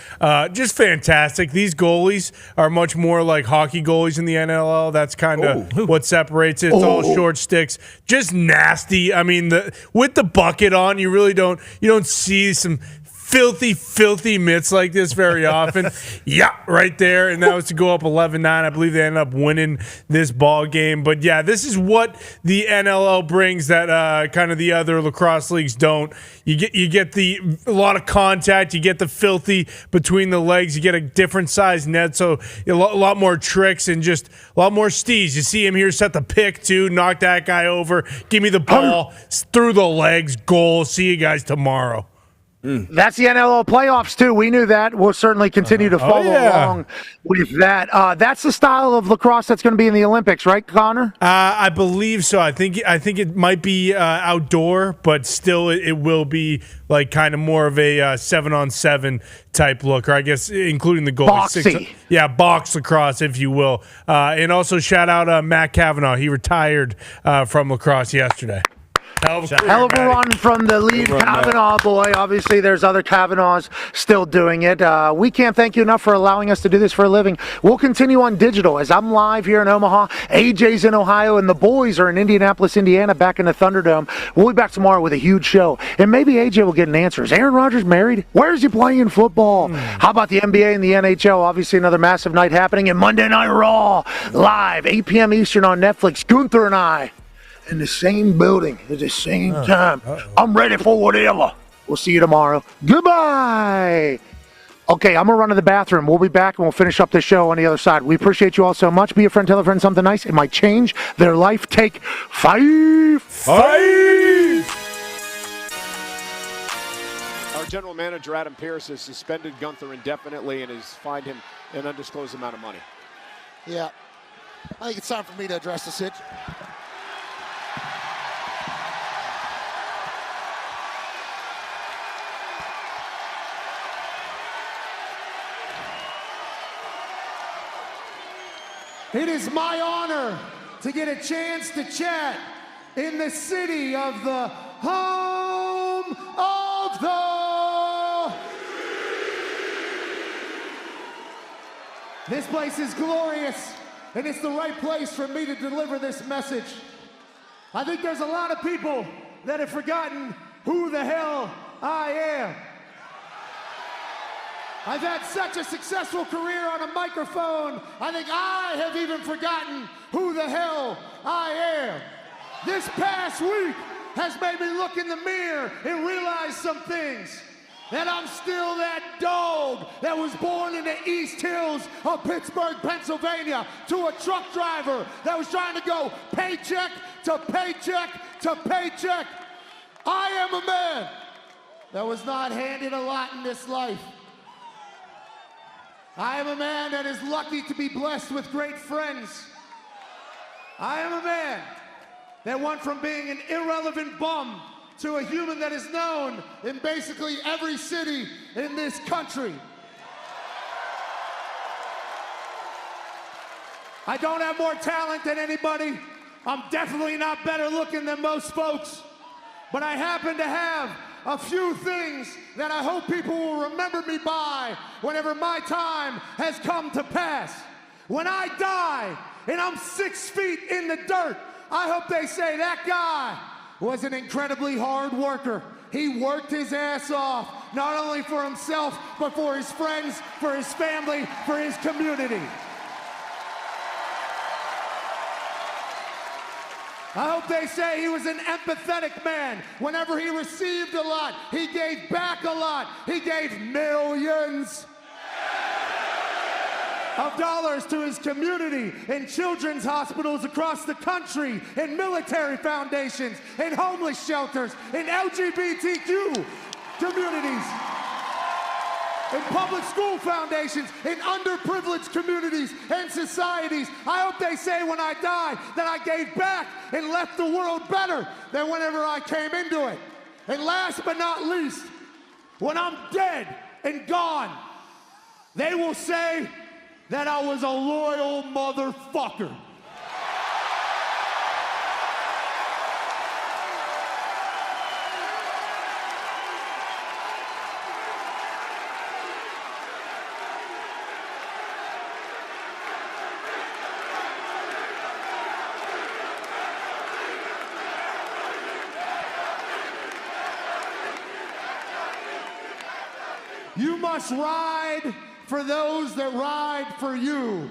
Just fantastic. These goalies are much more like hockey goalies in the NLL. That's kind of what separates it. It's all short sticks. Just nasty. I mean, with the bucket on, you really don't see some filthy mitts like this very often. Yeah, right there. And that was to go up 11-9. I believe they ended up winning this ball game. But yeah, this is what the NLL brings that kind of the other lacrosse leagues don't. You get a lot of contact. You get the filthy between the legs. You get a different size net, so a lot more tricks and just a lot more steez. You see him here set the pick too, knock that guy over, give me the ball through the legs, goal. See you guys tomorrow. That's the NLL playoffs, too. We knew that. We'll certainly continue to follow along with that. That's the style of lacrosse that's going to be in the Olympics, right, Connor? I believe so. I think it might be outdoor, but still it will be like kind of more of a 7-on-7 type look, or I guess including the goal. Boxy. Box lacrosse, if you will. And also shout out Matt Kavanaugh. He retired from lacrosse yesterday. Hell of a run from the lead Kavanaugh boy. Obviously, there's other Kavanaughs still doing it. We can't thank you enough for allowing us to do this for a living. We'll continue on digital as I'm live here in Omaha. AJ's in Ohio, and the boys are in Indianapolis, Indiana, back in the Thunderdome. We'll be back tomorrow with a huge show, and maybe AJ will get an answer. Is Aaron Rodgers married? Where's he playing football? How about the NBA and the NHL? Obviously, another massive night happening, and Monday Night Raw live, 8 p.m. Eastern on Netflix. Gunther and I in the same building at the same time. I'm ready for whatever. We'll see you tomorrow. Goodbye. Okay, I'm going to run to the bathroom. We'll be back, and we'll finish up this show on the other side. We appreciate you all so much. Be a friend, tell a friend something nice. It might change their life. Take 5. 5. Our general manager, Adam Pierce, has suspended Gunther indefinitely and has fined him an undisclosed amount of money. Yeah. I think it's time for me to address the situation. It is my honor to get a chance to chat in the city of the home of the... This place is glorious, and it's the right place for me to deliver this message. I think there's a lot of people that have forgotten who the hell I am. I've had such a successful career on a microphone, I think I have even forgotten who the hell I am. This past week has made me look in the mirror and realize some things. That I'm still that dog that was born in the East Hills of Pittsburgh, Pennsylvania, to a truck driver that was trying to go paycheck to paycheck to paycheck. I am a man that was not handed a lot in this life. I am a man that is lucky to be blessed with great friends. I am a man that went from being an irrelevant bum to a human that is known in basically every city in this country. I don't have more talent than anybody. I'm definitely not better looking than most folks. But I happen to have a few things that I hope people will remember me by whenever my time has come to pass. When I die and I'm 6 feet in the dirt, I hope they say that guy was an incredibly hard worker. He worked his ass off, not only for himself, but for his friends, for his family, for his community. I hope they say he was an empathetic man. Whenever he received a lot, he gave back a lot. He gave millions of dollars to his community in children's hospitals across the country, in military foundations, in homeless shelters, in LGBTQ communities, in public school foundations, in underprivileged communities and societies. I hope they say when I die that I gave back and left the world better than whenever I came into it. And last but not least, when I'm dead and gone, they will say that I was a loyal motherfucker. You must ride for those that ride for you.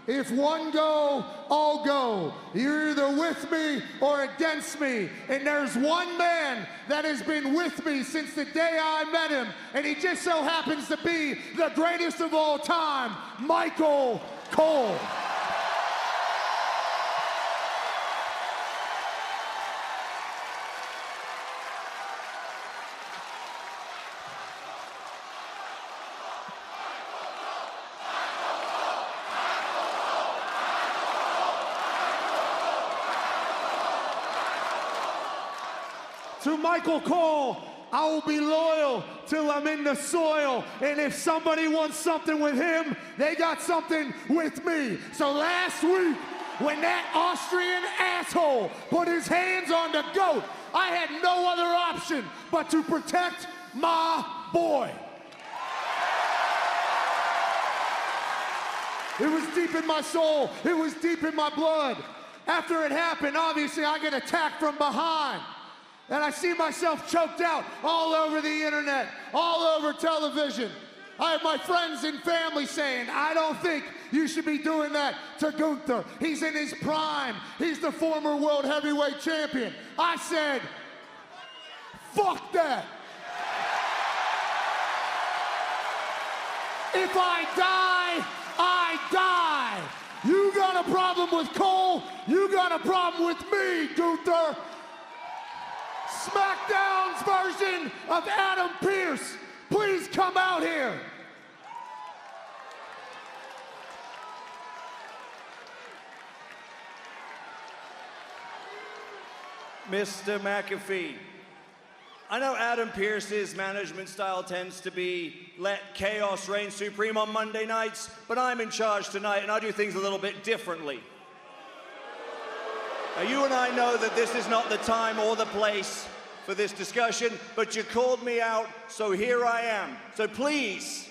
If one go, all go. You're either with me or against me. And there's one man that has been with me since the day I met him, and he just so happens to be the greatest of all time, Michael Cole. To Michael Cole, I will be loyal till I'm in the soil. And if somebody wants something with him, they got something with me. So last week, when that Austrian asshole put his hands on the GOAT, I had no other option but to protect my boy. It was deep in my soul. It was deep in my blood. After it happened, obviously, I get attacked from behind. And I see myself choked out all over the internet, all over television. I have my friends and family saying, I don't think you should be doing that to Gunther. He's in his prime. He's the former world heavyweight champion. I said, fuck that. If I die, I die. You got a problem with Cole, you got a problem with me, Gunther. SmackDown's version of Adam Pearce, please come out here. Mr. McAfee, I know Adam Pearce's management style tends to be let chaos reign supreme on Monday nights, but I'm in charge tonight and I do things a little bit differently. Now, you and I know that this is not the time or the place for this discussion, but you called me out, so here I am. So please,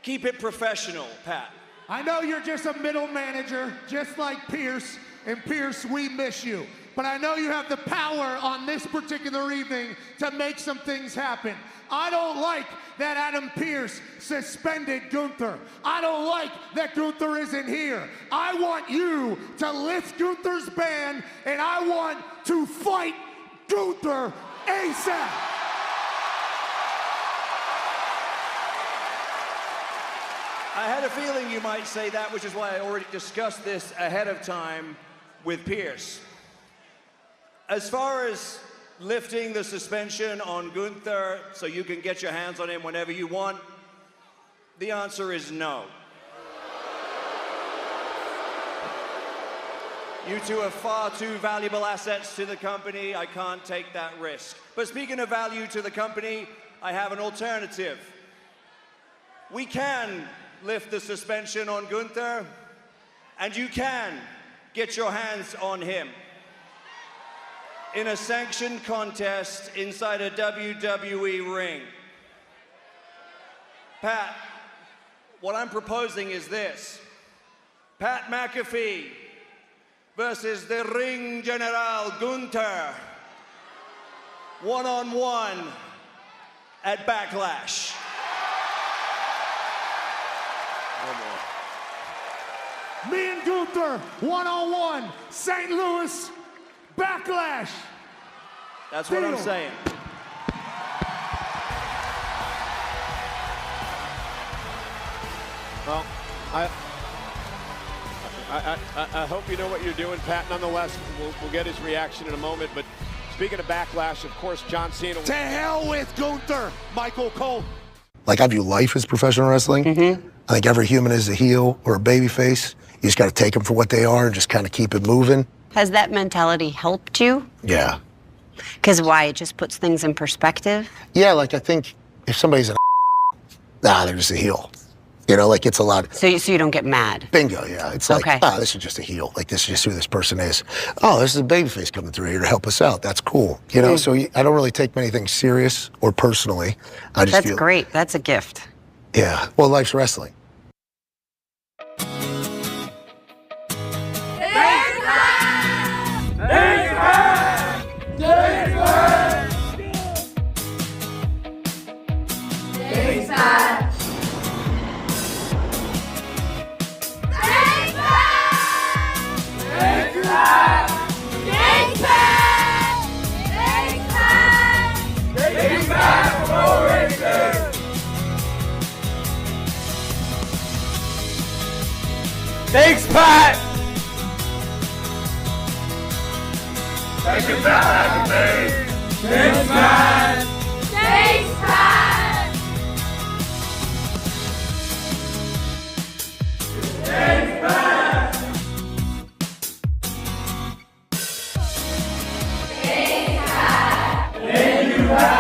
keep it professional, Pat. I know you're just a middle manager, just like Pierce, and Pierce, we miss you. But I know you have the power on this particular evening to make some things happen. I don't like that Adam Pearce suspended Gunther. I don't like that Gunther isn't here. I want you to lift Gunther's ban, and I want to fight Gunther ASAP. I had a feeling you might say that, which is why I already discussed this ahead of time with Pierce. As far as lifting the suspension on Gunther so you can get your hands on him whenever you want, the answer is no. You two are far too valuable assets to the company. I can't take that risk. But speaking of value to the company, I have an alternative. We can lift the suspension on Gunther, and you can get your hands on him in a sanctioned contest inside a WWE ring. Pat, what I'm proposing is this. Pat McAfee versus the Ring General Gunther, one-on-one at Backlash. Me and Gunther, one-on-one, St. Louis, Backlash. That's what I'm saying. Well, I hope you know what you're doing, Pat. Nonetheless, we'll get his reaction in a moment. But speaking of Backlash, of course, John Cena. To hell with Gunther, Michael Cole. Like, I view life as professional wrestling. I think every human is a heel or a babyface. You just got to take them for what they are and just kind of keep it moving. Has that mentality helped you? Yeah. Because why? It just puts things in perspective? Yeah, like, I think if somebody's they're just a heel. You know, like, it's a lot. So you don't get mad? Bingo, yeah. It's like, this is just a heel. Like, this is just who this person is. Oh, this is a babyface coming through here to help us out. That's cool. You know, so I don't really take many things serious or personally. I just That's great. That's a gift. Yeah. Well, life's wrestling. Thanks, Pat! Thank you, Pat! Thanks, Pat! Thanks, Pat! Thanks, Pat! Thanks, Pat! Thank you, Pat!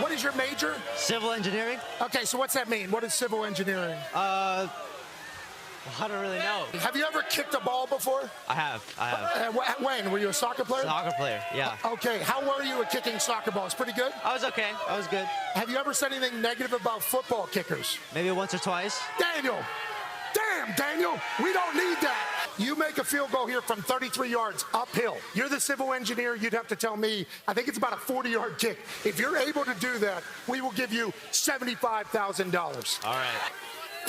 What is your major? Civil engineering. Okay, so what's that mean? What is civil engineering? I don't really know. Have you ever kicked a ball before? I have. When? Were you a soccer player? Soccer player, yeah. Okay, how were you at kicking soccer balls? Pretty good? I was okay. I was good. Have you ever said anything negative about football kickers? Maybe once or twice. Daniel! Damn, Daniel! We don't need that. You make a field goal here from 33 yards uphill. You're the civil engineer. You'd have to tell me, I think it's about a 40-yard kick. If you're able to do that, we will give you $75,000. All right.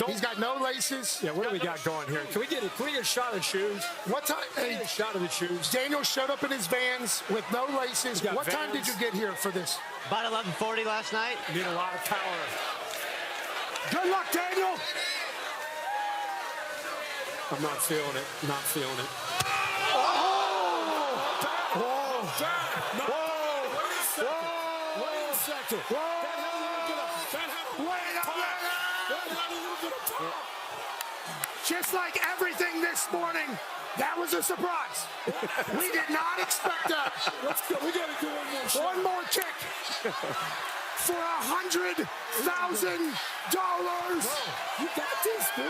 He's got no laces. Yeah, what do we got going here? Can we get a shot of shoes? What time? Hey, a shot of the shoes. Daniel showed up in his Vans with no laces. What time did you get here for this? About 11:40 last night. You need a lot of power. Good luck, Daniel. I'm not feeling it. Not feeling it. Wait a second. Just like everything this morning, that was a surprise. We did not expect that. Let's go. We got to do one more shot. One more kick for $100,000. You got this, dude.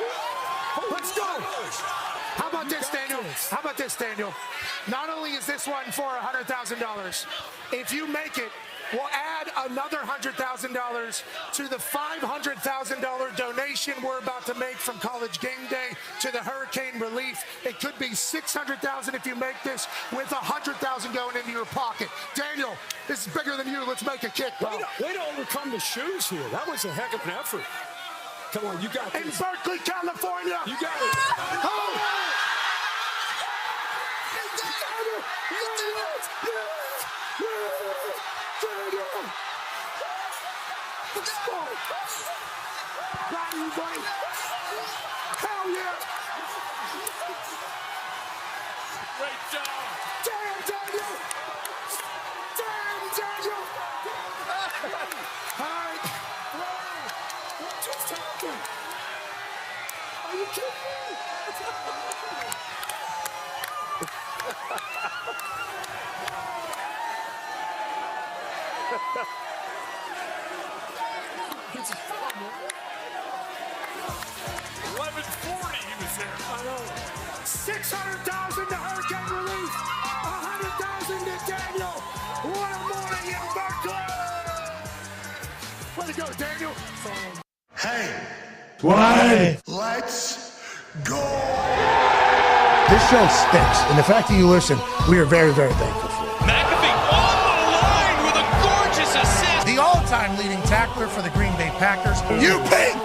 Let's go. How about this, Daniel? How about this, Daniel? Not only is this one for $100,000, if you make it, we'll add another $100,000 to the $500,000 donation we're about to make from College Game Day to the hurricane relief. It could be $600,000 if you make this, with $100,000 going into your pocket. Daniel, this is bigger than you. Let's make a kick, bro. Way to overcome the shoes here. That was a heck of an effort. Come on, you got this. In Berkeley, California. You got it. Oh! Let's go. Proud of you, buddy. Hell yeah. Great job. Damn, Daniel. Damn, Daniel. All right. What just happened? Are you kidding me? It's fun, man. 11:40 he was there. I know. $600,000 to hurricane relief. $100,000 to Daniel. What a morning in Berkeley. Way to go, Daniel. Hey. Why? Let's go. This show stinks, and the fact that you listen, we are very, very thankful for. McAfee on the line with a gorgeous assist. The all-time leading tackler for the Green Bay Packers. You pig!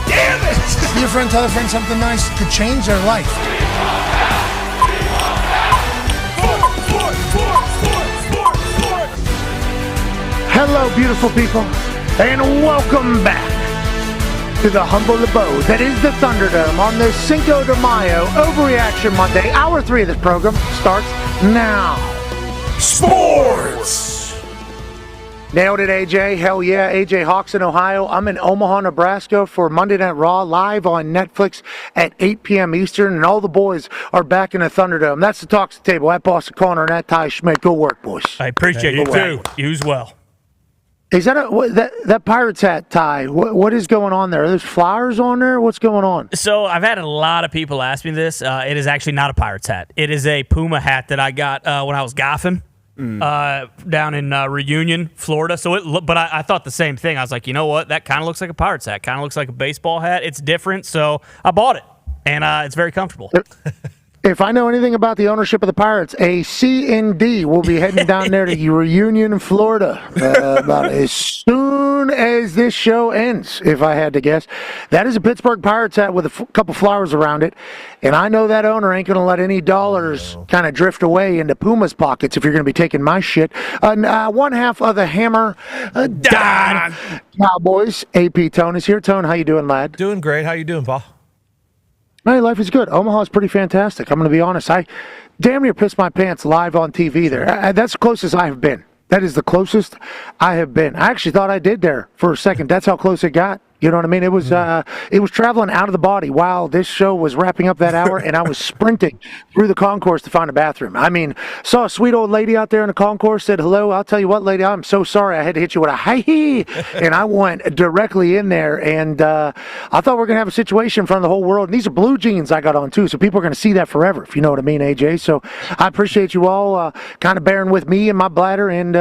Damn it! Your friend tell a friend something nice could change their life. Hello, beautiful people, and welcome back to the humble abode that is the Thunderdome on this Cinco de Mayo Overreaction Monday. Hour 3 of this program starts now. Sports! Nailed it, AJ. Hell yeah, AJ Hawks in Ohio. I'm in Omaha, Nebraska for Monday Night Raw, live on Netflix at 8 p.m. Eastern, and all the boys are back in the Thunderdome. That's the Talks the Table. At Boston Corner and at Ty Schmidt. Go work, boys. I appreciate you too. You as well. Is that that Pirates hat, Ty? What is going on there? Are there flowers on there? What's going on? So I've had a lot of people ask me this. It is actually not a Pirates hat. It is a Puma hat that I got when I was golfing down in Reunion, Florida. But I thought the same thing. I was like, you know what? That kind of looks like a Pirates hat. Kind of looks like a baseball hat. It's different, so I bought it, and it's very comfortable. If I know anything about the ownership of the Pirates, a C&D will be heading down there to Reunion, Florida, about as soon as this show ends, if I had to guess. That is a Pittsburgh Pirates hat with a couple flowers around it, and I know that owner ain't going to let any dollars kind of drift away into Puma's pockets if you're going to be taking my shit. One half of the Hammer Dahn Cowboys, AP Tone is here. Tone, how you doing, lad? Doing great. How you doing, Paul? Hey, life is good. Omaha's pretty fantastic. I'm going to be honest. I damn near pissed my pants live on TV there. That's the closest I have been. That is the closest I have been. I actually thought I did there for a second. That's how close it got. You know what I mean? It was traveling out of the body while this show was wrapping up that hour, and I was sprinting through the concourse to find a bathroom. I mean, saw a sweet old lady out there in the concourse, said hello. I'll tell you what, lady, I'm so sorry I had to hit you with a hi-hee. And I went directly in there, and I thought we were going to have a situation in front of the whole world. And these are blue jeans I got on, too, so people are going to see that forever, if you know what I mean, AJ. So I appreciate you all kind of bearing with me and my bladder, and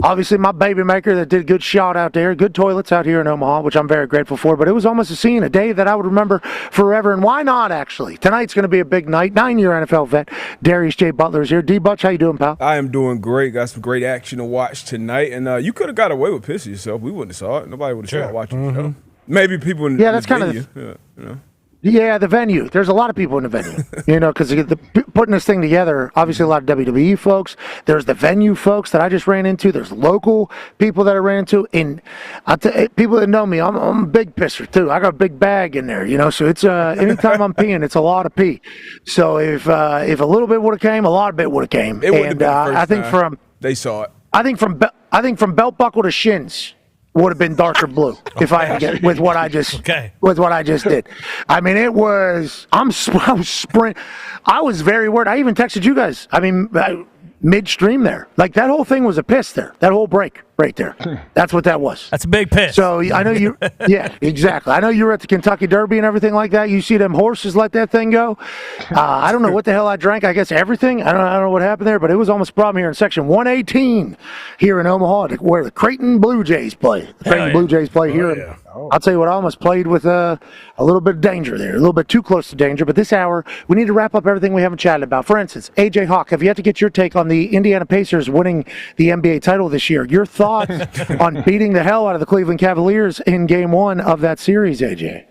obviously my baby maker that did a good shot out there, good toilets out here in Omaha, which I'm very grateful for, but it was almost a scene, a day that I would remember forever, and why not, actually? Tonight's going to be a big night. 9-year NFL vet, Darius J. Butler is here. D-Butch, how you doing, pal? I am doing great. Got some great action to watch tonight, and you could have got away with pissing yourself. We wouldn't have saw it. Nobody would have saw it watching the show. Maybe people in that's the kind venue. of You know. Yeah, the venue. There's a lot of people in the venue, because putting this thing together, obviously a lot of WWE folks. There's the venue folks that I just ran into. There's local people that I ran into. And people that know me, I'm a big pisser, too. I got a big bag in there, so it's anytime I'm peeing, it's a lot of pee. So if a little bit would have came, a lot of it would have came. It wouldn't have been the first I think time they saw it. I think from belt buckle to shins would have been darker blue if I had get with what I just did. I mean, it was I was sprint. I was very worried. I even texted you guys. I mean, midstream there, like that whole thing was a piss there. That whole break right there. That's what that was. That's a big piss. So I know you. Yeah, exactly. I know you were at the Kentucky Derby and everything like that. You see them horses let that thing go. I don't know what the hell I drank. I guess everything. I don't know what happened there, but it was almost a problem here in section 118 here in Omaha, where the Creighton Blue Jays play. The Creighton Blue Jays play here. I'll tell you what, I almost played with a little bit of danger there, a little bit too close to danger. But this hour, we need to wrap up everything we haven't chatted about. For instance, AJ Hawk, have you had to get your take on the Indiana Pacers winning the NBA title this year? Your thoughts on beating the hell out of the Cleveland Cavaliers in Game 1 of that series, AJ?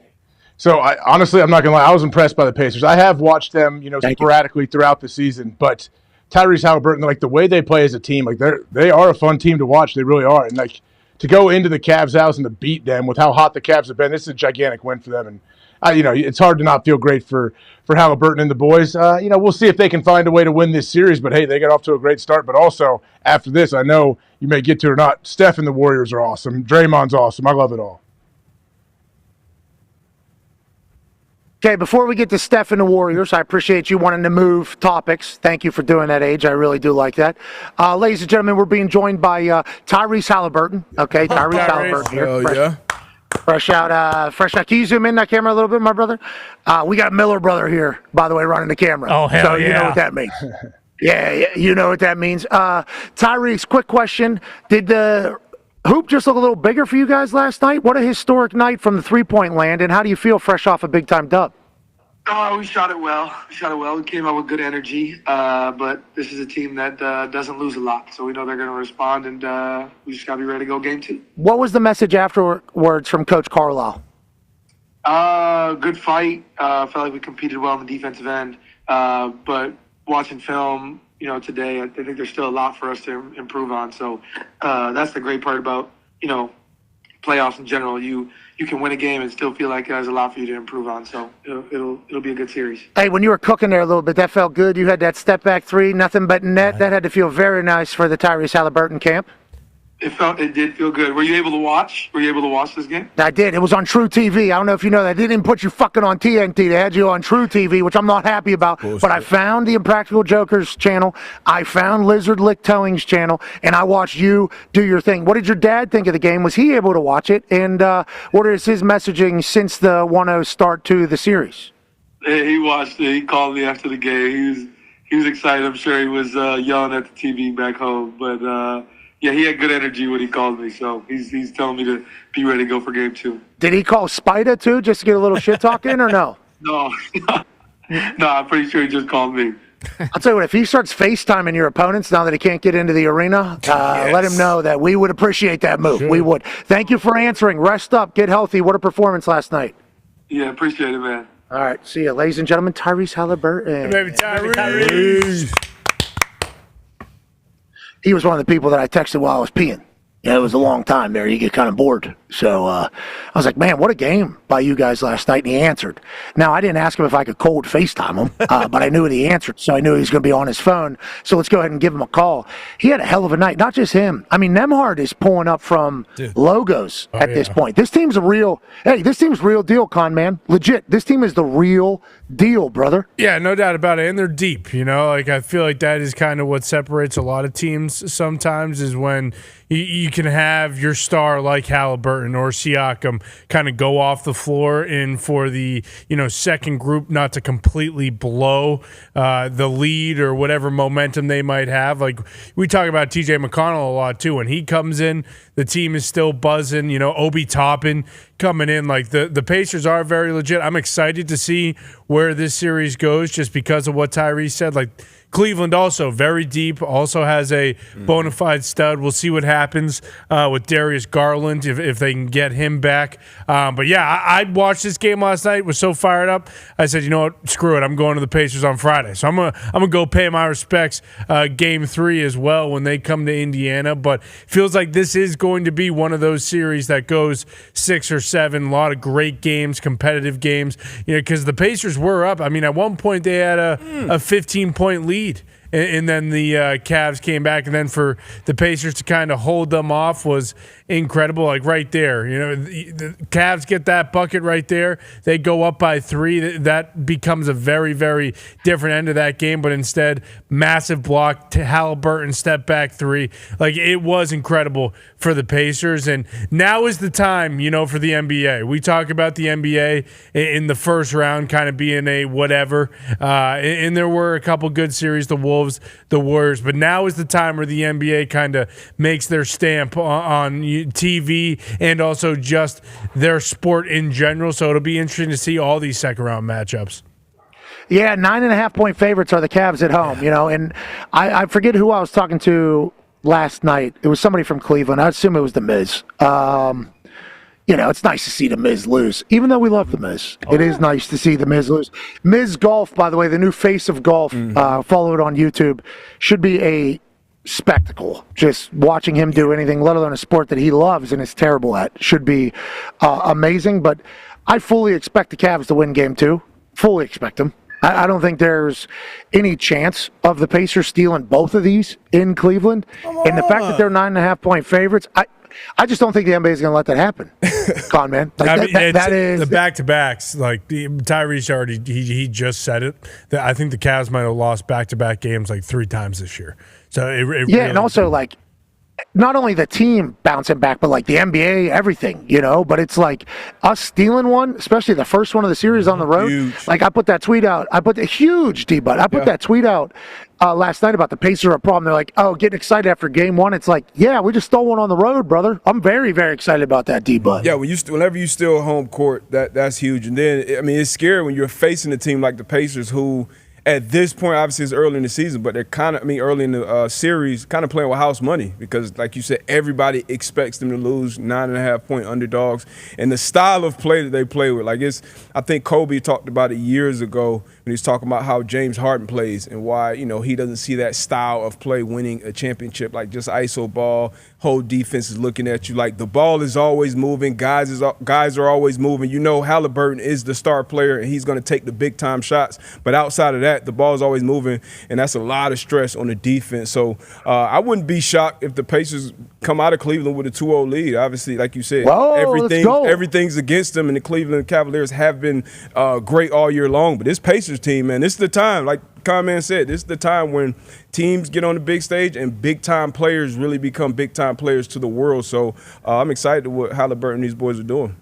So, honestly, I'm not going to lie. I was impressed by the Pacers. I have watched them, sporadically throughout the season. But Tyrese Halliburton, like the way they play as a team, like they are a fun team to watch. They really are. And like to go into the Cavs' house and to beat them with how hot the Cavs have been, this is a gigantic win for them. And it's hard to not feel great for Halliburton and the boys. We'll see if they can find a way to win this series. But hey, they got off to a great start. But also after this, I know you may get to it or not. Steph and the Warriors are awesome. Draymond's awesome. I love it all. Okay, before we get to Steph and the Warriors, I appreciate you wanting to move topics. Thank you for doing that, Age. I really do like that. Ladies and gentlemen, we're being joined by Tyrese Halliburton. Okay, Tyrese Halliburton here. Fresh out. Can you zoom in that camera a little bit, my brother? We got Miller brother here, by the way, running the camera. Oh, hell so yeah. You know what that means. Yeah, you know what that means. Tyrese, quick question. Did the hoop just look a little bigger for you guys last night? What a historic night from the three-point land, and how do you feel fresh off a big-time dub? Oh, we shot it well. We came out with good energy, but this is a team that doesn't lose a lot, so we know they're going to respond, and we just got to be ready to go game 2. What was the message afterwards from Coach Carlisle? Good fight. Felt like we competed well on the defensive end, but watching film, today, I think there's still a lot for us to improve on. So that's the great part about, playoffs in general. You can win a game and still feel like there's a lot for you to improve on. So it'll be a good series. Hey, when you were cooking there a little bit, that felt good. You had that step back three, nothing but net. That had to feel very nice for the Tyrese Halliburton camp. It did feel good. Were you able to watch? This game? I did. It was on True TV. I don't know if you know that. They didn't put you fucking on TNT. They had you on True TV, which I'm not happy about. Bullshit. But I found the Impractical Jokers channel. I found Lizard Lick Towing's channel, and I watched you do your thing. What did your dad think of the game? Was he able to watch it? And what is his messaging since the 1-0 start to the series? He watched it. He called me after the game. He was excited. I'm sure he was yelling at the TV back home, but. Yeah, he had good energy when he called me, so he's telling me to be ready to go for game 2. Did he call Spida, too, just to get a little shit talk in, or no? No, I'm pretty sure he just called me. I'll tell you what, if he starts FaceTiming your opponents now that he can't get into the arena, let him know that we would appreciate that move. Sure. We would. Thank you for answering. Rest up. Get healthy. What a performance last night. Yeah, appreciate it, man. All right, see you. Ladies and gentlemen, Tyrese Halliburton. Hey, baby, Tyrese. He was one of the people that I texted while I was peeing. Yeah, it was a long time there. You get kind of bored. So I was like, man, what a game by you guys last night. And he answered. Now, I didn't ask him if I could cold FaceTime him, but I knew he answered. So I knew he was going to be on his phone. So let's go ahead and give him a call. He had a hell of a night. Not just him. I mean, Nemhard is pulling up from logos at this point. This team's this team's real deal, Con man. Legit. This team is the real deal, brother. Yeah, no doubt about it. And they're deep, Like, I feel like that is kind of what separates a lot of teams sometimes is when you can have your star like Halliburton or Siakam kind of go off the floor and for the, second group not to completely blow the lead or whatever momentum they might have. Like, we talk about TJ McConnell a lot, too. When he comes in, the team is still buzzing. Obi Toppin coming in. Like, the Pacers are very legit. I'm excited to see where this series goes just because of what Tyrese said. Like, Cleveland also very deep, also has a bona fide stud. We'll see what happens with Darius Garland if they can get him back. But yeah, I watched this game last night, was so fired up. I said, you know what, screw it. I'm going to the Pacers on Friday. So I'm gonna go pay my respects game 3 as well when they come to Indiana. But feels like this is going to be one of those series that goes 6 or 7. A lot of great games, competitive games. Because the Pacers were up. I mean, at one point they had a 15-point lead. And then the Cavs came back, and then for the Pacers to kind of hold them off was incredible. Like right there, the Cavs get that bucket right there. They go up by 3. That becomes a very, very different end of that game. But instead, massive block to Halliburton, step back 3. Like, it was incredible for the Pacers. And now is the time, for the NBA. We talk about the NBA in the first round kind of being a whatever. And there were a couple good series, the Wolves, the Warriors. But now is the time where the NBA kind of makes their stamp on TV and also just their sport in general. So it'll be interesting to see all these second-round matchups. Yeah, 9.5-point favorites are the Cavs at home, and I forget who I was talking to last night. It was somebody from Cleveland. I assume it was the Miz. It's nice to see the Miz lose, even though we love the Miz. It is nice to see the Miz lose. Miz Golf, by the way, the new face of golf, follow it on YouTube, should be a spectacle. Just watching him do anything, let alone a sport that he loves and is terrible at, should be amazing. But I fully expect the Cavs to win game 2. Fully expect them. I don't think there's any chance of the Pacers stealing both of these in Cleveland. And the fact that they're 9.5-point favorites, I just don't think the NBA is going to let that happen. Con man, that is the back-to-backs. Like Tyrese already, he just said it. That I think the Cavs might have lost back-to-back games like 3 times this year. So it really, and also like not only the team bouncing back, but like the NBA, everything, But it's like us stealing one, especially the first one of the series on the road. Huge. Like I put that tweet out. I put a huge D-Bud. I put that tweet out last night about the Pacers are a problem. They're like, oh, getting excited after game 1. It's like, yeah, we just stole one on the road, brother. I'm very, very excited about that, D-Bud. Yeah, whenever you steal home court, that's huge. And then, it's scary when you're facing a team like the Pacers who – at this point, obviously, it's early in the season, but they're early in the series, kind of playing with house money because, like you said, everybody expects them to lose 9.5-point underdogs. And the style of play that they play with, I think Kobe talked about it years ago when he was talking about how James Harden plays and why, he doesn't see that style of play winning a championship, like just iso ball, whole defense is looking at you. Like the ball is always moving, guys are always moving. Halliburton is the star player and he's going to take the big-time shots. But outside of that, the ball is always moving, and that's a lot of stress on the defense. So I wouldn't be shocked if the Pacers come out of Cleveland with a 2-0 lead. Obviously, like you said, everything's against them, and the Cleveland Cavaliers have been great all year long. But this Pacers team, man, this is the time, like Conman said, this is the time when teams get on the big stage and big-time players really become big-time players to the world. So I'm excited to what Halliburton and these boys are doing.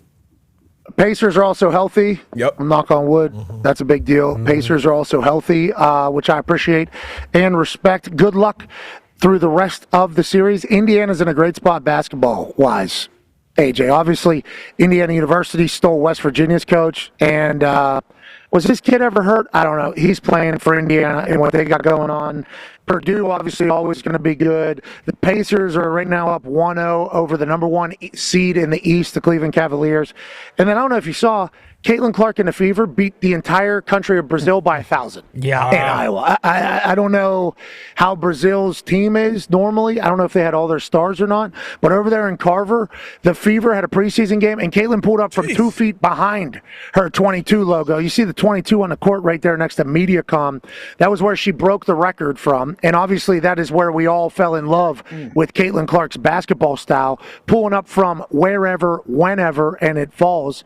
Pacers are also healthy. Yep. Knock on wood. That's a big deal. Pacers are also healthy, which I appreciate and respect. Good luck through the rest of the series. Indiana's in a great spot basketball-wise. AJ, obviously, Indiana University stole West Virginia's coach. And was this kid ever hurt? I don't know. He's playing for Indiana and what they got going on Purdue, obviously, always going to be good. The Pacers are right now up 1-0 over the number one seed in the East, the Cleveland Cavaliers. And then I don't know if you saw, Caitlin Clark and the Fever beat the entire country of Brazil by 1,000. Yeah. In Iowa. I don't know how Brazil's team is normally. I don't know if they had all their stars or not. But over there in Carver, the Fever had a preseason game, and Caitlin pulled up from 2 feet behind her 22 logo. You see the 22 on the court right there next to MediaCom. That was where she broke the record from. And obviously that is where we all fell in love with Caitlin Clark's basketball style, pulling up from wherever, whenever, and it falls.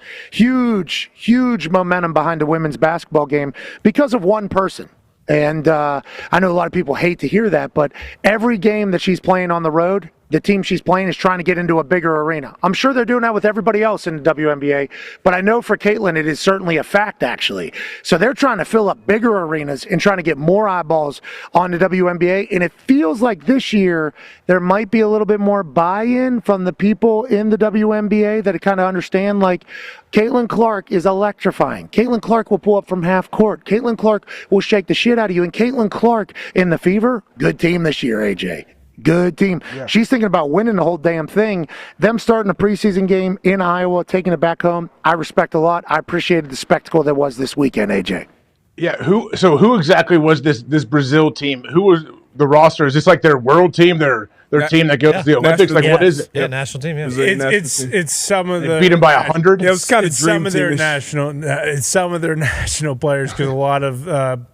Huge momentum behind the women's basketball game because of one person. And I know a lot of people hate to hear that, but every game that she's playing on the road, the team she's playing is trying to get into a bigger arena. I'm sure they're doing that with everybody else in the WNBA, but I know for Caitlin it is certainly a fact, actually. So they're trying to fill up bigger arenas and trying to get more eyeballs on the WNBA, and it feels like this year there might be a little bit more buy-in from the people in the WNBA that kind of understand, like, Caitlin Clark is electrifying. Caitlin Clark will pull up from half court. Caitlin Clark will shake the shit out of you. And Caitlin Clark in the Fever, good team this year, AJ. Good team. Yeah. She's thinking about winning the whole damn thing. Them starting a preseason game in Iowa, taking it back home, I respect a lot. I appreciated the spectacle that was this weekend, AJ. Yeah, who exactly was this Brazil team? Who was the roster? Is this like their world team, their team that goes to the Olympics? Like, what is it? Yeah, national team. Yeah, it's some of the beat them by 100. Yeah, it was kind of some of their national. It's some of their national players, because a lot of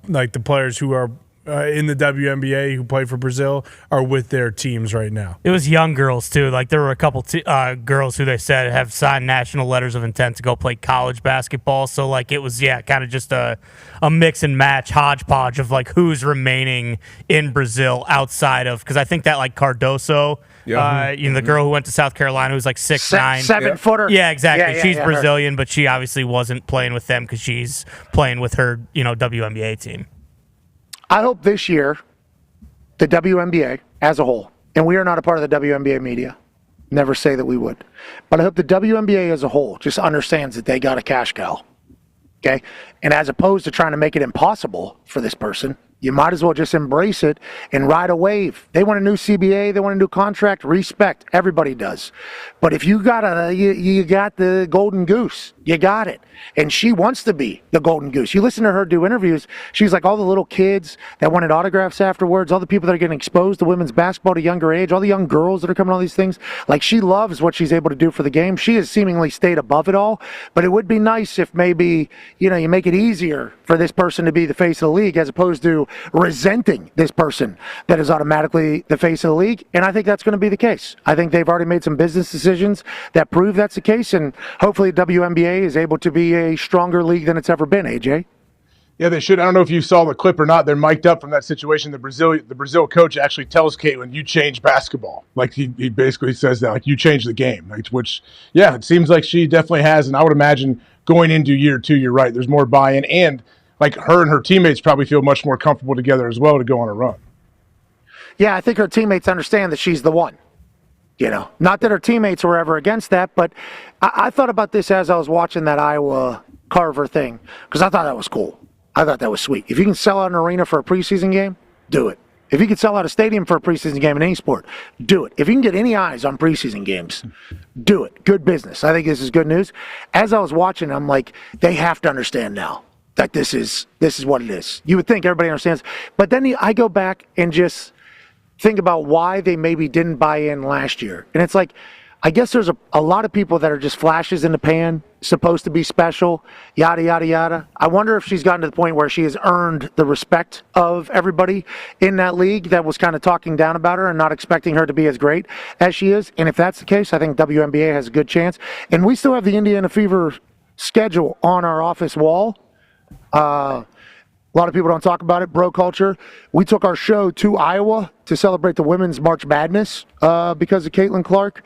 like the players who are in the WNBA who play for Brazil are with their teams right now. It was young girls, too. Like, there were a couple girls who they said have signed national letters of intent to go play college basketball. So, like, it was, kind of just a mix and match hodgepodge of, like, who's remaining in Brazil outside of – because I think that, like, Cardoso – the girl who went to South Carolina who's like 6'9". 7-footer. Yeah, exactly. Yeah, she's Brazilian, but she obviously wasn't playing with them because she's playing with her, WNBA team. I hope this year, the WNBA as a whole, and we are not a part of the WNBA media, never say that we would, but I hope the WNBA as a whole just understands that they got a cash cow, okay? And as opposed to trying to make it impossible for this person, you might as well just embrace it and ride a wave. They want a new CBA, they want a new contract, respect. Everybody does. But if you got you got the golden goose, you got it. And she wants to be the golden goose. You listen to her do interviews, she's like all the little kids that wanted autographs afterwards, all the people that are getting exposed to women's basketball at a younger age, all the young girls that are coming on these things. Like, she loves what she's able to do for the game. She has seemingly stayed above it all. But it would be nice if maybe, you make it easier for this person to be the face of the league as opposed to resenting this person that is automatically the face of the league. And I think that's going to be the case. I think they've already made some business decisions that prove that's the case, and hopefully the WNBA is able to be a stronger league than it's ever been, AJ. Yeah, they should. I don't know if you saw the clip or not. They're mic'd up from that situation. The Brazil coach actually tells Caitlin, "You change basketball." Like, he basically says that, like, you change the game. Like, which, yeah, it seems like she definitely has. And I would imagine going into year 2, you're right, there's more buy-in. And, like, her and her teammates probably feel much more comfortable together as well to go on a run. Yeah, I think her teammates understand that she's the one. Not that her teammates were ever against that, but I thought about this as I was watching that Iowa Carver thing, because I thought that was cool. I thought that was sweet. If you can sell out an arena for a preseason game, do it. If you can sell out a stadium for a preseason game in any sport, do it. If you can get any eyes on preseason games, do it. Good business. I think this is good news. As I was watching, I'm like, they have to understand now that this is what it is. You would think everybody understands. But then I go back and just think about why they maybe didn't buy in last year. And it's like, I guess there's a lot of people that are just flashes in the pan, supposed to be special, yada, yada, yada. I wonder if she's gotten to the point where she has earned the respect of everybody in that league that was kind of talking down about her and not expecting her to be as great as she is. And if that's the case, I think WNBA has a good chance. And we still have the Indiana Fever schedule on our office wall. A lot of people don't talk about it, bro culture. We took our show to Iowa to celebrate the women's March Madness because of Caitlin Clark.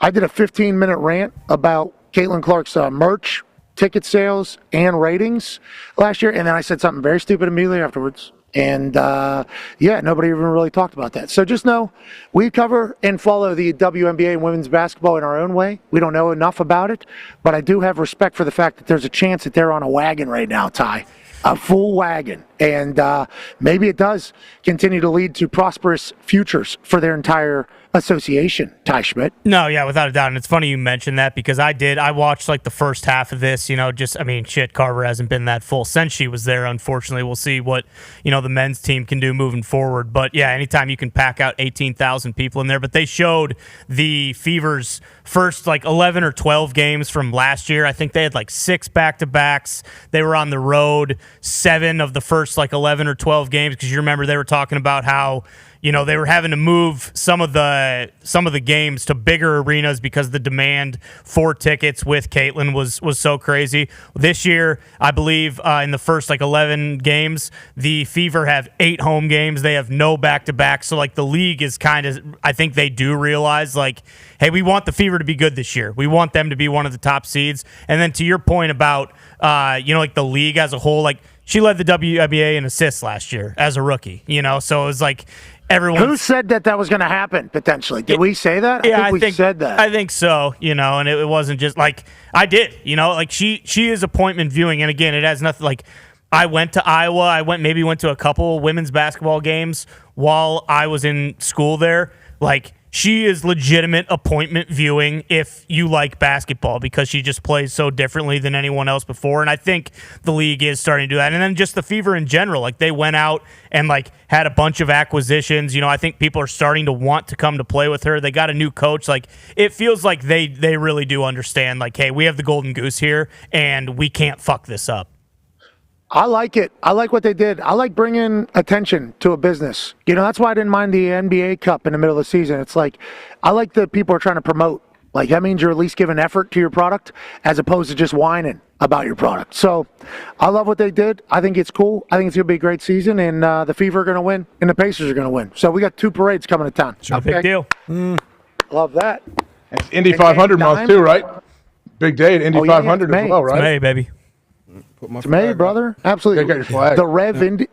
I did a 15-minute rant about Caitlin Clark's merch, ticket sales, and ratings last year, and then I said something very stupid immediately afterwards. And, nobody even really talked about that. So just know we cover and follow the WNBA and women's basketball in our own way. We don't know enough about it, but I do have respect for the fact that there's a chance that they're on a wagon right now, Ty. a full wagon. And maybe it does continue to lead to prosperous futures for their entire association, Ty Schmidt. No, yeah, without a doubt. And it's funny you mentioned that because I watched like the first half of this, Carver hasn't been that full since she was there. Unfortunately, we'll see what, the men's team can do moving forward. But yeah, anytime you can pack out 18,000 people in there. But they showed the Fever's first 11 or 12 games from last year. I think they had 6 back-to-backs. They were on the road 7 of the first 11 or 12 games because you remember they were talking about how they were having to move some of the games to bigger arenas because the demand for tickets with Caitlin was so crazy. This year, I believe in the first 11 games, the Fever have 8 home games. They have no back-to-back. So the league is kind of, I think they do realize hey, we want the Fever to be good this year. We want them to be one of the top seeds. And then to your point about the league as a whole, she led the WNBA in assists last year as a rookie. So it was everyone. Who said that was going to happen potentially? Did we say that? Yeah, I think we said that. I think so. And it wasn't just I did. She is appointment viewing, and again, it has nothing. I went to Iowa. I went to a couple women's basketball games while I was in school there. She is legitimate appointment viewing if you like basketball because she just plays so differently than anyone else before. And I think the league is starting to do that. And then just the Fever in general, they went out and had a bunch of acquisitions. I think people are starting to want to come to play with her. They got a new coach. It feels like they really do understand hey, we have the golden goose here and we can't fuck this up. I like it. I like what they did. I like bringing attention to a business. That's why I didn't mind the NBA Cup in the middle of the season. It's I like that people are trying to promote. That means you're at least giving effort to your product as opposed to just whining about your product. So I love what they did. I think it's cool. I think it's going to be a great season, and the Fever are going to win, and the Pacers are going to win. So we got 2 parades coming to town. Sure. Big deal. Love that. It's Indy 500 month too, right? Big day at Indy 500 as well, right? It's May, baby. It's May, brother. Absolutely. Got your flag. The Rev Indy.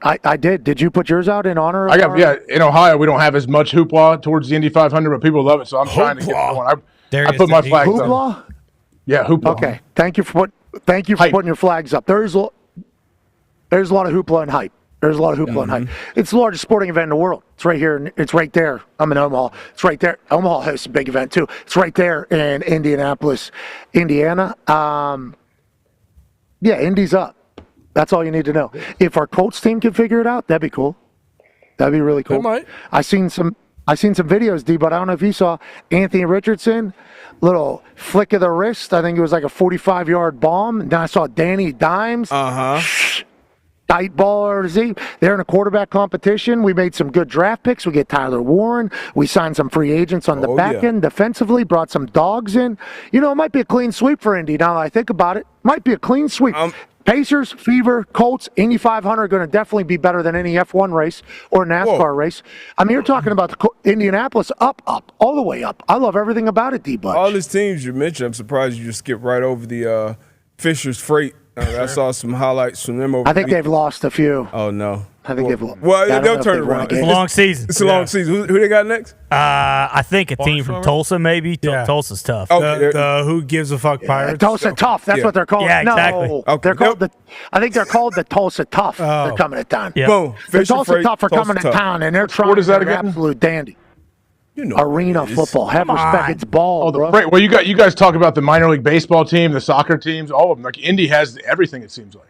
I did. Did you put yours out in honor? I got in Ohio. We don't have as much hoopla towards the Indy 500, but people love it, so I'm trying to get one. I put my flag up. Hoopla. Yeah, hoopla. Okay. Thank you for putting your flags up. There's a lot of hoopla and hype. There's a lot of hoopla and hype. It's the largest sporting event in the world. It's right here. It's right there. I'm in Omaha. It's right there. Omaha hosts a big event too. It's right there in Indianapolis, Indiana. Yeah, Indy's up. That's all you need to know. If our Colts team can figure it out, that'd be cool. That'd be really cool. It might. I seen some videos, D, but I don't know if you saw Anthony Richardson, little flick of the wrist. I think it was a 45-yard bomb. And then I saw Danny Dimes. Tight baller, Z. They're in a quarterback competition. We made some good draft picks. We get Tyler Warren. We signed some free agents on the back end defensively, brought some dogs in. It might be a clean sweep for Indy now that I think about it. Might be a clean sweep. Pacers, Fever, Colts, Indy 500 are going to definitely be better than any F1 race or NASCAR race. I mean, you're talking about Indianapolis up, all the way up. I love everything about it, D-Butch. All these teams you mentioned, I'm surprised you just skipped right over the Fisher's Freight. I saw some highlights from them over. I think they've lost a few. Oh no! I think they've lost. Well, they'll turn around. It's a long season. It's a long season. Who they got next? I think a team from Tulsa, maybe. Yeah. Tulsa's tough. Oh, Who gives a fuck Pirates? Tulsa Tough. That's what they're called. Yeah, exactly. No, they're called I think they're called the Tulsa Tough. They're coming to town. Yep. Boom. The Tulsa Tough are coming to town, and they're trying to be an absolute dandy. Arena football. Have respect. It's ball, bro. Right. Well, you guys talk about the minor league baseball team, the soccer teams, all of them. Indy has everything, it seems like.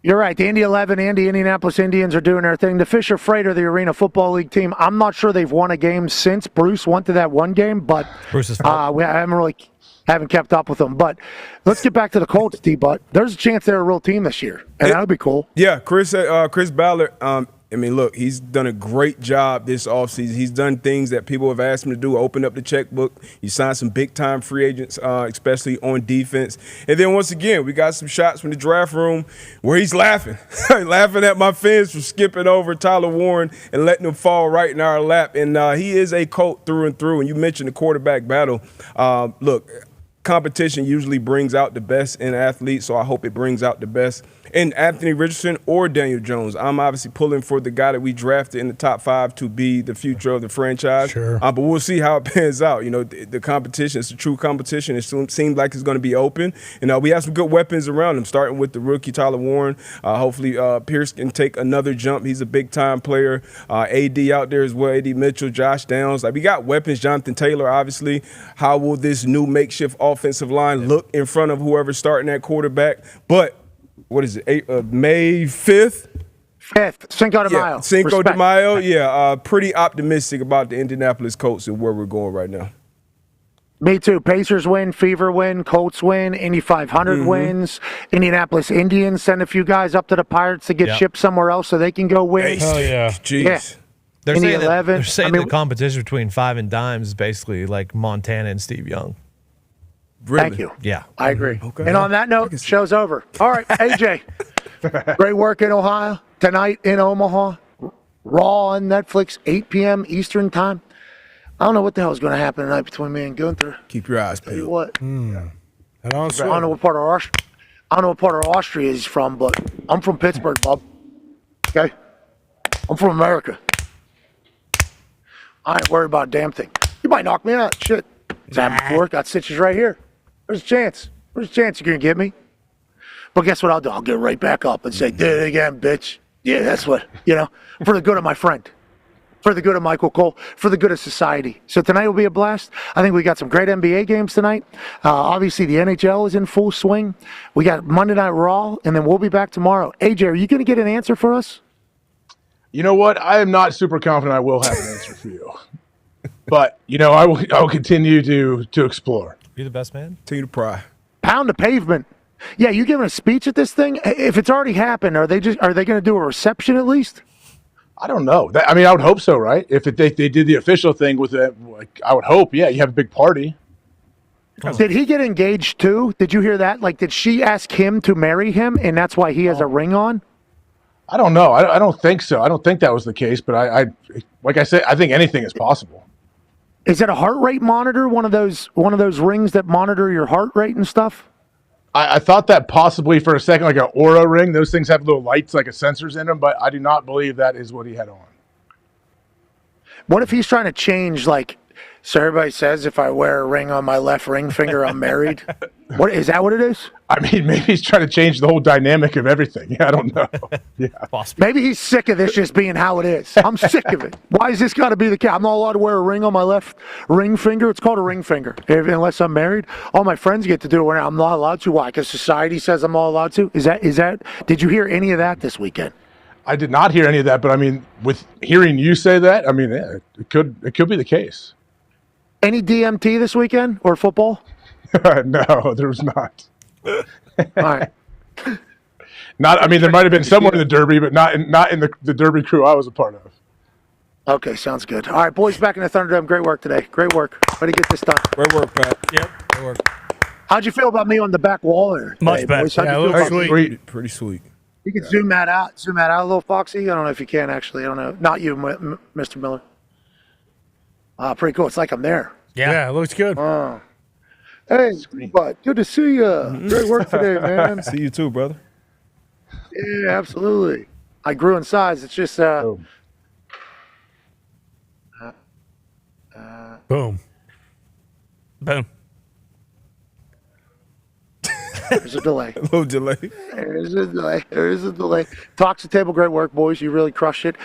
You're right. The Indy 11 and the Indianapolis Indians are doing their thing. The Fisher Freight are the Arena Football League team. I'm not sure they've won a game since Bruce went to that one game, but we haven't kept up with them. But let's get back to the Colts, D-Butt. There's a chance they're a real team this year, and that would be cool. Yeah, Chris Ballard. I mean, look, he's done a great job this offseason. He's done things that people have asked him to do, open up the checkbook. He signed some big-time free agents, especially on defense. And then once again, we got some shots from the draft room where he's laughing, laughing at my fans for skipping over Tyler Warren and letting him fall right in our lap. And he is a Colt through and through. And you mentioned the quarterback battle. Look, competition usually brings out the best in athletes, so I hope it brings out the best in Anthony Richardson or Daniel Jones. I'm obviously pulling for the guy that we drafted in the top 5 to be the future of the franchise. Sure. But we'll see how it pans out. You know, the competition, it's a true competition. It seems like it's going to be open. And we have some good weapons around him, starting with the rookie Tyler Warren. Hopefully Pierce can take another jump. He's a big-time player. AD out there as well, AD Mitchell, Josh Downs. Like, we got weapons. Jonathan Taylor, obviously. How will this new makeshift offensive line look in front of whoever's starting at quarterback? But what is it, May 5th? 5th, Cinco de Mayo. Cinco de Mayo, yeah. Pretty optimistic about the Indianapolis Colts and where we're going right now. Me too. Pacers win, Fever win, Colts win, Indy 500 wins. Indianapolis Indians send a few guys up to the Pirates to get shipped somewhere else so they can go win. Oh, yeah. Jeez. Yeah. They're Indy saying, 11. they're saying I mean, the competition between Five and Dimes is basically like Montana and Steve Young. Really? Thank you. Yeah. I agree. Okay. And on that note, show's over. All right, AJ. Great work in Ohio. Tonight in Omaha. Raw on Netflix, 8 p.m. Eastern time. I don't know what the hell is going to happen tonight between me and Gunther. Keep your eyes Tell you peeled. what. I don't know what part of Austria he's from, but I'm from Pittsburgh, bub. Okay? I'm from America. I ain't worried about a damn thing. You might knock me out. Shit. It's happened before. Got stitches right here. There's a chance. There's a chance you're going to get me. But guess what I'll do? I'll get right back up and say, did it again, bitch. Yeah, that's what, for the good of my friend. For the good of Michael Cole, for the good of society. So tonight will be a blast. I think we got some great NBA games tonight. Obviously, the NHL is in full swing. We got Monday Night Raw, and then we'll be back tomorrow. AJ, are you going to get an answer for us? You know what? I am not super confident I will have an answer for you. But, I will continue to explore. You're the best man. Continue to pry. Pound the pavement. Yeah, you giving a speech at this thing? If it's already happened, are they going to do a reception at least? I don't know. I would hope so, right? If they did the official thing with it, I would hope. Yeah, you have a big party. Did he get engaged too? Did you hear that? Like, did she ask him to marry him, and that's why he has a ring on? I don't know. I don't think so. I don't think that was the case. But I like I said, I think anything is possible. Is it a heart rate monitor? One of those rings that monitor your heart rate and stuff? I thought that possibly for a second, like an Aura ring. Those things have little lights, like a sensors in them, but I do not believe that is what he had on. What if he's trying to change, so everybody says if I wear a ring on my left ring finger, I'm married? What is that what it is? I mean, maybe he's trying to change the whole dynamic of everything. Yeah, I don't know. Yeah. Maybe he's sick of this just being how it is. I'm sick of it. Why is this got to be the case? I'm not allowed to wear a ring on my left ring finger. It's called a ring finger. Unless I'm married, all my friends get to do it. I'm not allowed to. Why? Because society says I'm not allowed to. Is that? Did you hear any of that this weekend? I did not hear any of that, but I mean, with hearing you say that, I mean, yeah, it could be the case. Any DMT this weekend or football? No, there was not. All right. Not. I mean, there might have been somewhere in the Derby, but not in the Derby crew I was a part of. Okay, sounds good. All right, boys, back in the Thunderdome. Great work today. Great work. Way to get this done. Great work, Pat. Yep, great work. How'd you feel about me on the back wall there? Much better. Boys? How'd Yeah, you it feel looks about me? sweet. Pretty sweet. You can zoom that out. Zoom that out a little, Foxy. I don't know if you can, actually. I don't know. Not you, Mr. Miller. Pretty cool. It's like I'm there. Yeah, it looks good. Hey, bud. Good to see you. Great work today, man. See you too, brother. Yeah, absolutely. I grew in size. It's just Boom. Boom. There's a delay. A little delay. There is a delay. Talks the table. Great work, boys. You really crushed it.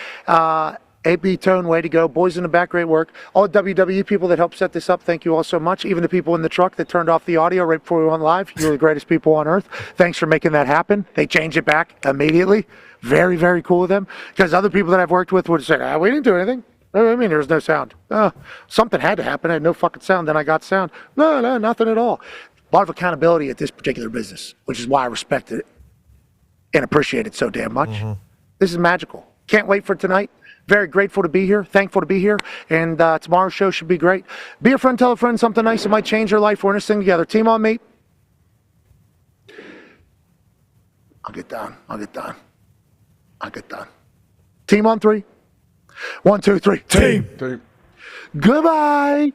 AB Tone, way to go. Boys in the back, great work. All WWE people that helped set this up, thank you all so much. Even the people in the truck that turned off the audio right before we went live, you're the greatest people on earth. Thanks for making that happen. They changed it back immediately. Very, very cool of them. Because other people that I've worked with would say, we didn't do anything. I mean, there was no sound. Something had to happen. I had no fucking sound. Then I got sound. No, nothing at all. A lot of accountability at this particular business, which is why I respect it and appreciate it so damn much. Mm-hmm. This is magical. Can't wait for tonight. Very grateful to be here. Thankful to be here. And tomorrow's show should be great. Be a friend, tell a friend something nice that might change your life. We're in this thing together. Team on me. I'll get done. Team on 3. 1, 2, 3. Team. Team. Goodbye.